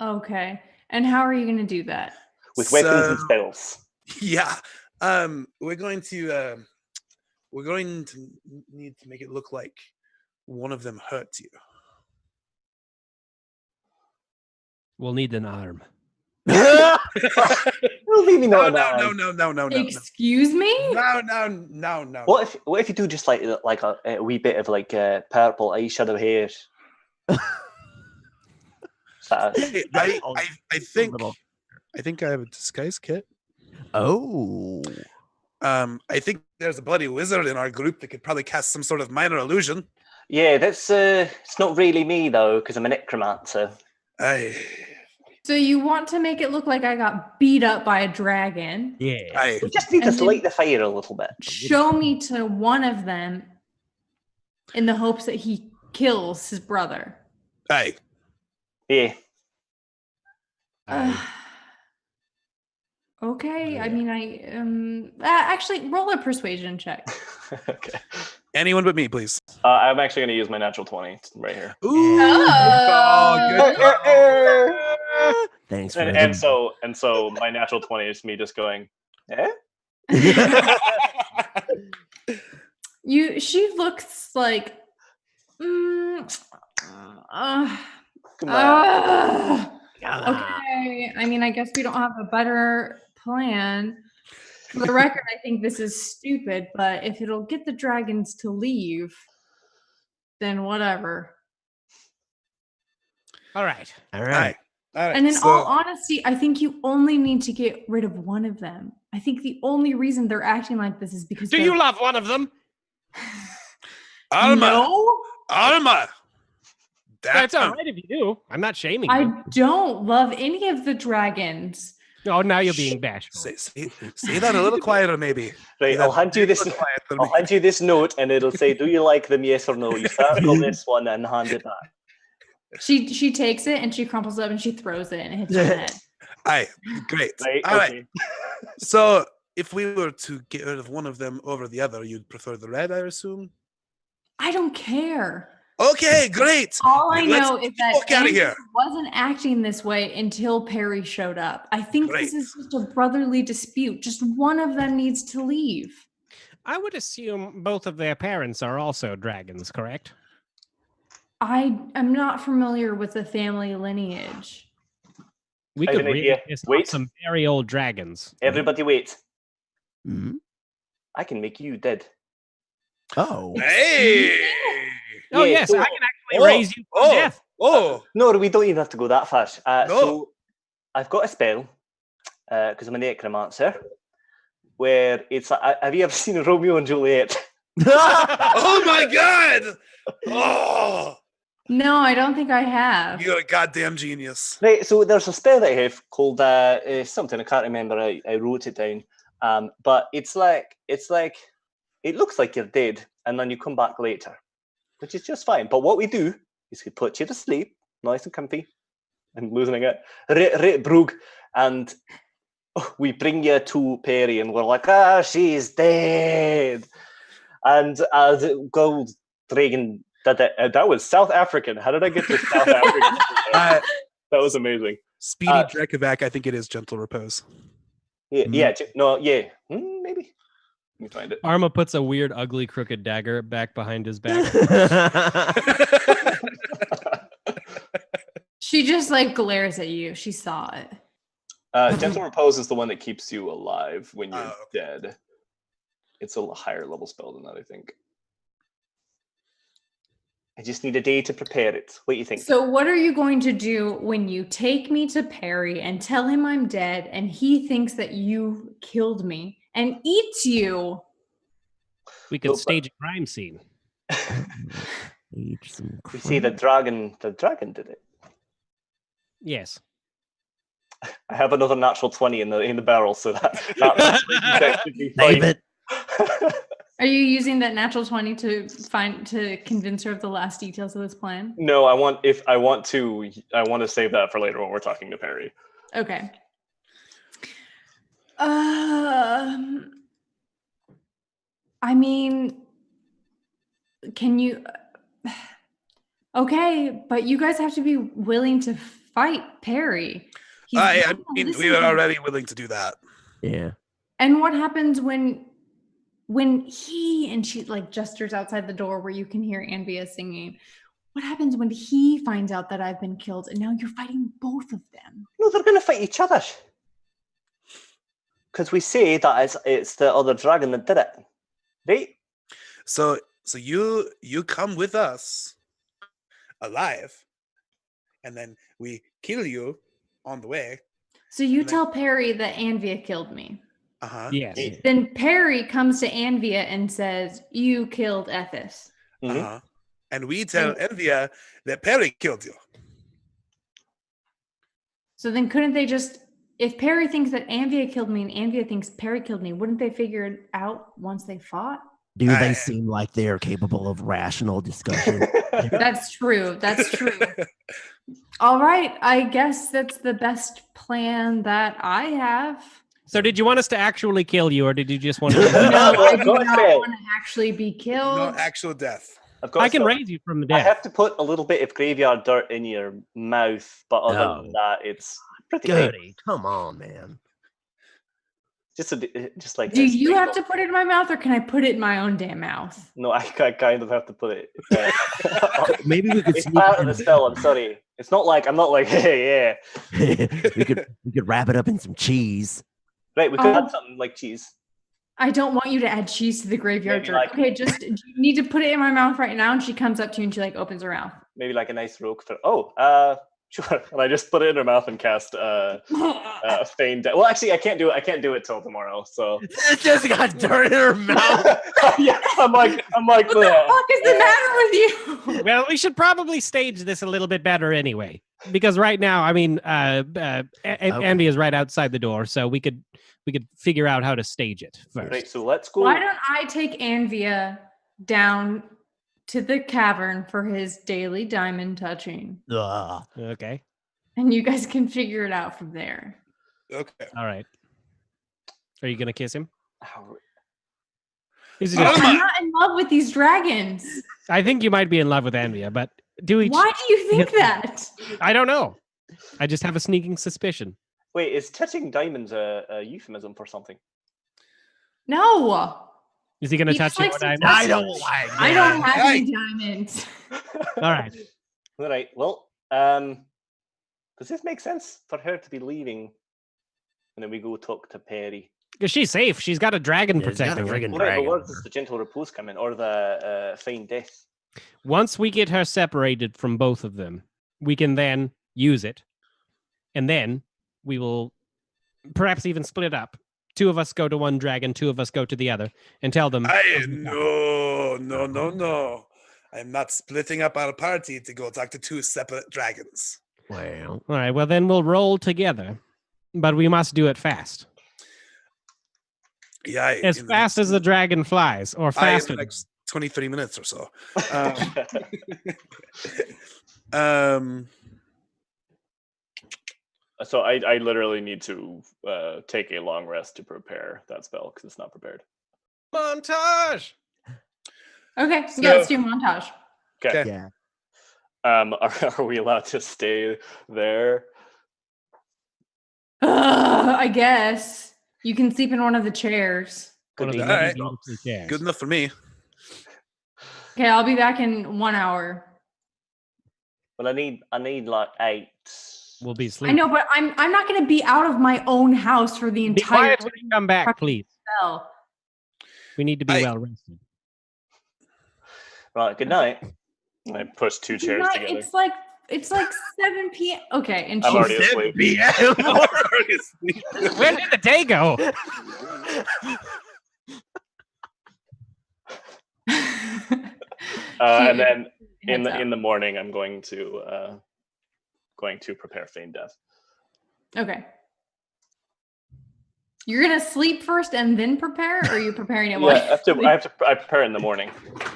Okay. And how are you going to do that? With weapons and spells. Yeah. We're going to need to make it look like one of them hurt you. We'll need an arm. Well, maybe No, not. no. Excuse me? No. What if you do just like a wee bit of like purple eyeshadow hair? Hey, I think I have a disguise kit. Oh. I think there's a bloody wizard in our group that could probably cast some sort of minor illusion. Yeah, that's it's not really me though, because I'm a necromancer. So you want to make it look like I got beat up by a dragon? Yeah. We just need And to then- light the fire a little bit. Show me to one of them in the hopes that he kills his brother. Aye. Yeah. Okay, I mean, actually roll a persuasion check. Okay. Anyone but me, please. I'm actually going to use my natural 20 right here. Ooh. Oh. Good. Thanks for And so my natural 20 is me just going, eh? She looks like Come on. okay. I mean, I guess we don't have a better plan. For the record, I think this is stupid, but if it'll get the dragons to leave, then whatever. All right. All right. All right. And in so, all honesty, I think you only need to get rid of one of them. I think the only reason they're acting like this is because Do you love one of them? Alma. No, Alma. That's all right if you do. I'm not shaming I you. don't love any of the dragons. Oh, now you're being bashful. Say that a little quieter, maybe. Right, I'll hand you this. I'll hand you this note, and it'll say, "Do you like them? Yes or no." You circle this one and hand it back. She takes it and she crumples it up and she throws it and it hits your head. Aye, great. Right. All right. Okay. So, if we were to get rid of one of them over the other, you'd prefer the red, I assume? I don't care. Okay, great. All I Let's know is get the that fuck outta Andrew here. wasn't acting this way until Perry showed up. I think this Great. is just a brotherly dispute. Just one of them needs to leave. I would assume both of their parents are also dragons, correct? I am not familiar with the family lineage. We I have could an really idea. piss off Wait. some very old dragons. Everybody, wait. Mhm. I can make you dead. Oh. Hey. Oh, Yeah, yes, so- I can actually raise you from death. Oh. No, we don't even have to go that far. No. So I've got a spell because I'm a necromancer. Where it's like, have you ever seen Romeo and Juliet? Oh my God. Oh. No, I don't think I have. You're a goddamn genius. Right, so there's a spell that I have called something, I can't remember. I wrote it down. But it's like it looks like you're dead, and then you come back later, which is just fine. But what we do is we put you to sleep, nice and comfy. I'm losing it. Right, Brug, and we bring you to Perry, and we're like, she's dead. And Gold Dragon did it. That was South African. How did I get to South African? That was amazing. Speedy Drekovac, I think it is gentle repose. Yeah, maybe. Let me find it. Arma puts a weird, ugly, crooked dagger back behind his back. She just like glares at you. She saw it. Gentle Repose is the one that keeps you alive when you're Oh. dead. It's a higher level spell than that, I think. I just need a day to prepare it. What do you think? So what are you going to do when you take me to Perry and tell him I'm dead and he thinks that you killed me and eats you? We could stage a crime scene. Eat some You see, the dragon did it. Yes. I have another natural 20 in the barrel, so that should be Save fine. it. Are you using that natural 20 to convince her of the last details of this plan? No, I want to save that for later when we're talking to Perry. Okay. I mean, can you? Okay, but you guys have to be willing to fight Perry. I not mean, we listening. were already willing to do that. Yeah. And what happens when he and she like gestures outside the door where you can hear Anvia singing? What happens when he finds out that I've been killed and now you're fighting both of them? No, they're going to fight each other. Because we say that it's the other dragon that did it, right? So you come with us alive, and then we kill you on the way. So you tell Perry that Anvia killed me. Yes. Then Perry comes to Anvia and says, "You killed Ethis." And we tell Envia that Perry killed you. So then couldn't they just, if Perry thinks that Anvia killed me and Anvia thinks Perry killed me, wouldn't they figure it out once they fought? Do they seem like they're capable of rational discussion? That's true. That's true. All right. I guess that's the best plan that I have. So did you want us to actually kill you, or did you just want to... No, I do not want to actually be killed. No actual death. I can raise you from the dead. I have to put a little bit of graveyard dirt in your mouth, but other than that, it's pretty Goody. Come on, man. Just like. Do you have to put it in my mouth, or can I put it in my own damn mouth? No, I kind of have to put it. Maybe we could. It's part of the spell. I'm sorry. It's not like I'm not like, hey, yeah. we could wrap it up in some cheese. Right, we could add something like cheese. I don't want you to add cheese to the graveyard dirt. Like, okay, just you need to put it in my mouth right now. And she comes up to you and she like opens her mouth. Maybe like a nice rogue for. Sure. And I just put it in her mouth and cast feign death. Well, actually, I can't do it till tomorrow. So it just got dirt in her mouth. Yeah, I'm like, what the fuck is the matter with you? Well, we should probably stage this a little bit better anyway, because right now, I mean, Andy is right outside the door, so we could figure out how to stage it first. Right. So let's go. Why don't I take Anvia down to the cavern for his daily diamond touching? Okay. And you guys can figure it out from there. Okay. All right. Are you gonna kiss him? I'm not in love with these dragons. I think you might be in love with Anvia, but why do you think that? I don't know. I just have a sneaking suspicion. Wait, is touching diamonds a euphemism for something? No. Is he going to touch your diamonds? I don't have any diamonds. All right. All right. Well, does this make sense for her to be leaving, and then we go talk to Perry? Because she's safe. She's got a dragon protecting her. But where does the gentle repose come in, or the feign death? Once we get her separated from both of them, we can then use it, and then we will perhaps even split up. 2 of us go to one dragon, 2 of us go to the other, and tell them. No. I'm not splitting up our party to go talk to 2 separate dragons. Well, all right. Well, then we'll roll together, but we must do it fast. Yeah, as fast as the dragon flies, or faster. Like 23 minutes or so. So I literally need to take a long rest to prepare that spell because it's not prepared. Montage. Okay, so yeah, let's do montage. Okay. yeah. Are we allowed to stay there? I guess you can sleep in one of the chairs. All right. Good enough for me. Okay, I'll be back in 1 hour. Well, I need like 8. We'll be sleeping. I know, but I'm not going to be out of my own house for the entire time. Come back, please. Spell. We need to be well rested. Right. Good night. I push 2 chairs together. It's like 7 p.m. Okay, and I'm already asleep. Where did the day go? And then in the morning, I'm going to prepare feign death. Okay. You're gonna sleep first and then prepare, or are you preparing it? I prepare in the morning.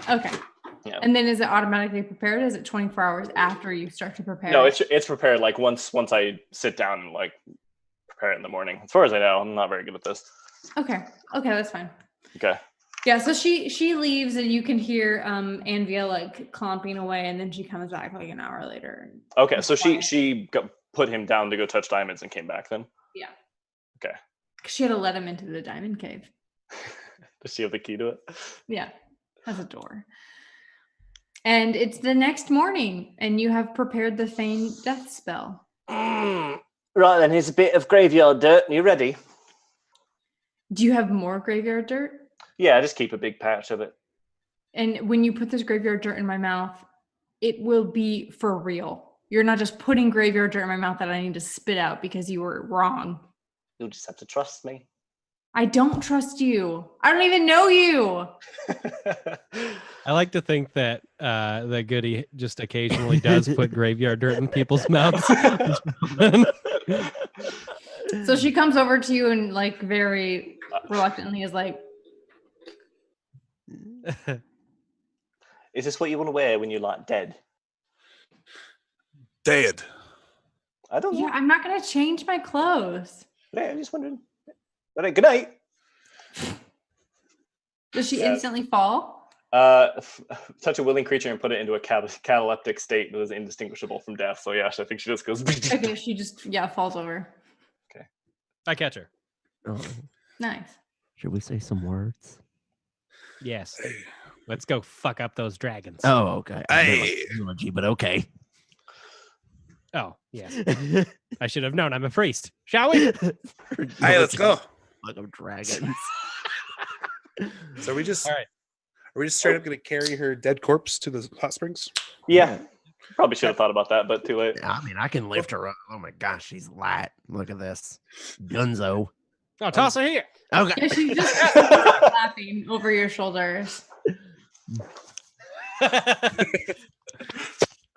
Okay. Yeah. And then is it automatically prepared? Is it 24 hours after you start to prepare? No, it's prepared like once I sit down and like prepare it in the morning. As far as I know, I'm not very good at this. Okay, that's fine. Okay. Yeah, so she leaves and you can hear Anvia like clomping away, and then she comes back like an hour later. Okay, so she put him down to go touch diamonds and came back then? Yeah. Okay. She had to let him into the diamond cave. Does she have the key to it? Yeah, has a door. And it's the next morning, and you have prepared the feign death spell. Right then, here's a bit of graveyard dirt. Are you ready? Do you have more graveyard dirt? Yeah, just keep a big patch of it. And when you put this graveyard dirt in my mouth, it will be for real. You're not just putting graveyard dirt in my mouth that I need to spit out because you were wrong. You'll just have to trust me. I don't trust you. I don't even know you. I like to think that that Goody just occasionally does put graveyard dirt in people's mouths. So she comes over to you and like very reluctantly is like, Is this what you want to wear when you're like dead? Dead. I don't know. yeah, I'm not going to change my clothes. Yeah, I'm just wondering. All right, good night. Does she instantly fall? Touch a willing creature and put it into a cataleptic state that is indistinguishable from death. So yeah, I think she just goes. Okay, she just, falls over. I catch her. Oh, Nice. should we say some words? Yes. Let's go fuck up those dragons. Oh, okay. I meant, Hey. eulogy, but okay. Oh, yes. I should have known. I'm a priest. Shall we? Hey, let's go. Fuck of dragons. So are we just All right. Are we just straight up going to carry her dead corpse to the hot springs? Yeah, probably should have thought about that, but too late. I mean, I can lift her up. Oh my gosh, she's light. Look at this. Gunzo. Oh, toss her here. Okay. Yeah, she's just laughing over your shoulders.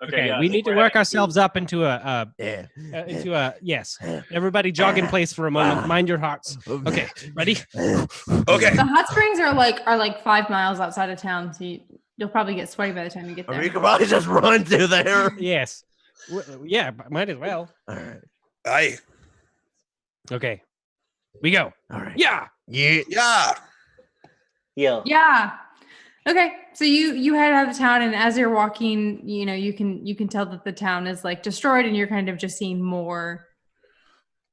Okay, yeah, we I think need to we're work having ourselves up into a Yeah. yes. Everybody jog in place for a moment. Mind your hearts. Okay, ready? Okay. The hot springs are like 5 miles outside of town, so you'll probably get sweaty by the time you get Or there. you could probably just run to there. Yes. Yeah, might as well. All right. Aye. Okay. We go. All right. Yeah. Yeah. Yeah. Yeah. Yeah. Okay. So you head out of town, and as you're walking, you can tell that the town is like destroyed, and you're kind of just seeing more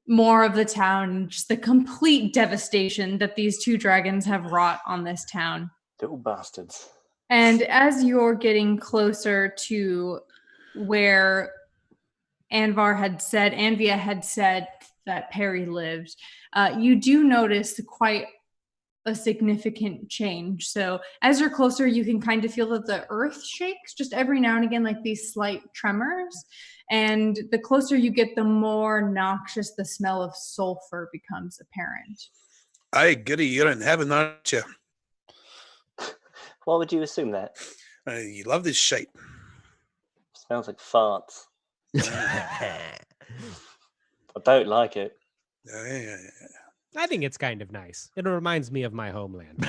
of the town, just the complete devastation that these two dragons have wrought on this town. Little bastards. And as you're getting closer to where Anvia had said that Perry lived, you do notice quite a significant change. So as you're closer, you can kind of feel that the earth shakes just every now and again, like these slight tremors. And the closer you get, the more noxious the smell of sulfur becomes apparent. Aye, goody, you're in heaven, aren't you? Why would you assume that? You love this shite. Smells like farts. I don't like it. Yeah. I think it's kind of nice. It reminds me of my homeland.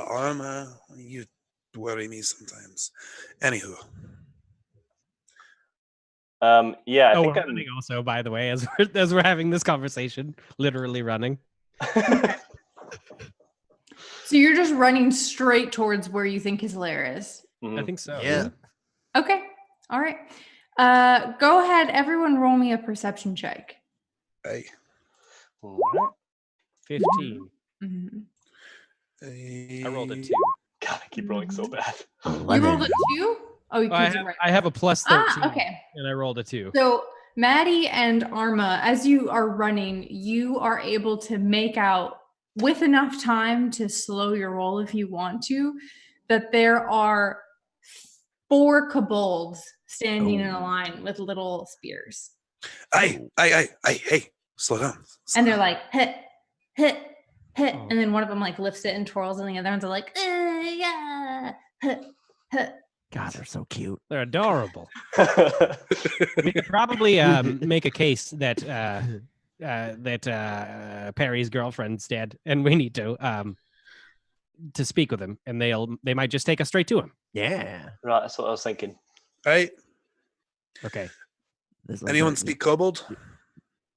Arma, you worry me sometimes. Anywho. Yeah, I Oh, think we're I'm. running also, by the way, as we're having this conversation, literally running. So you're just running straight towards where you think his lair is. I think so. Yeah. Okay. All right. Go ahead. Everyone roll me a perception check. Aye. Alright. 15. Mhm. I rolled a 2. God, I keep rolling so bad. You rolled a 2? Oh, you I have a plus 13. okay. And I rolled a 2. So Maddie and Arma, as you are running, you are able to make out with enough time to slow your roll if you want to, that there are 4 kobolds standing in a line with little spears. Aye. Hey, slow down. And they're like, hit, hit, hit. Oh. And then one of them like lifts it and twirls, and the other ones are like, yeah, hit, hit. God, they're so cute. They're adorable. We could probably make a case that Perry's girlfriend's dead, and we need to speak with him, and they might just take us straight to him. Yeah. Right, that's what I was thinking. Aye. Okay. This looks Anyone like- speak kobold?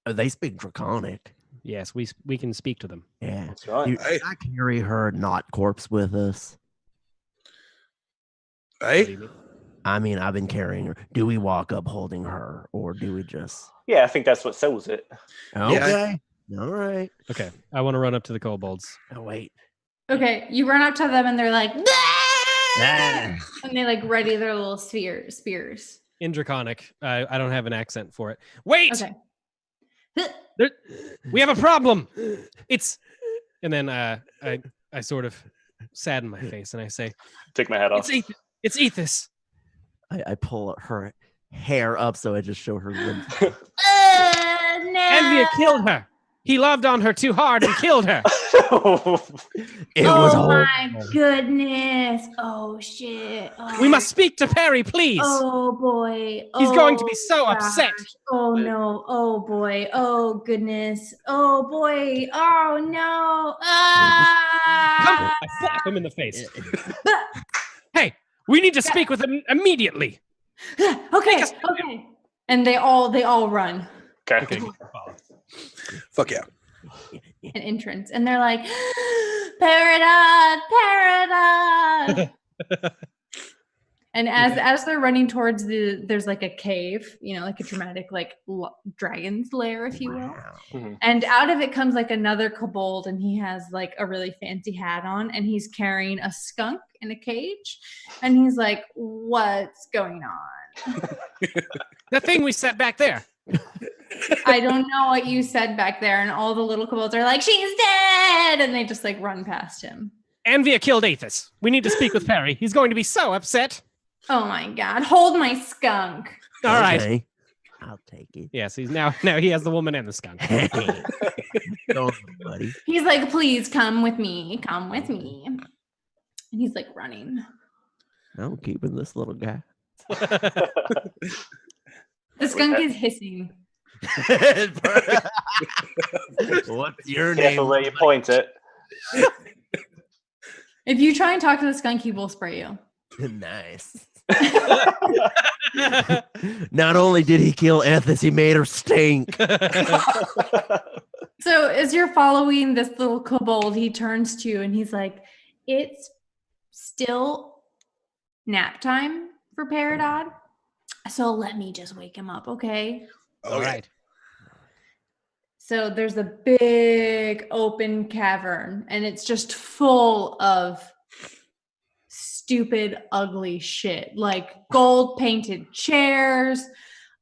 Oh, they speak Draconic. Yes, we can speak to them. Yeah. That's right. You, Aye. I carry her not corpse with us. What do Aye. you mean? I mean, I've been carrying her. Do we walk up holding her, or do we just? Yeah, I think that's what sells it. Okay. All right. Okay. I want to run up to the kobolds. Oh wait. Okay, you run up to them and they're like, "Ah!" Ah. And they like ready their little spears. In Draconic. I don't have an accent for it. Wait! Okay. We have a problem. It's and then I sort of sadden my face and I say, Take my hat off. It's Ethis. I pull her hair up so I just show her limbs. No. Envia killed her. He loved on her too hard and killed her. It was Oh all my goodness. Oh shit. Oh. We must speak to Perry, please. Oh boy. He's going to be Oh, so gosh. upset. Oh no. Oh boy. Oh goodness. Oh boy. Oh no. Come, Ah. I slap him in the face. Hey, we need to speak with him immediately. Okay. Okay. And they all run Okay. Fuck yeah. an entrance, and they're like, Paradise. And as they're running towards there's like a cave, like a dramatic like dragon's lair, if you will. Wow. Mhm. And out of it comes like another kobold, and he has like a really fancy hat on, and he's carrying a skunk in a cage, and he's like, "What's going on?" The thing we set back there. I don't know what you said back there, and all the little kobolds are like, "She's dead," and they just like run past him. Envia killed Aethys. We need to speak with Perry. He's going to be so upset. Oh my god! Hold my skunk. All right. Okay. I'll take it. Yes, he's now he has the woman and the skunk. Don't, buddy. He's like, "Please come with me. Come with me." And he's like running. I'm keeping this little guy. The skunk is hissing. What's your Careful name? where you point it. If you try and talk to the skunk, he will spray you. Nice. Not only did he kill Ethis, he made her stink. So as you're following this little kobold, he turns to you and he's like, "It's still nap time for Peridot. So let me just wake him up, okay?" Oh, All yeah. right. So there's a big open cavern, and it's just full of stupid, ugly shit, like gold painted chairs,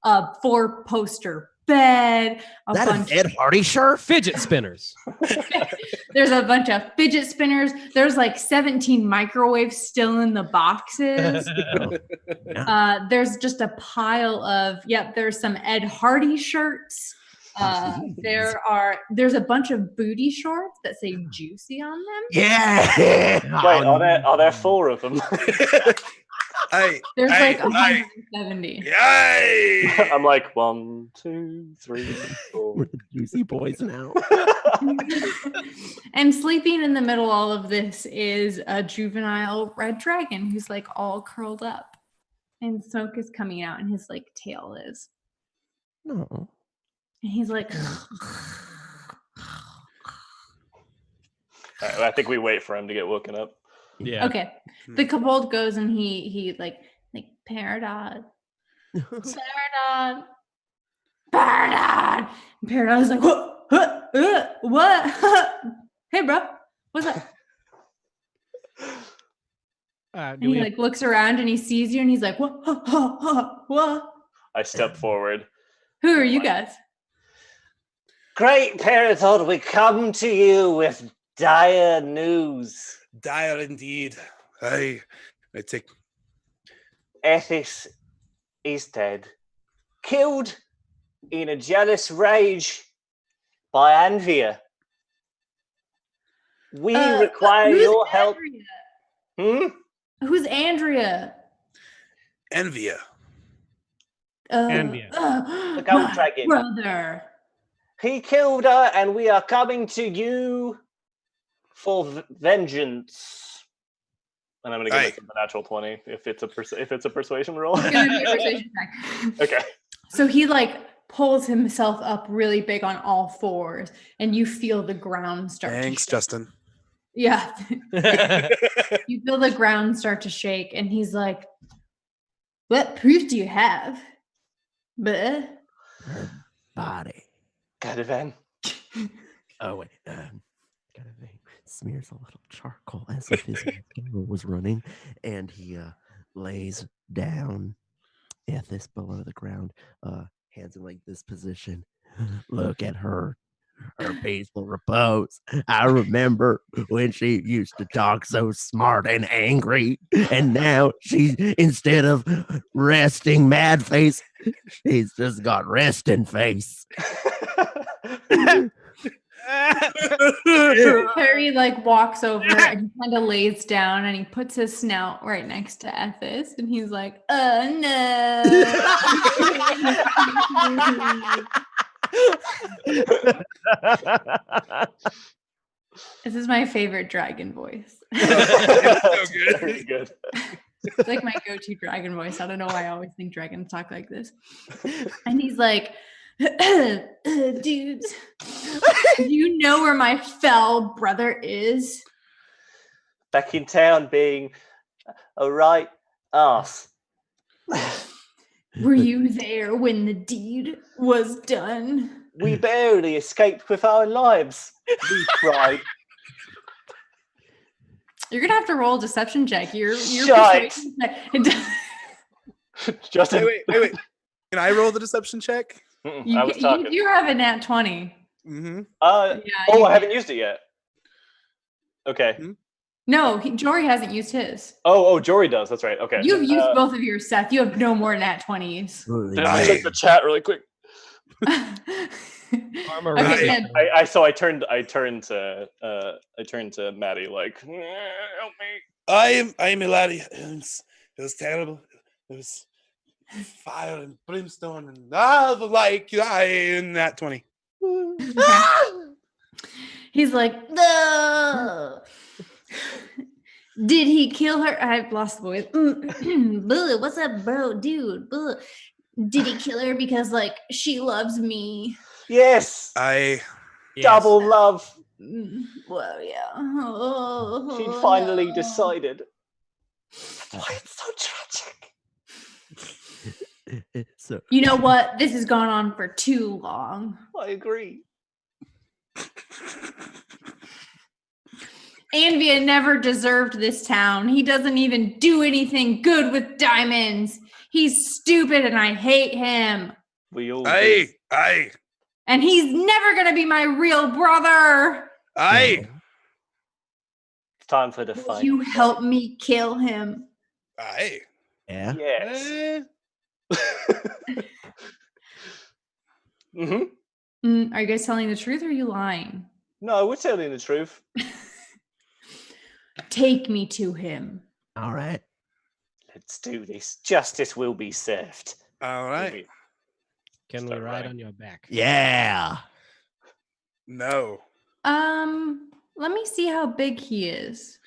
a 4-poster bed, a That bunch is Ed Hardy shirt? Fidget spinners. There's a bunch of fidget spinners. There's like 17 microwaves still in the boxes. There's just a pile of, there's some Ed Hardy shirts. There's a bunch of booty shorts that say juicy on them. Yeah. Wait, are there 4 of them? There's like Aye. 170. Yay! I'm like 1, 2, 3, 4. We're the juicy boys now. And sleeping in the middle of all of this is a juvenile red dragon who's like all curled up. And smoke is coming out and his like tail is. No. And he's like, All right, I think we wait for him to get woken up. Yeah. okay. The kobold goes and he like Peridot. Peridot. Peridot. And Peridot is like, what? Hey, bro. What's up? And he like looks around and he sees you and he's like, what? I step forward. Who are you guys? Great Peridot, we come to you with dire news. Dire indeed. I take. Ethis is dead. Killed in a jealous rage by Anvia. We require who's your help. Andrea? Who's Andrea? Envia. Anvia. The gold My dragon. brother. He killed her, and we are coming to you for vengeance. And I'm going to give it a natural 20 if it's a persuasion roll. It's gonna be a persuasion check. Okay. So he like pulls himself up really big on all fours, and you feel the ground start. Thanks, to shake. Justin. Yeah, you feel the ground start to shake, and he's like, "What proof do you have?" But Body. Caravan. Oh, wait. Kind of thing. smears a little charcoal as if his mascara was running, and he lays down Ethis below the ground, hands in like this position. Look at her peaceful repose. I remember when she used to talk so smart and angry, and now she's, instead of resting mad face, she's just got resting face. Harry like walks over and he kind of lays down and he puts his snout right next to Ethis and he's like, no. This is my favorite dragon voice. That's very good. It's like my go-to dragon voice. I don't know why I always think dragons talk like this. And he's like, dudes, do you know where my fell brother is? Back in town being a right ass. Were you there when the deed was done? We barely escaped with our lives. We tried. You're gonna have to roll a deception check. You're Shite. Justin, Wait. Can I roll the deception check? I was talking. You have a nat 20. Mm-hmm. I haven't used it yet. Okay. No, Jory hasn't used his. Oh, Jory does. That's right. Okay. You've used both of yours, Seth. You have no more nat 20s. I checked the chat really quick. Okay, I turned to Maddie like, help me. I am a laddie. It was terrible. It was fire and brimstone and the like. I in that 20. Okay. He's like, no. Did he kill her? I've lost the voice. What's up, bro? Dude. Did he kill her because like she loves me? Yes. Double love. Well, yeah. She finally decided. Why it's so tragic. So you know what? This has gone on for too long. I agree. Anvia never deserved this town. He doesn't even do anything good with diamonds. He's stupid and I hate him. We all Aye. And he's never going to be my real brother. Aye. It's time for the Will fight. you help me kill him? Aye. yeah. Yes. Are you guys telling the truth or are you lying? No, we're telling the truth. Take me to him. All right. Let's do this. Justice will be served. All right. Can we Start ride running. on your back? Yeah. No. Let me see how big he is.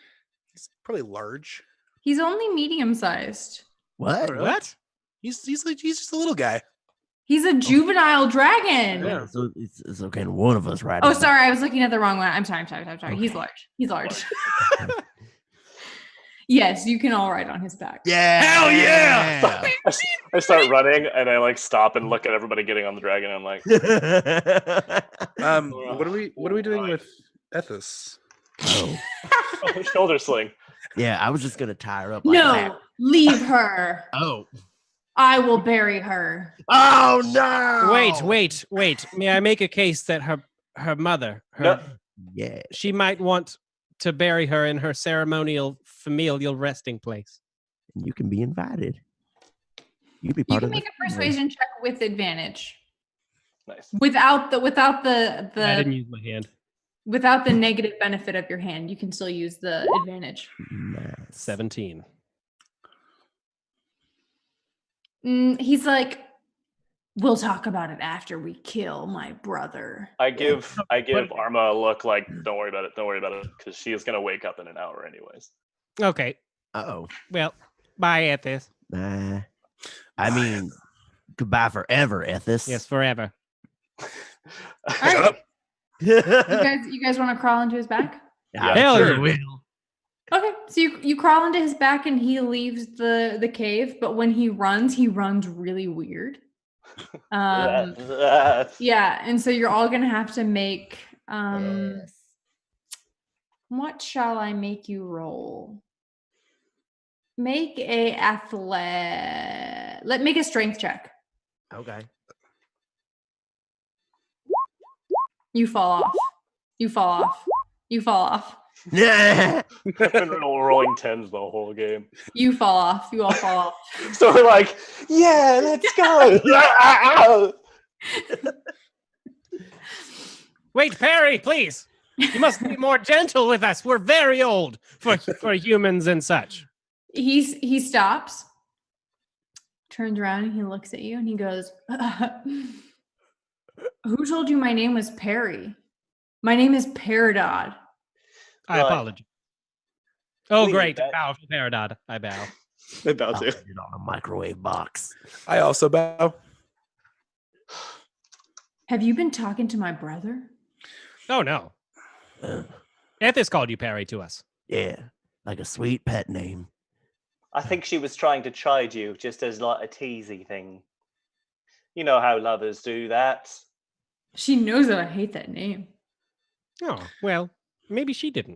He's probably large. He's only medium sized. What? Really? What? He's just a little guy. He's a juvenile dragon. Yeah. So it's okay. One of us, right? Oh, sorry. I was looking at the wrong one. I'm sorry. Okay. He's large. Yes, you can all ride on his back. Yeah. Hell yeah! I start running and I like stop and look at everybody getting on the dragon. And I'm like, What are we doing with Ethis? Oh. shoulder sling. Yeah, I was just gonna tie her up. Like No, that. leave her. Oh. I will bury her. Oh no! Wait. May I make a case that her mother, No. Yeah. she might want to bury her in her ceremonial familial resting place? You can be invited. You be You part can of make the a persuasion check with advantage. Nice. Without the I didn't use my hand. without the negative benefit of your hand, you can still use the advantage. Nice. 17. He's like, we'll talk about it after we kill my brother. I give Arma a look like, don't worry about it, because she is gonna wake up in an hour anyways. Okay. Uh-oh. Well, bye, Ethis. Nah. I mean, goodbye forever, Ethis. Yes, forever. All right. You guys want to crawl into his back? Yeah, Hell sure yeah. will. Okay, so you crawl into his back and he leaves the cave, but when he runs really weird. Yeah, and so you're all gonna have to make what What shall I make you roll? Make a make a strength check. Okay. You fall off. You fall off. You fall off. Yeah. I've been rolling 10s the whole game. You fall off. You all fall off. So we're like, yeah, let's go. Wait, Perry, please. You must be more gentle with us. We're very old for humans and such. He stops, turns around, and he looks at you, and he goes, "Who told you my name was Perry? My name is Peridot." I Right. apologize. Oh, We great. need that. Bow for Peridot. I bow. About I'll to. put it on a microwave box. I also bow. Have you been talking to my brother? Oh, no. Uh, Ethis called you Perry to us. yeah, like a sweet pet name. I think she was trying to chide you just as like a teasy thing. You know how lovers do that. She knows that I hate that name. Oh, well, maybe she didn't.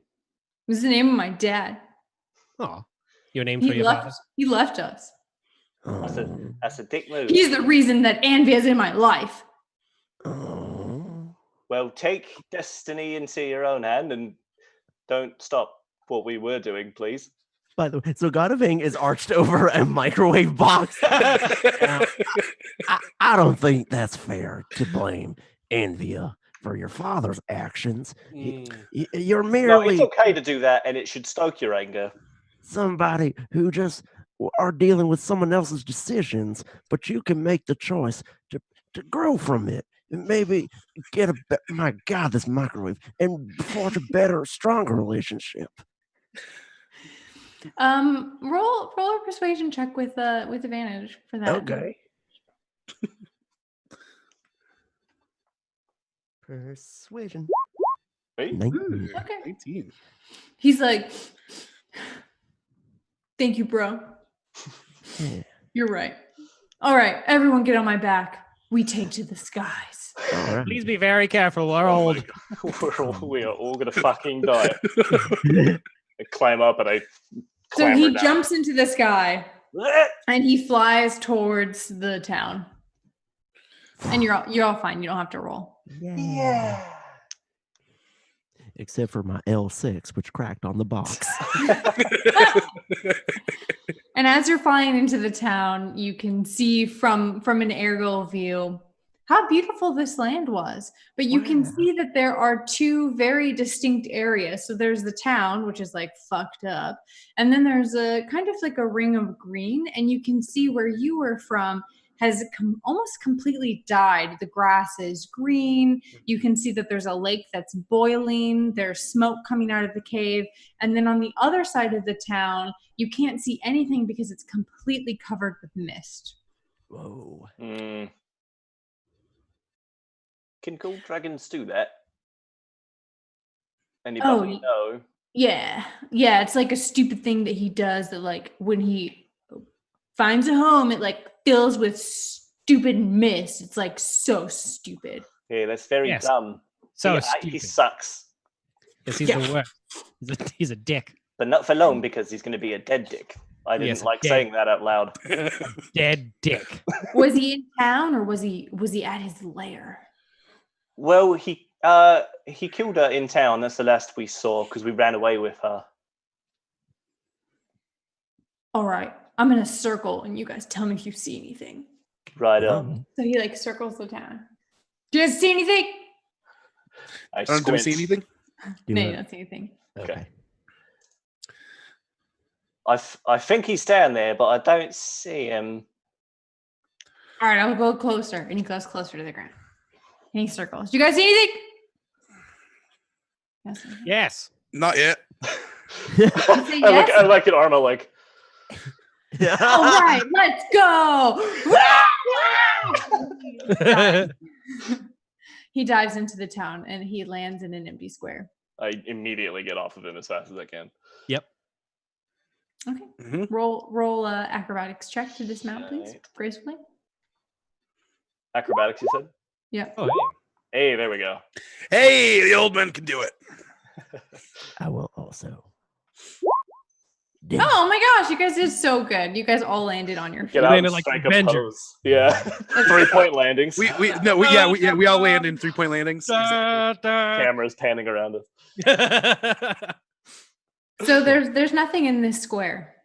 It was the name of my dad. Oh, your name for He your left. father? He left us. Oh, That's a dick move. He's the reason that Anvia's in my life. oh. Well, take destiny into your own hand and don't stop what we were doing, please. By the way, so God of Ing is arched over a microwave box. Now, I don't think that's fair to blame Anvia for your father's actions. You're No, merely it's okay to do that, and it should stoke your anger. somebody who just are dealing with someone else's decisions, but you can make the choice to grow from it and maybe get my God, this microwave, and forge a better, stronger relationship. Roll a persuasion check with advantage for that. Okay. Persuasion. Right? 19. Okay. 19. He's like, "Thank you, bro. Yeah. You're right. All right, everyone get on my back. We take to the skies." All right. Please be very careful. We're old. We are all gonna fucking die. I climb up and I So clamber he down. jumps into the sky and he flies towards the town. And you're all fine. You don't have to roll. Yeah. Except for my L6, which cracked on the box. And as you're flying into the town, you can see from an aerial view how beautiful this land was. But you can Wow. see that there are two very distinct areas. So there's the town, which is like fucked up. And then there's a kind of like a ring of green. And you can see where you were from has almost completely died. The grass is green. You can see that there's a lake that's boiling. There's smoke coming out of the cave. And then on the other side of the town, you can't see anything because it's completely covered with mist. Whoa. Can gold dragons do that? Anybody know? Yeah. It's like a stupid thing that he does that like when he finds a home, it like fills with stupid mist. It's like so stupid. Yeah, that's very Yes. dumb. So Yeah, stupid. he sucks. Yes, he's Yeah. the worst. He's a dick. But not for long because he's going to be a dead dick. I didn't Yes, like dead. saying that out loud. Dead dick. Was he in town or was he at his lair? Well, he killed her in town. That's the last we saw because we ran away with her. All right, I'm gonna circle and you guys tell me if you see anything. Right Oh. on. So he like circles the town. Do you guys see anything? I Do we squint. see anything? No, you don't see anything. Okay. I think he's down there, but I don't see him. All right, I'll go closer, and he goes closer to the ground. And he circles. Do you guys see anything? Yes. Yes. Not yet. say yes? I like an Arma like. All right, let's go. He dives into the town and he lands in an empty square. I immediately get off of him as fast as I can. Yep. Okay. Mhm. Roll acrobatics check to dismount, please, Right. gracefully. Acrobatics, you said? Yep. Oh, hey. Hey, there we go. Hey, the old man can do it. I will also. Oh my gosh, you guys did so good. You guys all landed on your Get feet. out landed and like strike a Avengers. pose. Yeah. 3-point landings. We all land in 3-point landings. Exactly. Cameras panning around us. So there's nothing in this square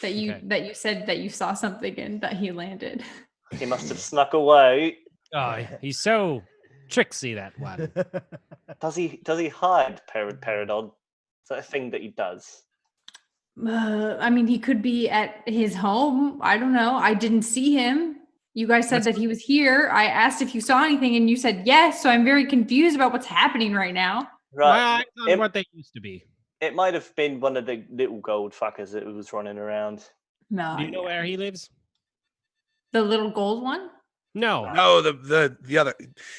that you Okay. that you said that you saw something in that he landed. He must have snuck away. Oh, he's so tricksy, that one. Does he hide, Peridot? Is that a thing that he does? I mean, he could be at his home. I don't know. I didn't see him. You guys said that he was here. I asked if you saw anything, and you said yes. So I'm very confused about what's happening right now. My Right. eyes on what they used to be. It might have been one of the little gold fuckers that was running around. No, Do you know where he lives? the little gold one? No, No, the other.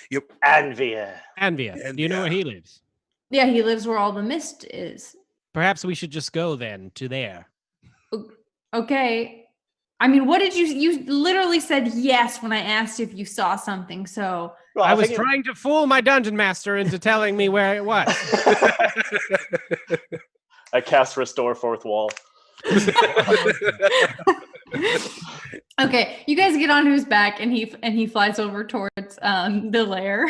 Yep. Anvia. Anvia. Do you know where he lives? Yeah, he lives where all the mist is. Perhaps we should just go then to there. Okay. I mean, what did you literally said yes when I asked if you saw something. So Right, I was think trying to fool my dungeon master into telling me where it was. I cast Restore Fourth Wall. okay, you guys get onto his back and he flies over towards the lair.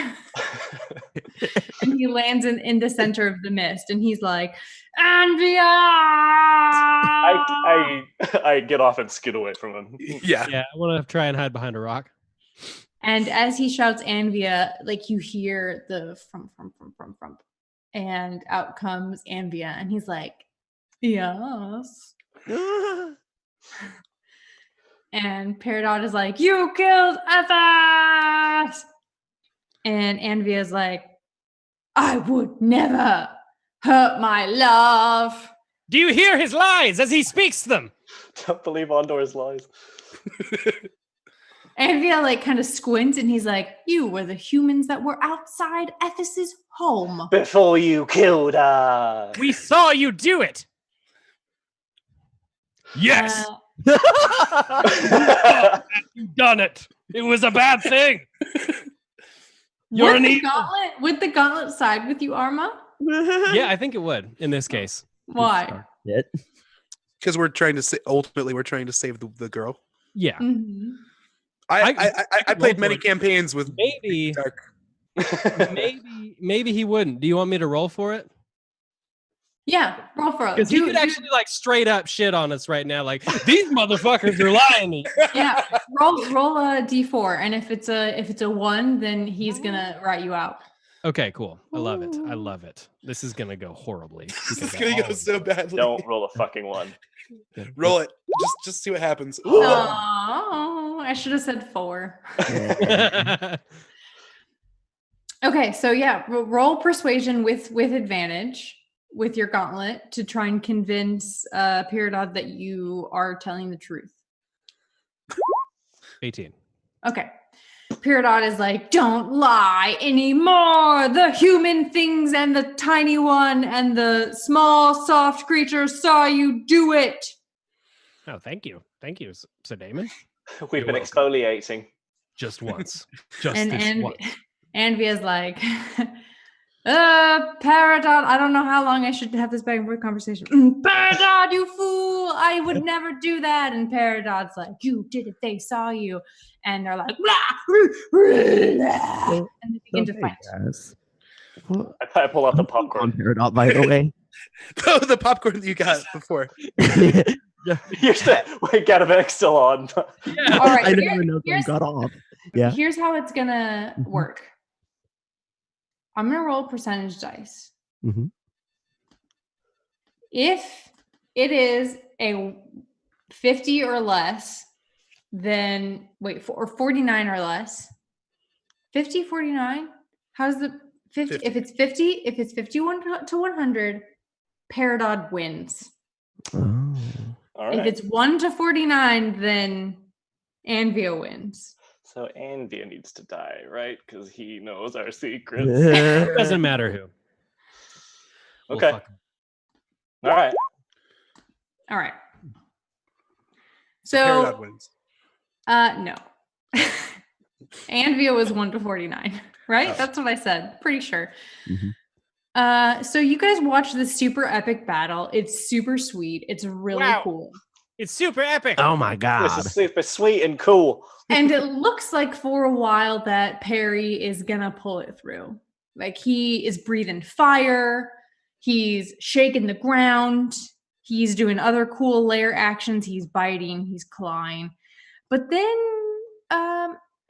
And he lands in the center of the mist and he's like, Anvia! I get off and scoot away from him. Yeah. Yeah, I want to try and hide behind a rock. And as he shouts Anvia, like you hear the from, and out comes Anvia, and he's like, yes. And Peridot is like, you killed Ethos! And Anvia's like, I would never hurt my love. Do you hear his lies as he speaks them? Don't believe Ondor's lies. Anvia like kind of squints and he's like, you were the humans that were outside Ethos's home. Before you killed her. We saw you do it. Yes, you've done it. It was a bad thing. You're an evil. Would the gauntlet side with you, Arma? Yeah, I think it would in this case. Why? Because we're trying to ultimately we're trying to save the girl. Yeah. Mm-hmm. I played many campaigns with Maybe, Dark. maybe he wouldn't. Do you want me to roll for it? Yeah, roll for it. Because he could actually like straight up shit on us right now. Like these motherfuckers are lying to me. Yeah, roll a d4, and if it's a 1, then he's gonna write you out. Okay, cool. I love it. I love it. This is gonna go horribly. This is gonna go so badly. Don't roll a fucking 1. Roll it. Just see what happens. Oh, I should have said 4. Okay, so yeah, roll persuasion with advantage with your gauntlet to try and convince Peridot that you are telling the truth. 18. Okay. Peridot is like, don't lie anymore. The human things and the tiny one and the small soft creatures saw you do it. Oh, thank you. Thank you, Sir Damon. We've been welcome. exfoliating. Just once. Just And this once. Anvia's like, Peridot, I don't know how long I should have this back and forth conversation. Peridot, you fool! I would never do that. And Peridot's like, you did it. They saw you. And they're like, and they begin to fight. Yes. Well, I pull out the on popcorn. Peridot, by the way. Oh, the popcorn that you got before. You're still, wait, Gadavek's still on. All right, I never know if got off. Yeah. Here's how it's gonna work. I'm gonna roll percentage dice. Mm-hmm. If it is a 50 or less, then or 49 or less. 50, 49? How's the 50? 50. If it's 51 to 100, Peridot wins. Oh. All right. If it's 1 to 49, then Anvia wins. So Anvia needs to die, right? Because he knows our secrets. It doesn't matter who. We'll Okay. fuck 'em. All right. All right. Peridot So wins. no. Anvia was 1 to 49, right? Oh. That's what I said. Pretty sure. Mhm. So you guys watch this super epic battle. It's super sweet. It's really Wow. cool. It's super epic. Oh my This god. is super sweet and cool. And it looks like for a while that Perry is gonna pull it through. Like he is breathing fire, he's shaking the ground, he's doing other cool lair actions, he's biting, he's clawing. But then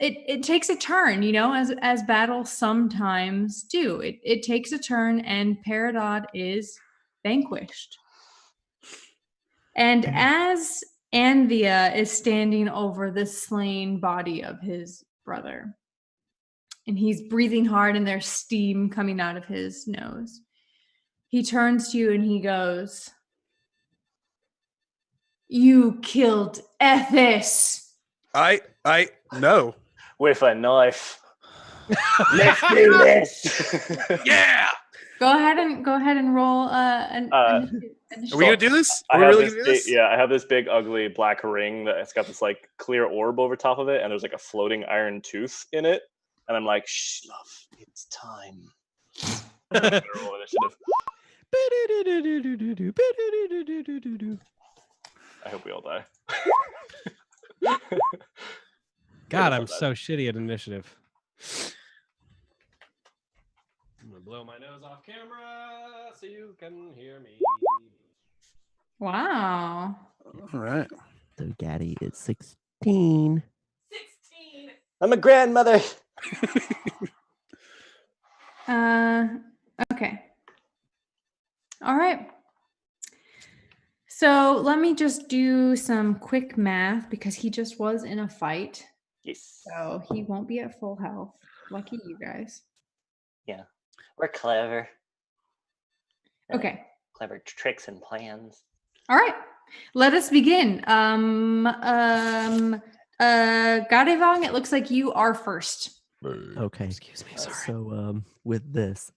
it takes a turn, you know, as battles sometimes do. It takes a turn and Peridot is vanquished. And as Anvia is standing over the slain body of his brother, and he's breathing hard and there's steam coming out of his nose, he turns to you and he goes, "You killed Ethis." No. With a knife. Let's do this. Yeah. Go ahead and roll an Are we gonna do this? Are we really gonna do this? Yeah, I have this big ugly black ring that it's got this like clear orb over top of it, and there's like a floating iron tooth in it. And I'm like, shh, love, it's time. I'm gonna roll initiative. I hope we all die. God, I'm so shitty at initiative. I'm gonna blow my nose off camera so you can hear me. Wow. All right. So Gaddy is 16. 16. I'm a grandmother. Okay. All right. So let me just do some quick math because he just was in a fight. Yes. So he won't be at full health. Lucky you guys. Yeah. We're clever. Okay. Clever tricks and plans. All right. Let us begin. Gadevong, it looks like you are first. Okay. Excuse me, sorry. So with this,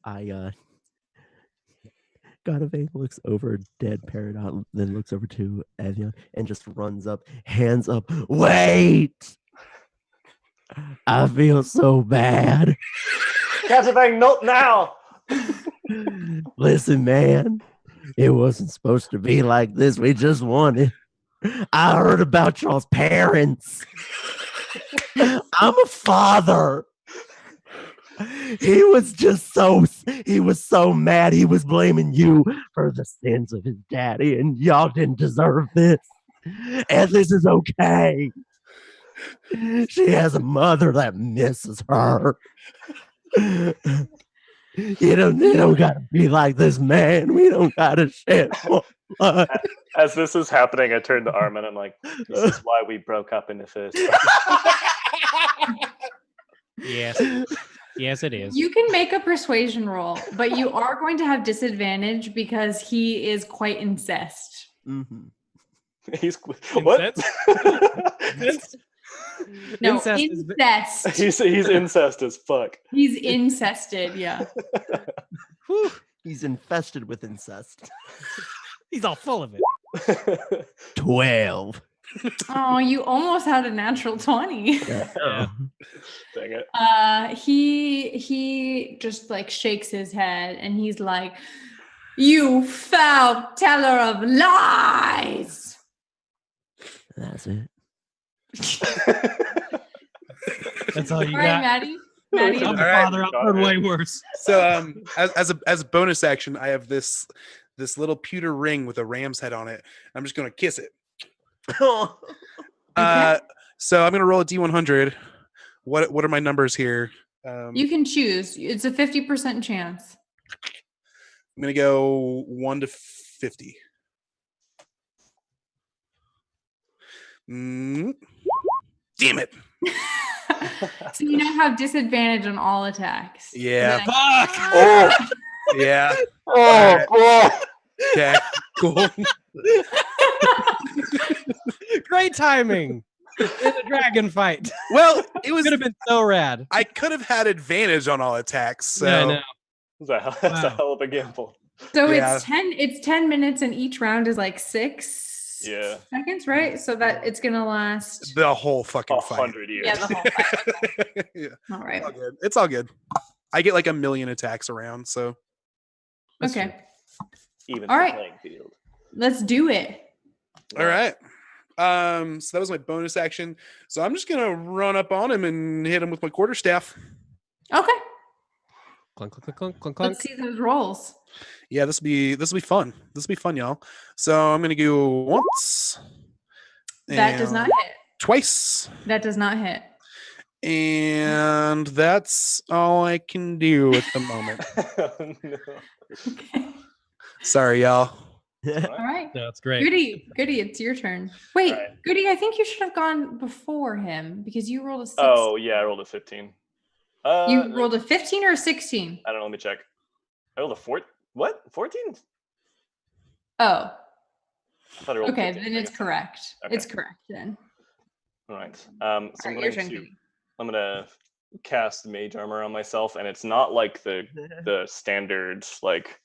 Gadevang looks over dead Peridot, then looks over to Evian and just runs up, hands up. Wait! I feel so bad. Gadevang, not now. Listen, man, it wasn't supposed to be like this. We just wanted. I heard about y'all's parents. I'm a father. He was so mad. He was blaming you for the sins of his daddy, and y'all didn't deserve this. And this is okay. She has a mother that misses her. You don't gotta be like this, man. We don't gotta shed more blood. As this is happening, I turn to Armin. I'm like, this is why we broke up in the first place. Yes. Yes, it is. You can make a persuasion roll, but you are going to have disadvantage because he is quite incest. Mm-hmm. He's what? No, Incest is- incest. He's incest as fuck. He's incested, yeah. Whew. He's infested with incest. He's all full of it. 12. Oh, you almost had a natural 20. Yeah. Dang it. He just like shakes his head and he's like, "You foul teller of lies." That's it. That's all you All right, got. Maddie. I'm All a right. father. I've heard way worse. So as a bonus action, I have this little pewter ring with a ram's head on it. I'm just gonna kiss it. Okay. So I'm gonna roll a D100. What are my numbers here? You can choose. It's a 50% chance. I'm gonna go 1 to 50. Damn it! So you now have disadvantage on all attacks. Yeah. And then- Fuck. Oh, Yeah. oh, oh. Okay. Cool. Great timing in a dragon fight. Well, it was. Could have been so rad. I could have had advantage on all attacks. So Yeah, I know. That's a Wow. hell of a gamble. So Yeah. it's 10 minutes and each round is like 6 Yeah. seconds, right? So that it's gonna last. the whole fucking fight. 100 years. Yeah, the whole fight. Yeah. All right. It's all good. It's all good. I get like 1 million attacks around, so That's Okay. Even All the right. playing field. Let's do it. All right. So that was my bonus action. So I'm just gonna run up on him and hit him with my quarterstaff. Okay. Clunk, clunk, clunk, clunk, clunk. Let's see those rolls. Yeah, this will be fun. This will be fun, y'all. So I'm gonna go once. That does not and hit. Twice. That does not hit. And that's all I can do at the moment. No. Okay. Sorry, y'all. All right. No, it's great. Goody, it's your turn. Wait, All right. Goody, I think you should have gone before him because you rolled a 6. Oh yeah, I rolled a 15. You rolled a 15 or a 16? I don't know. Let me check. I rolled a 14. What? 14? Oh, I thought I rolled okay. 15, Then I it's guess. correct. Okay. It's correct then. All right. So All I'm right, your going turn, to Goody. I'm gonna cast mage armor on myself, and it's not like the standard like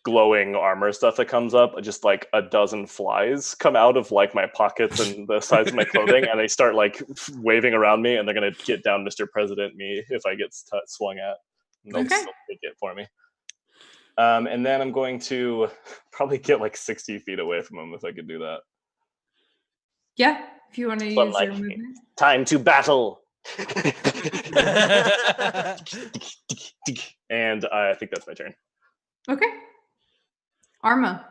glowing armor stuff that comes up. Just like a dozen flies come out of like my pockets and the sides of my clothing, and they start like waving around me, and they're gonna get down Mr. President me if I get swung at. And they'll Okay. still take it for me. And then I'm going to probably get like 60 feet away from him if I could do that. Yeah, if you want to But, use like, your movement. Time to battle. And I think that's my turn. Okay. Arma.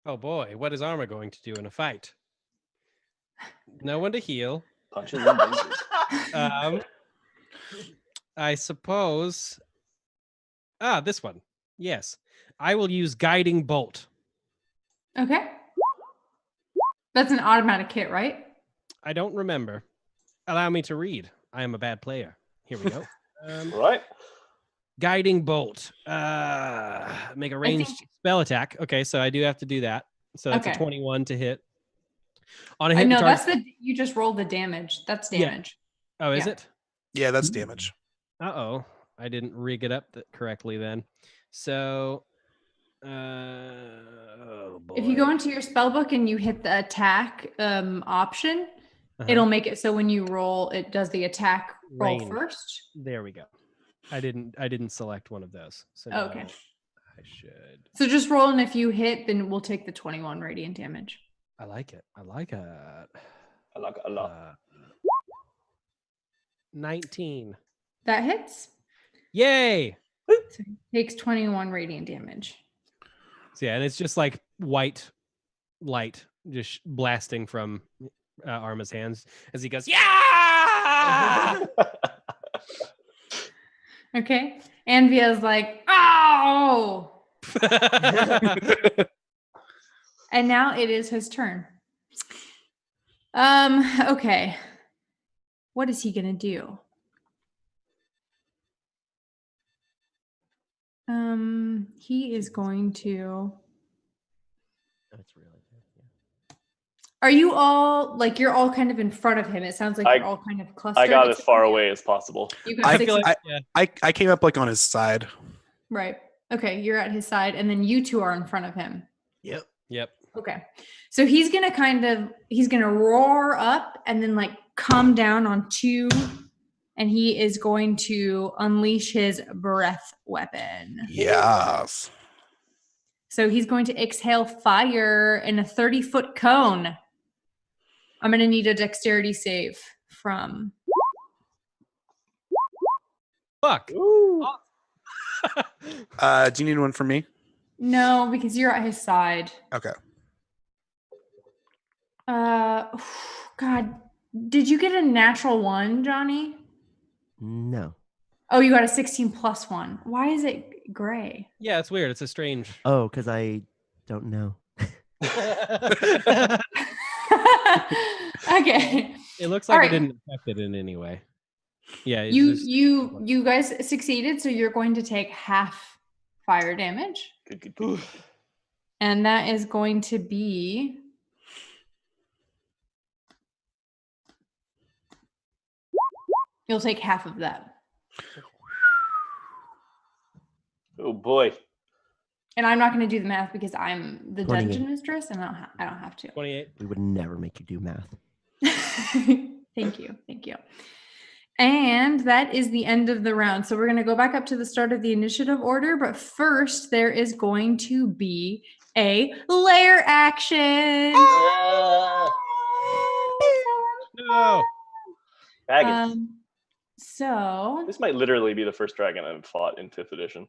Oh boy, what is Arma going to do in a fight? No one to heal. Punches and bruises. I suppose. This one. Yes. I will use Guiding Bolt. Okay. That's an automatic hit, right? I don't remember. Allow me to read. I am a bad player. Here we go. Right. Guiding Bolt. Make a ranged spell attack. Okay, so I do have to do that. So that's a 21 to hit. On a hit, No, target... that's you just rolled the damage. That's damage. Oh, is Yeah. it? Yeah, that's damage. Uh-oh. I didn't rig it up correctly then. So, oh boy. If you go into your spell book and you hit the attack option, it'll make it so when you roll, it does the attack roll Range. first. There we go. I didn't select one of those. So Okay. now I should. So just roll, and if you hit, then we'll take the 21 radiant damage. I like it. I like it. I like it a lot. 19. That hits. Yay! So he takes 21 radiant damage. So yeah, and it's just like white light just blasting from Arma's hands as he goes, yeah! Okay. Anvia's like, oh! And now it is his turn. Okay. What is he gonna do? He is going to. That's really good. Yeah. Are you all like you're all kind of in front of him? It sounds like you're all kind of clustered. I got as far away as possible. You got I 60 feel like I came up like on his side. Right. Okay, you're at his side, and then you two are in front of him. Yep. Okay. So he's gonna roar up and then like come down on 2, and he is going to unleash his breath weapon. Yes. So he's going to exhale fire in a 30-foot cone. I'm gonna need a dexterity save from. Fuck. Ooh. Do you need one from me? No, because you're at his side. Okay. God, did you get a natural 1, Johnny? No. Oh, you got a 16 plus 1. Why is it gray? Yeah, it's weird. It's a strange. Oh, because I don't know. Okay. It looks like All right. it didn't affect it in any way. Yeah. it's You just- you guys succeeded, so you're going to take half fire damage. Good. And that is going to be you'll take half of that. Oh boy. And I'm not going to do the math because I'm the 28. dungeon mistress, and I don't have to. 28. We would never make you do math. Thank you. And that is the end of the round. So we're going to go back up to the start of the initiative order. But first, there is going to be a lair action. No. Dragons. So This might literally be the first dragon I've fought in 5th edition.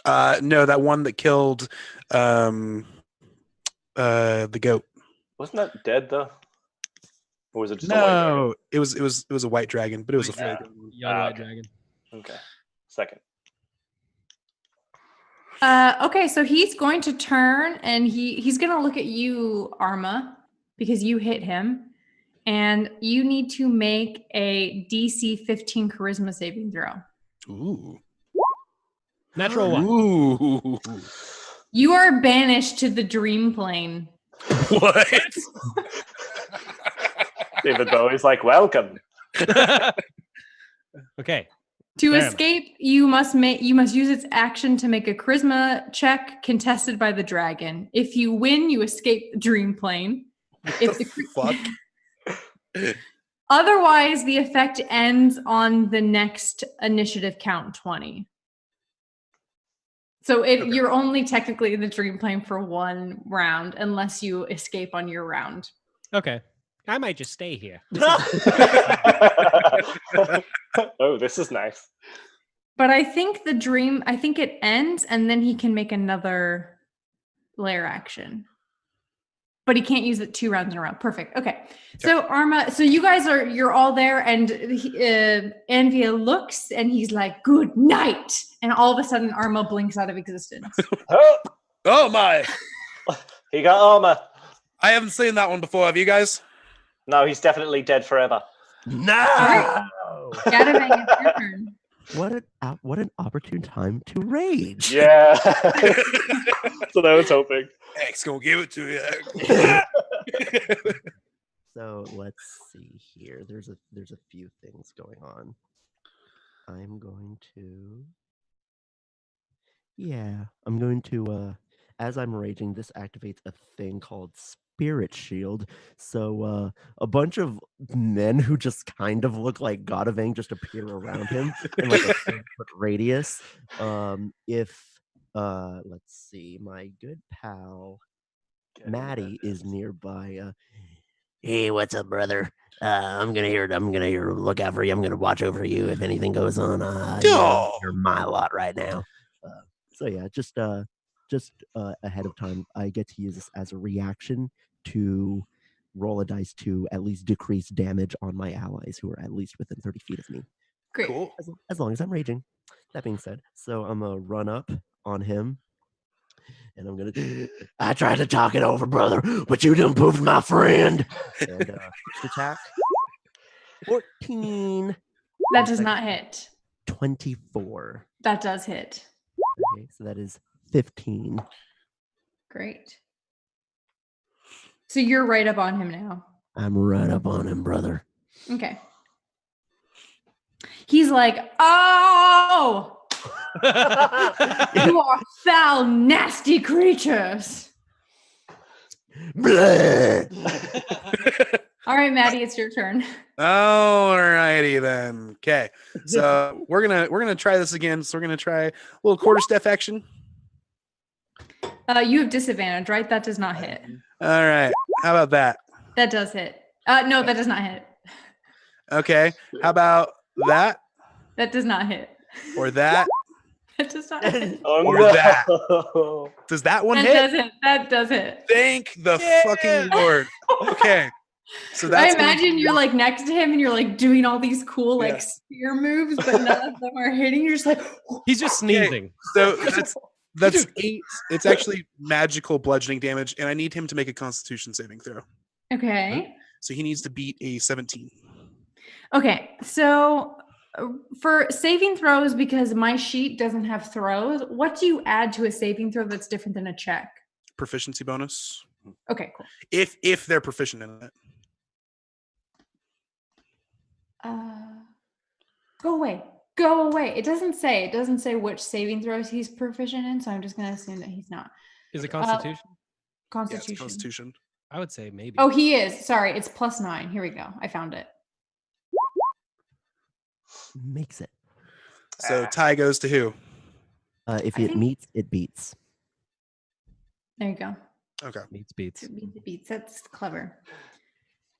No, that one that killed the goat. Wasn't that dead though? Or was it just a white dragon? No, it was a white dragon, but it was a Yeah. flagrant one. Young white okay. dragon. Okay. Second. okay, so he's going to turn and he's going to look at you, Arma, because you hit him. And you need to make a DC 15 charisma saving throw. Ooh. Natural 1. Ooh. You are banished to the dream plane. What? David Bowie's like, welcome. Okay. To Fair enough. escape, you must use its action to make a charisma check contested by the dragon. If you win, you escape the dream plane. If the Fuck. Otherwise, the effect ends on the next initiative count 20. So you're only technically in the dream plane for 1 round unless you escape on your round. Okay. I might just stay here. Oh, this is nice. But I think it ends and then he can make another lair action. But he can't use it 2 rounds in a row. Perfect. Okay. So Arma, so you guys you're all there and Anvia looks and he's like, good night. And all of a sudden Arma blinks out of existence. Oh my! He got armor. I haven't seen that one before. Have you guys? No, he's definitely dead forever. No! Gadavang, it's your turn. What an opportune time to rage. Yeah. That's what I was hoping. X gonna give it to you. So let's see here. There's a few things going on. I'm going to as I'm raging, this activates a thing called Spirit Shield. So a bunch of men who just kind of look like Godavang just appear around him in like a 30-foot radius. If let's see, my good pal Maddie is nearby. Hey, what's up, brother? I'm gonna here look out for you. I'm gonna watch over you if anything goes on. You're my lot right now. So yeah, just ahead of time, I get to use this as a reaction to roll a dice to at least decrease damage on my allies who are at least within 30 feet of me. Great. Cool. As long as I'm raging. That being said, so I'm gonna run up on him. And I'm gonna. I tried to talk it over, brother, but you done pooped my friend. And first attack, 14. That does not hit. 24. That does hit. Okay, so that is 15. Great. So you're right up on him now. I'm right up on him, brother. Okay. He's like, oh! You are foul, nasty creatures. Blood. All right, Maddie, it's your turn. Alrighty then. Okay. So we're gonna try this again. So we're gonna try a little quarter step action. You have disadvantage, right? That does not hit. All right. How about that? That does hit. No, that does not hit. Okay. How about that? That does not hit. Or that? That does not hit. Oh, Or no. that. Does that one That hit? does hit. That does hit. Thank the fucking Lord. Okay. So I that's imagine you're like next to him and you're like doing all these cool like Yeah. spear moves, but none of them are hitting. You're just like, He's just sneezing. so that's 8. It's actually magical bludgeoning damage, and I need him to make a Constitution saving throw. okay. So he needs to beat a 17. Okay. So for saving throws, because my sheet doesn't have throws, what do you add to a saving throw that's different than a check? Proficiency bonus. Okay, cool. If they're proficient in it. Go away. Go away. It doesn't say which saving throws he's proficient in, so I'm just gonna assume that he's not. Is it Constitution? Yeah, Constitution. it's Constitution. I would say maybe. Oh, he is. Sorry, it's +9. Here we go. I found it. Makes it. So tie goes to who? If I it think- meets, it beats. There you go. Okay. Meets beats. Beats. That's clever.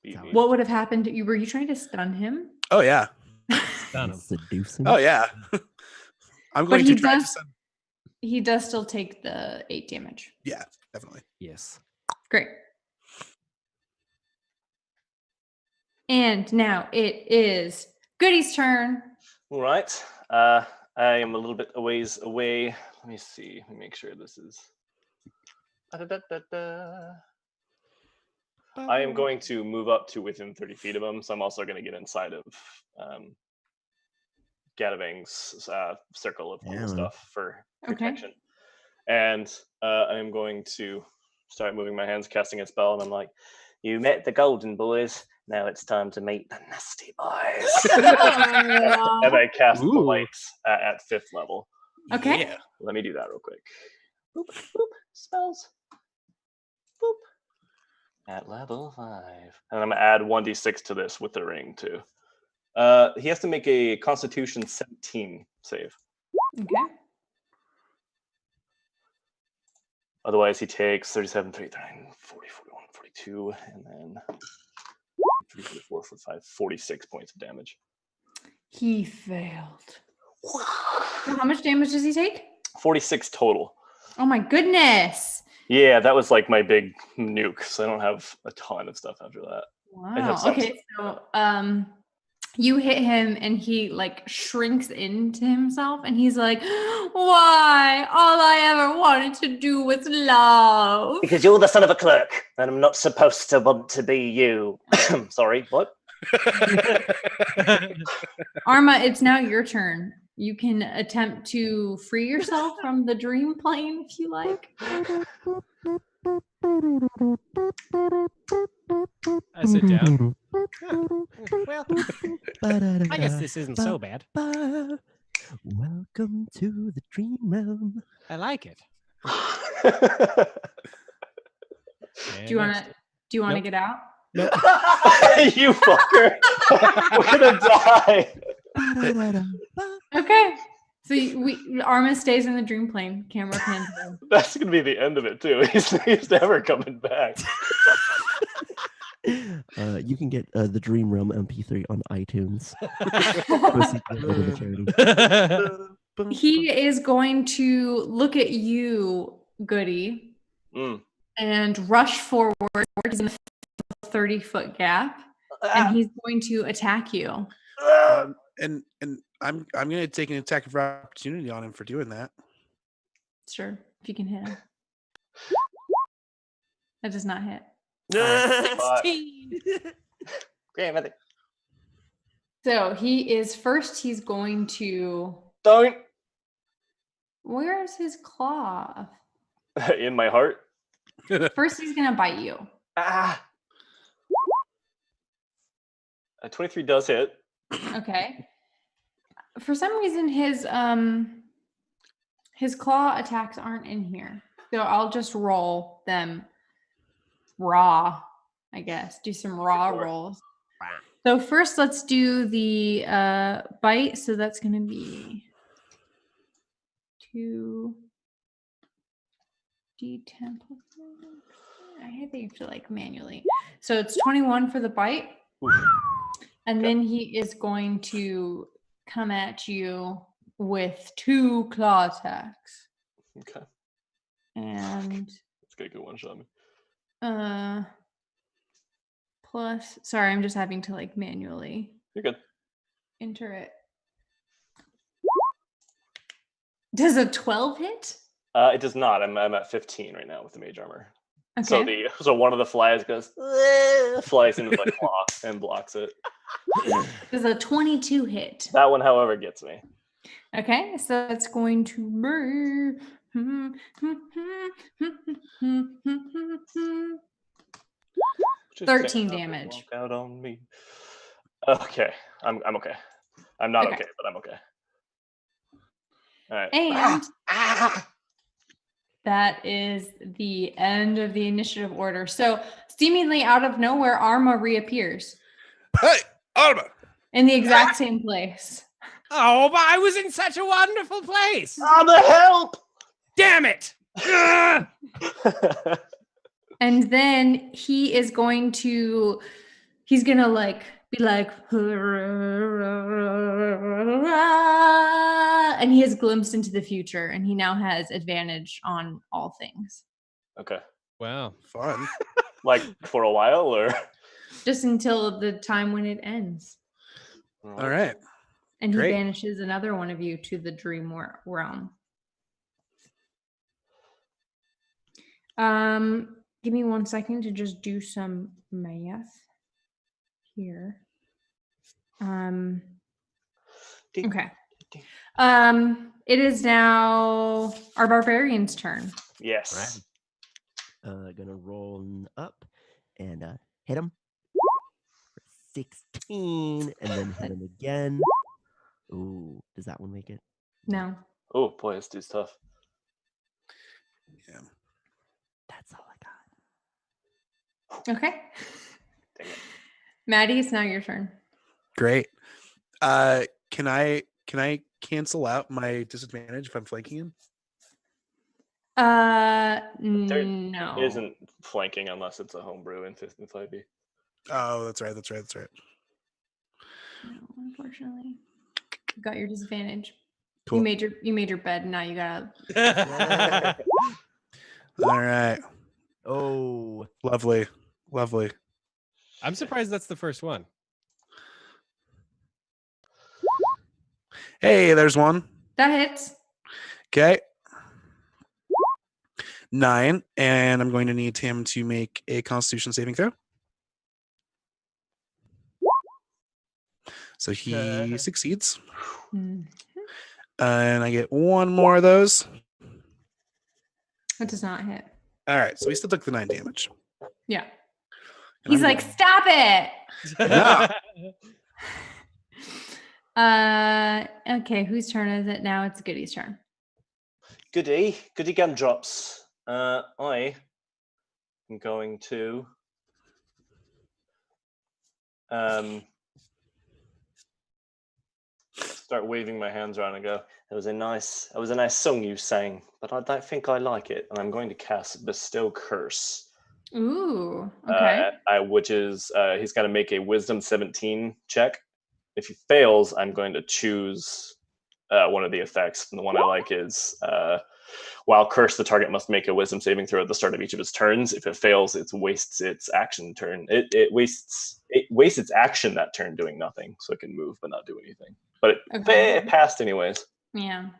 Beat me. What would have happened? Were you trying to stun him? Oh yeah. Done him. Seduce him. Oh yeah. I'm going he to try to does- send. He does still take the 8 damage. Yeah, definitely. Yes. Great. And now it is Goody's turn. All right. I am a little bit a ways away. Let me see. Let me make sure this is. Da-da-da-da-da. I am going to move up to within 30 feet of him, so I'm also going to get inside of Gadavang's circle of cool Yeah. stuff for Okay. protection. And I'm going to start moving my hands, casting a spell, and I'm like, you met the golden boys, now it's time to meet the nasty boys. And I cast the Ooh. lights at 5th level. Okay. Yeah. Let me do that real quick. Boop, boop, spells. Boop. At level 5. And I'm going to add 1d6 to this with the ring, too. He has to make a Constitution 17 save. Okay. Otherwise, he takes 37, 39, 40, 41, 42, and then 3, 44, 45, 46 points of damage. He failed. So how much damage does he take? 46 total. Oh my goodness. Yeah, that was like my big nuke, so I don't have a ton of stuff after that. I have Wow. some Okay, so you hit him and he like shrinks into himself and he's like, why? All I ever wanted to do was love. Because you're the son of a clerk, and I'm not supposed to want to be you. Sorry, what? Arma, it's now your turn. You can attempt to free yourself from the dream plane if you like. I sit down. Well, I guess this isn't so bad. Welcome to the dream realm. I like it. Do you want to Nope. get out? You fucker! We're gonna die. Okay. So Arma stays in the dream plane. Camera pans him. That's gonna be the end of it too. He's never coming back. You can get the Dream Realm MP3 on iTunes. Proceed to go to the charity. He is going to look at you, Goody, and rush forward. He's in a 30-foot gap, and he's going to attack you. And I'm going to take an attack of opportunity on him for doing that. Sure, if you can hit him. That does not hit. 16. Grandmother. So he is first. He's going to. Don't. Where's his claw? In my heart. First, he's gonna bite you. Ah. A 23 does hit. Okay. For some reason, his claw attacks aren't in here, so I'll just roll them raw. I guess do some raw rolls. So first, let's do the bite. So that's gonna be 2d10 plus. I hate that you have to like manually. So it's 21 for the bite. And then he is going to come at you with 2 claw attacks. Okay. And It's gonna go one shot me. plus, sorry, I'm just having to like manually You're good. enter it. Does a 12 hit? It does not. I'm at 15 right now with the mage armor. Okay. So one of the flies goes flies into the claw and blocks it. Does a 22 hit? That one, however, gets me. Okay, so it's going to be 13 damage. Walk out on me. Okay, I'm okay. I'm not okay, but I'm okay. All right. And that is the end of the initiative order. So seemingly out of nowhere, Arma reappears. Hey, Arma! In the exact same place. Oh, but I was in such a wonderful place. Oh, the help! Damn it. Ugh. And then he's gonna like be like, and he has glimpsed into the future, and he now has advantage on all things. Okay. Wow. Fun. Like for a while, or? Just until the time when it ends. All right. And Great. he banishes another one of you to the dream realm. Give me 1 second to just do some math here. Okay. It is now our barbarian's turn. Yes. Gonna roll up and hit him for 16, and then hit him again. Ooh, does that one make it? No. Oh boy, this dude's tough. Yeah. That's all I got. Okay. Dang it. Maddie, it's now your turn. Great. Can I cancel out my disadvantage if I'm flanking him? No. Isn't flanking unless it's a homebrew in 5e. Oh, that's right. No, unfortunately. You got your disadvantage. Cool. You made your bed, now you gotta All right. Oh, Lovely. I'm surprised that's the first one. Hey, there's one. that hits. Okay. 9, and I'm going to need him to make a Constitution saving throw. So he succeeds. Mhm. And I get one more of those. That does not hit. All right, so he still took the 9 damage. Yeah. And He's I'm like, gonna- stop it. Yeah. Okay, whose turn is it now? It's Goody's turn. Goody gumdrops. I am going to start waving my hands around and go, it was a nice song you sang, but I don't think I like it. And I'm going to cast Bestow Curse. Ooh, okay. Which is he's got to make a Wisdom 17 check. If he fails, I'm going to choose one of the effects. And the one I like is while cursed, the target must make a Wisdom saving throw at the start of each of its turns. If it fails, it wastes its action turn. It wastes its action that turn doing nothing, so it can move but not do anything. But it passed anyways. Yeah.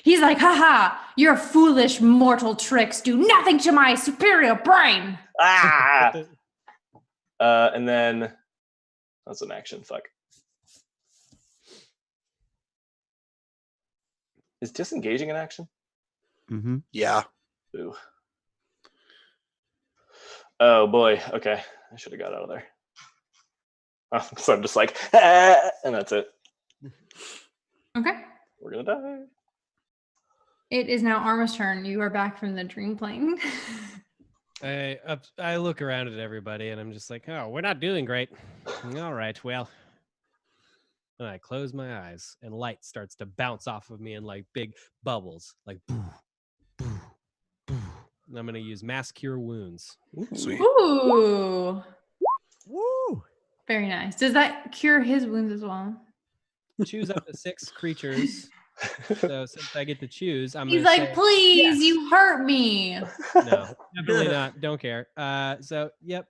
He's like, haha, your foolish mortal tricks do nothing to my superior brain. And then that's an action. Fuck. Is disengaging an action? Mm-hmm. Yeah. Ooh. Oh boy. Okay, I should have got out of there. So I'm just like, and that's it. Okay. We're gonna die. It is now Arma's turn. You are back from the dream plane. I look around at everybody and I'm just like, oh, we're not doing great. All right, well. And I close my eyes and light starts to bounce off of me in like big bubbles, like boo, boo, boo. And I'm gonna use Mass Cure Wounds. Sweet. Ooh. Woo! Very nice. Does that cure his wounds as well? Choose up to 6 creatures. So since I get to choose, I'm He's gonna like, say, please, yes. you hurt me. No, definitely not. Don't care. So yep.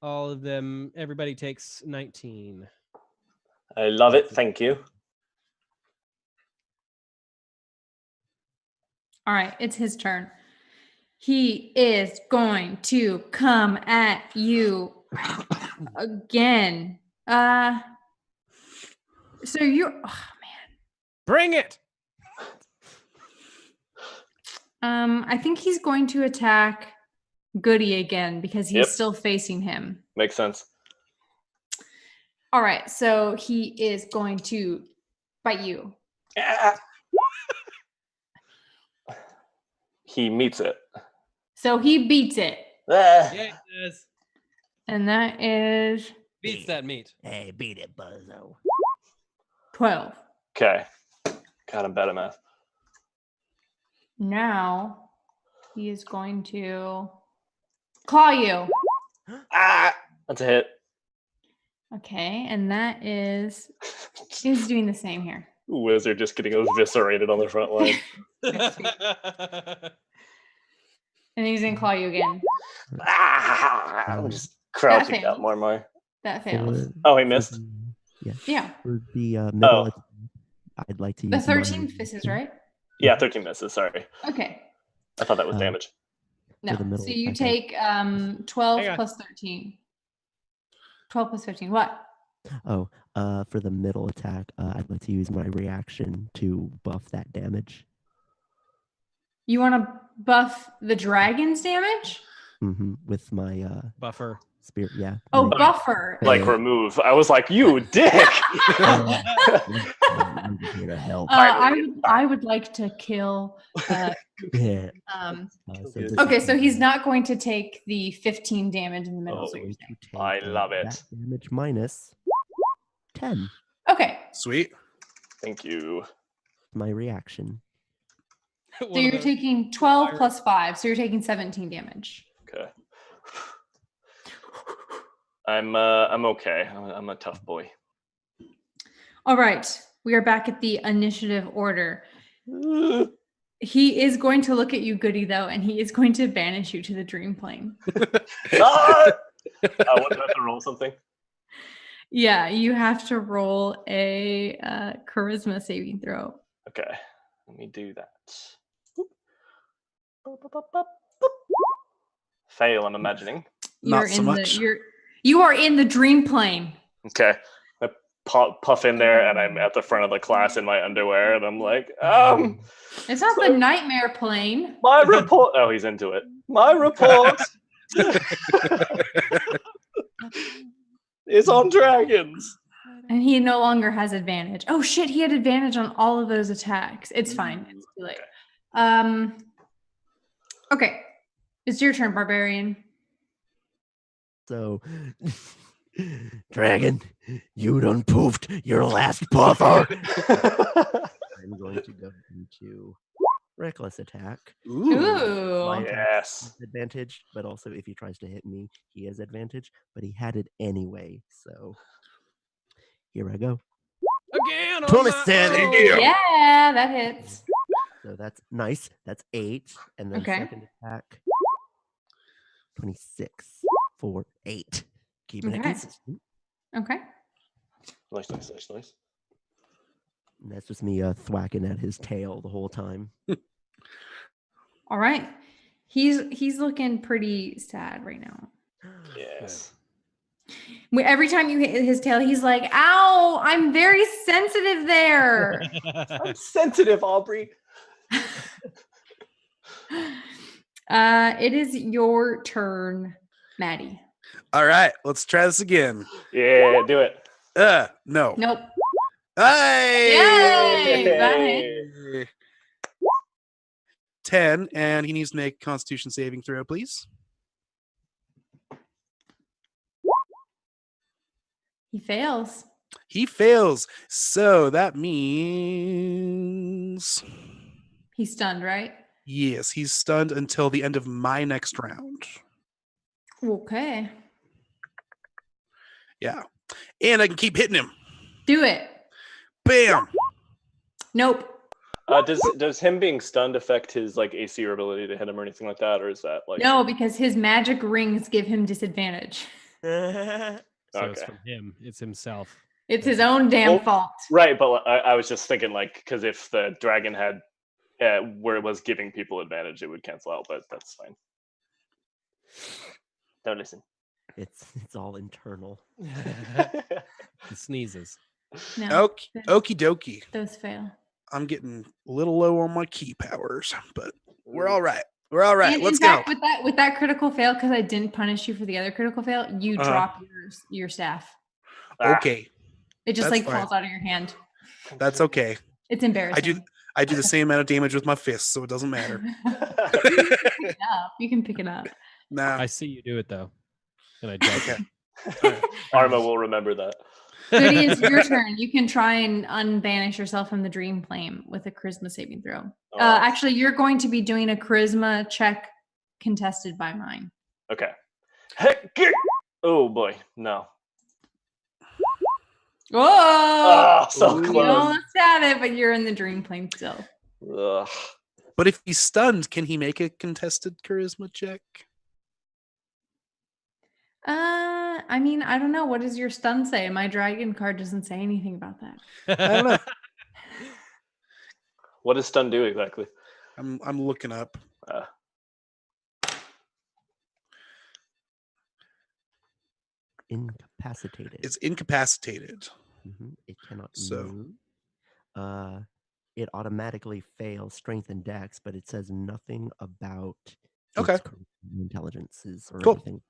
All of them. Everybody takes 19. I love it. Thank you. All right, it's his turn. He is going to come at you again. So you're, oh man. Bring it. I think he's going to attack Goody again because he's still facing him. Makes sense. All right, so he is going to bite you. He meets it. So he beats it. Yeah, it does. And that is Beats that meat. Hey, beat it, Buzzo. 12. Okay. God, I'm bad at math. Now he is going to claw you. Ah, that's a hit. Okay, and that is he's doing the same here. Wizard just getting eviscerated on the front line. And he's gonna claw you again. I'm just crouching fails. out more and more. That fails. Oh, he missed. Yeah. For the middle, Oh. attack, I'd like to The use my 13 misses, right? Yeah, 13 misses. Sorry. Okay. I thought that was Uh, damage. No. the middle So you attack, take 12 Hang on. plus 13. 12 plus 15. What? Oh, for the middle attack, I'd like to use my reaction to buff that damage. You want to buff the dragon's damage? With my Buffer. spirit, yeah. Oh, my- buffer. Like remove. I was like, you dick. I'm here to help. I would like to kill. Yeah. Okay, so he's not going to take the 15 damage in the middle. Oh, is what you're saying. I love it. That damage minus 10. Okay, Sweet. Thank you. My reaction. so you're taking 12 plus 5, so you're taking 17 damage. Okay. I'm okay. I'm a tough boy. All right, we are back at the initiative order. He is going to look at you, Goody, though, and he is going to banish you to the dream plane. Ah! What, do I have to roll something? Yeah, you have to roll a charisma saving throw. Okay, let me do that. Fail, I'm imagining. Not so much. You are in the dream plane. Okay. I puff in there and I'm at the front of the class in my underwear and I'm like, It's not the nightmare plane. my report. Oh, he's into it. My report is on dragons. And he no longer has advantage. Oh shit, he had advantage on all of those attacks. It's fine. It's too late. Okay. It's your turn, Barbarian. So, Dragon, you done poofed your last buffer. I'm going to go into reckless attack. Ooh. Mine Yes. Advantage, but also if he tries to hit me, he has advantage, but he had it anyway. So, here I go. Again. 27. Yeah, that hits. So that's nice. That's 8. And then Okay. second attack, 26 for 8. Keeping it Okay. consistent. Okay. Nice. And that's just me thwacking at his tail the whole time. All right. He's looking pretty sad right now. Yes. Every time you hit his tail, he's like, ow, I'm very sensitive there. I'm sensitive, Aubrey. It is your turn, Maddie. All right, let's try this again. Yeah, do it. No. Nope. Hey! Yay! That hit. 10, and he needs to make a Constitution saving throw, please. He fails. He fails. So that means He's stunned, right? yes, he's stunned until the end of my next round. Okay. Yeah. And I can keep hitting him. Do it. Bam. Nope. Does him being stunned affect his like AC or ability to hit him or anything like that, or is that like No, because his magic rings give him disadvantage. So it's Okay. from him. It's himself. It's his own damn Well, fault. Right, but I was just thinking like because if the dragon had where it was giving people advantage, it would cancel out. But that's fine. Don't listen. It's all internal. He sneezes. No, Okie dokie. those fail. I'm getting a little low on my key powers, but we're all right. We're all right. And Let's in fact, go. with that critical fail, because I didn't punish you for the other critical fail, you Uh-huh. drop your staff. Okay. It just That's like fine. falls out of your hand. That's okay. It's embarrassing. I do the same amount of damage with my fists, so it doesn't matter. You can pick it up. Nah. I see you do it though, and I judge. Okay. Arma will remember that. Goody, it's your turn. You can try and unbanish yourself from the dream plane with a charisma saving throw. Oh. Actually, you're going to be doing a charisma check contested by mine. Okay. Oh boy, no. Oh, So you close. almost have it, but you're in the dream plane still. Ugh. But if he's stunned, can he make a contested charisma check? I mean, I don't know. What does your stun say? My dragon card doesn't say anything about that. I don't know. What does stun do exactly? I'm looking up. Incapacitated. It's incapacitated. It cannot So- move. It automatically fails strength and dex, but it says nothing about Okay. its intelligences or Cool. anything.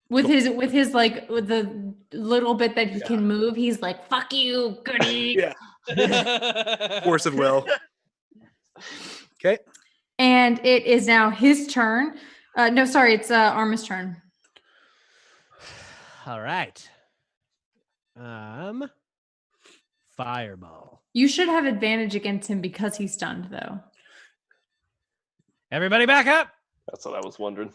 With his like with the little bit that he can move, he's like, "Fuck you, Goody." Yeah. Force of will. Okay. And it is now his turn. No, sorry, it's Arma's turn. All right. Fireball. You should have advantage against him because he's stunned, though. Everybody back up. That's what I was wondering.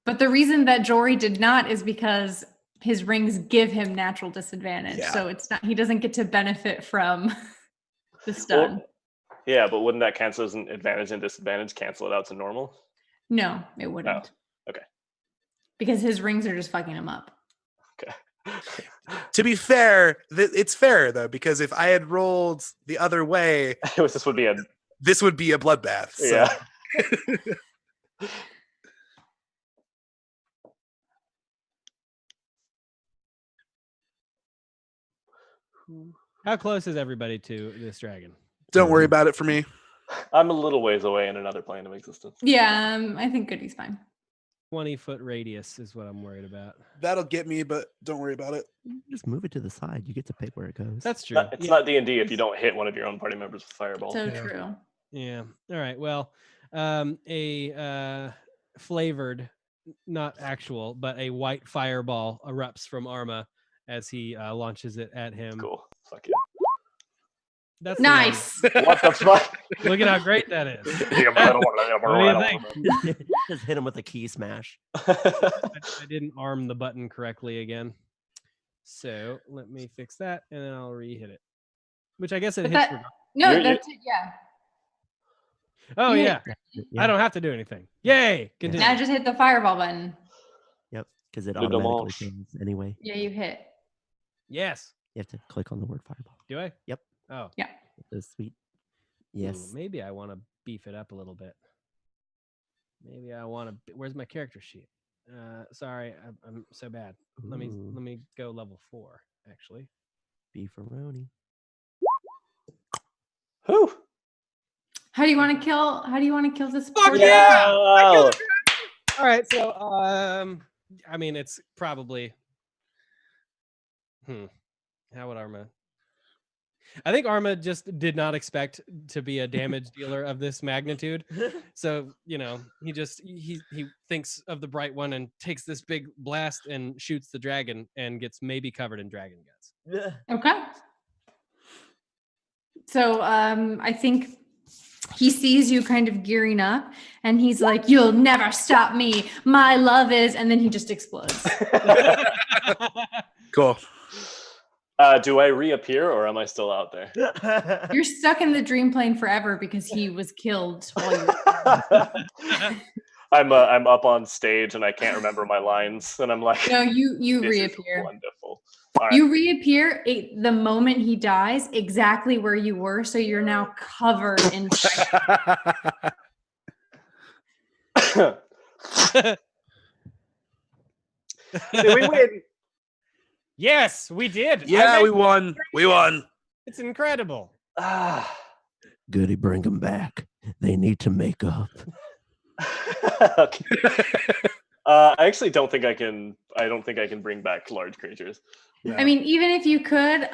But the reason that Jory did not is because his rings give him natural disadvantage. Yeah. So it's not, he doesn't get to benefit from the stun. Well, yeah, but wouldn't that cancel as an advantage and disadvantage cancel it out to normal? No, it wouldn't. Okay. Because his rings are just fucking him up. Okay. To be fair, it's fair though, because if I had rolled the other way, This would be a bloodbath. So. yeah. How close is everybody to this dragon? Don't worry about it for me. I'm a little ways away in another plane of existence. Yeah, I think Goody's fine. 20-foot radius is what I'm worried about. That'll get me, but don't worry about it. Just move it to the side. You get to pick where it goes. That's true. It's not D&D if you don't hit one of your own party members with fireball. So Yeah. true. Yeah. All right. Well, a flavored, not actual, but a white fireball erupts from Arma as he launches it at him. Cool. Fuck yeah. That's Nice. What the fuck? Look at how great that is. What do you think? Just hit him with a key smash. I didn't arm the button correctly again. So let me fix that and then I'll re-hit it. Which I guess it But hits. that- No, You're- that's it. Yeah. Oh Yeah. yeah. I don't have to do anything. Yay! Continue. Now just hit the fireball button. Yep, because it Le automatically dommage. fails anyway. Yeah, you hit. Yes. You have to click on the word fireball. Do I? Yep. Oh. That's sweet. Ooh, Yes. maybe I want to beef it up a little bit. Maybe I want to. Where's my character sheet? Sorry, I'm so bad. Let Ooh. me go level 4 actually. Beefaroni. Whew. How do you want to kill this Fuck person? yeah! Wow. All right, so I mean it's probably how would Arma? I think Arma just did not expect to be a damage dealer of this magnitude. So, you know, he thinks of the bright one and takes this big blast and shoots the dragon and gets maybe covered in dragon guts. Okay. So I think he sees you kind of gearing up and he's like, "You'll never stop me. My love is," and then he just explodes. Cool. Do I reappear or am I still out there? You're stuck in the dream plane forever because he was killed while you were I'm up on stage and I can't remember my lines, and I'm like, No, you this is reappear. wonderful. All right. You reappear the moment he dies, exactly where you were, so you're now covered in Did we win? Yes, we did. Yeah, we won. We won. It's incredible. Ah. Goody, bring them back. They need to make up. Okay. I actually don't think I can. I don't think I can bring back large creatures. Yeah. I mean, even if you could,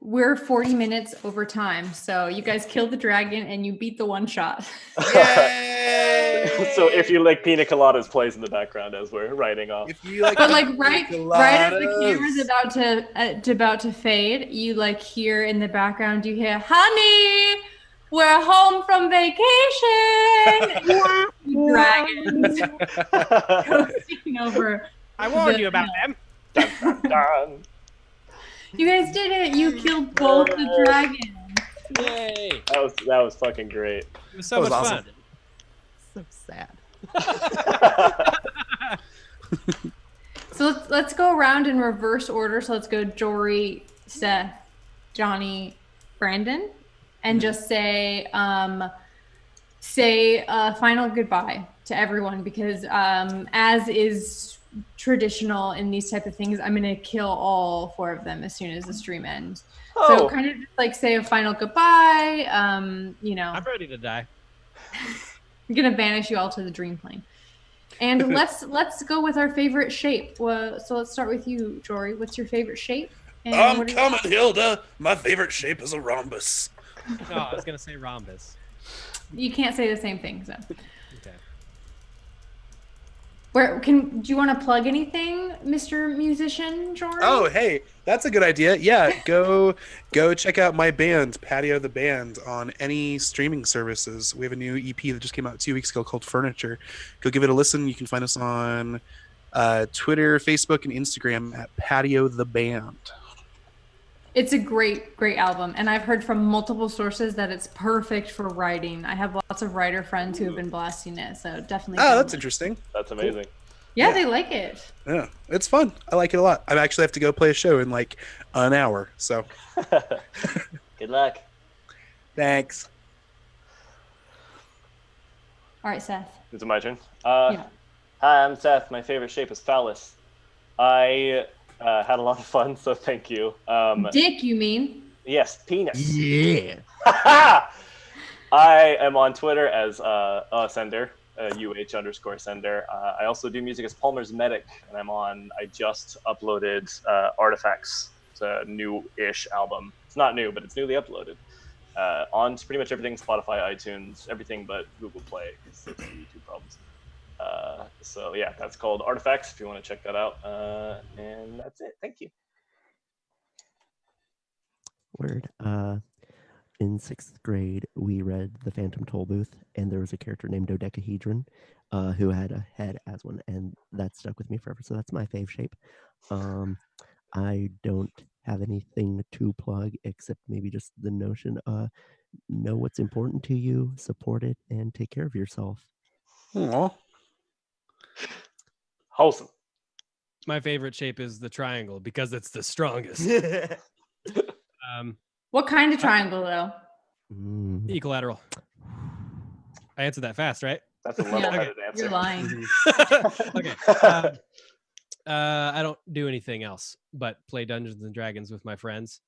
we're 40 minutes over time. So you guys killed the dragon and you beat the one shot. Yay! So if you like pina coladas plays in the background as we're writing off. If you like, But like pina right as the coladas. camera's about to fade, you like hear in the background, you hear, "Honey, we're home from vacation." Dragons coasting over. I warned the you about hill. them. Dun, dun, dun. You guys did it. You killed both the dragons. Yay! That was fucking great. It was so That much was fun. So sad. So let's go around in reverse order. So let's go Jory, Seth, Johnny, Brandon, and just say a final goodbye to everyone, because as is traditional in these type of things, I'm gonna kill all 4 of them as soon as the stream ends. So kind of just like say a final goodbye. You know, I'm ready to die. I'm gonna banish you all to the dream plane. And let's go with our favorite shape. Well, so let's start with you, Jory. What's your favorite shape? And I'm what are coming, Hilda. My favorite shape is a rhombus. No, I was gonna say rhombus. You can't say the same thing, so. Okay. Do you want to plug anything, Mr. Musician Jory? Oh, hey, that's a good idea. Yeah, go check out my band, Patio the Band, on any streaming services. We have a new EP that just came out 2 weeks ago called Furniture. Go give it a listen. You can find us on Twitter, Facebook, and Instagram at Patio the Band. It's a great album, and I've heard from multiple sources that it's perfect for writing. I have lots of writer friends who have been blasting it, so definitely. Oh, that's interesting. That's amazing. Yeah, they like it. Yeah, it's fun. I like it a lot. I actually have to go play a show in like an hour, so Good luck. thanks. All right, Seth. Is it my turn? Yeah. Hi, I'm Seth. My favorite shape is phallus. I had a lot of fun, so thank you. Dick, you mean? Yes, penis. Yeah. I am on Twitter as Sender, UH_Sender. I also do music as Palmer's Medic, and I just uploaded Artifacts. It's a new-ish album. It's not new, but it's newly uploaded. On pretty much everything, Spotify, iTunes, everything but Google Play, because there's some YouTube problems. So yeah, that's called Artifacts if you want to check that out. And that's it. Thank you. Word. In 6th grade, we read The Phantom Tollbooth, and there was a character named Dodecahedron who had a head as one, and that stuck with me forever. So that's my fave shape. I don't have anything to plug except maybe just the notion, know what's important to you, support it, and take care of yourself. Aw. Wholesome. My favorite shape is the triangle because it's the strongest. What kind of triangle, though? Equilateral. I answered that fast, right? That's a level-headed answer. You're lying. Okay. I don't do anything else but play Dungeons and Dragons with my friends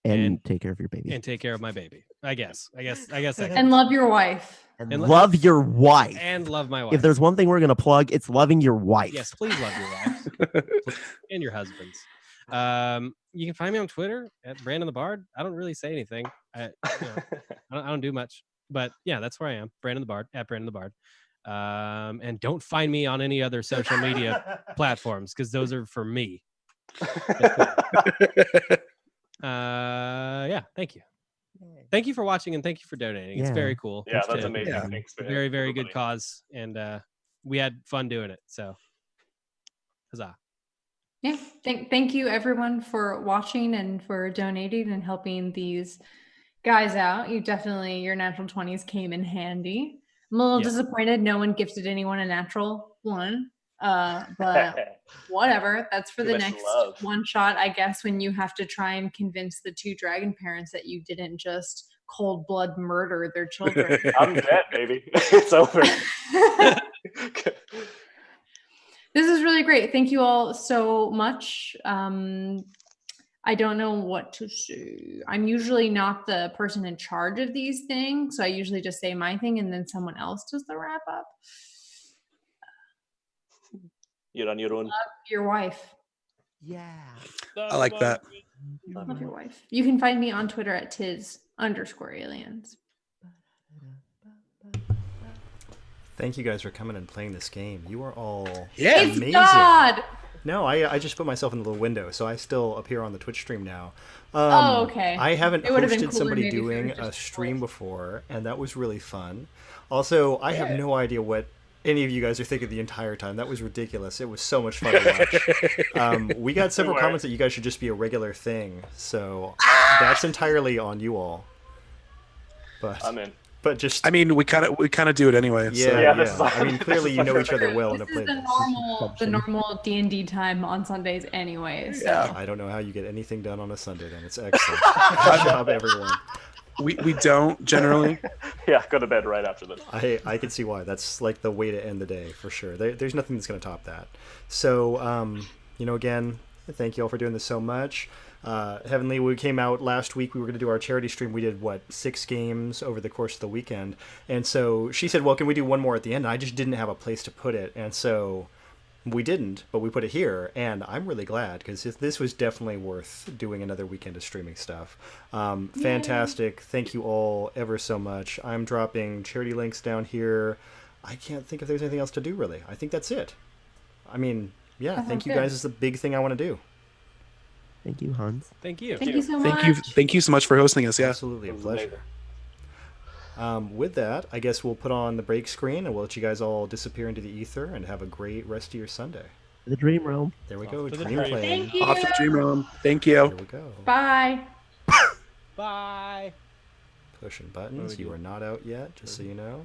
And take care of your baby. and take care of my baby. I guess that And counts. love your wife. And and love your wife. And love my wife. If there's one thing we're going to plug, it's loving your wife. Yes, please love your wife and your husbands. You can find me on Twitter at Brandon the Bard. I don't really say anything. I don't do much, but yeah, that's where I am. Brandon the Bard at Brandon the Bard. And don't find me on any other social media platforms because those are for me. Yeah, thank you. Thank you for watching and thank you for donating. It's Yeah. very cool. Yeah, It's that's a amazing. Yeah. Thanks, man. very, very good Everybody. cause. And we had fun doing it. So huzzah. Yeah. Thank you everyone for watching and for donating and helping these guys out. Your natural 20s came in handy. I'm a little Yes. disappointed no one gifted anyone a natural one. But whatever. That's for Too the much next love. one shot, I guess, when you have to try and convince the 2 dragon parents that you didn't just cold blood murder their children. I'm dead, baby. It's over. This is really great. Thank you all so much. I don't know what to say. I'm usually not the person in charge of these things, so I usually just say my thing and then someone else does the wrap up. You're on your own. Your wife. Yeah. I like that. Love your wife. You can find me on Twitter at @tiz_aliens. Thank you guys for coming and playing this game. You are all It's amazing. God! No, I just put myself in the little window, so I still appear on the Twitch stream now. Okay. I haven't It would've been hosted cooler somebody maybe if it doing was a just stream voice. before, and that was really fun. Also, I have no idea what any of you guys are thinking the entire time. That was ridiculous. It was so much fun to watch. We got several comments that you guys should just be a regular thing, so that's entirely on you all. But I'm in. But just I mean, we kind of do it anyway. yeah, so. Yeah, this is- I mean, clearly you know each other well and This have is played the this. normal D&D time on Sundays anyway. So. Yeah. I don't know how you get anything done on a Sunday. Then it's excellent. Good job, everyone. We don't generally. Yeah, go to bed right after this. I can see why. That's like the way to end the day for sure. There's nothing that's going to top that. So, again, thank you all for doing this so much. Heavenly, we came out last week. We were going to do our charity stream. We did 6 games over the course of the weekend, and so she said, "Well, can we do one more at the end?" And I just didn't have a place to put it, and so we didn't. But we put it here, and I'm really glad because this was definitely worth doing another weekend of streaming stuff. Fantastic! Thank you all ever so much. I'm dropping charity links down here. I can't think if there's anything else to do really. I think that's it. I mean, yeah. Thank you guys. Is the big thing I want to do. Thank you, Hans. Thank you. Thank you so much. Thank you so much for hosting us. Yeah. Absolutely a It was pleasure. With that, I guess we'll put on the break screen and we'll let you guys all disappear into the ether and have a great rest of your Sunday. The dream realm. There we Off go. to the Dream dream. playing. Thank you. Off to the dream realm. Thank you. There we go. Bye. Bye. Pushing buttons. You are not out yet, just so you know.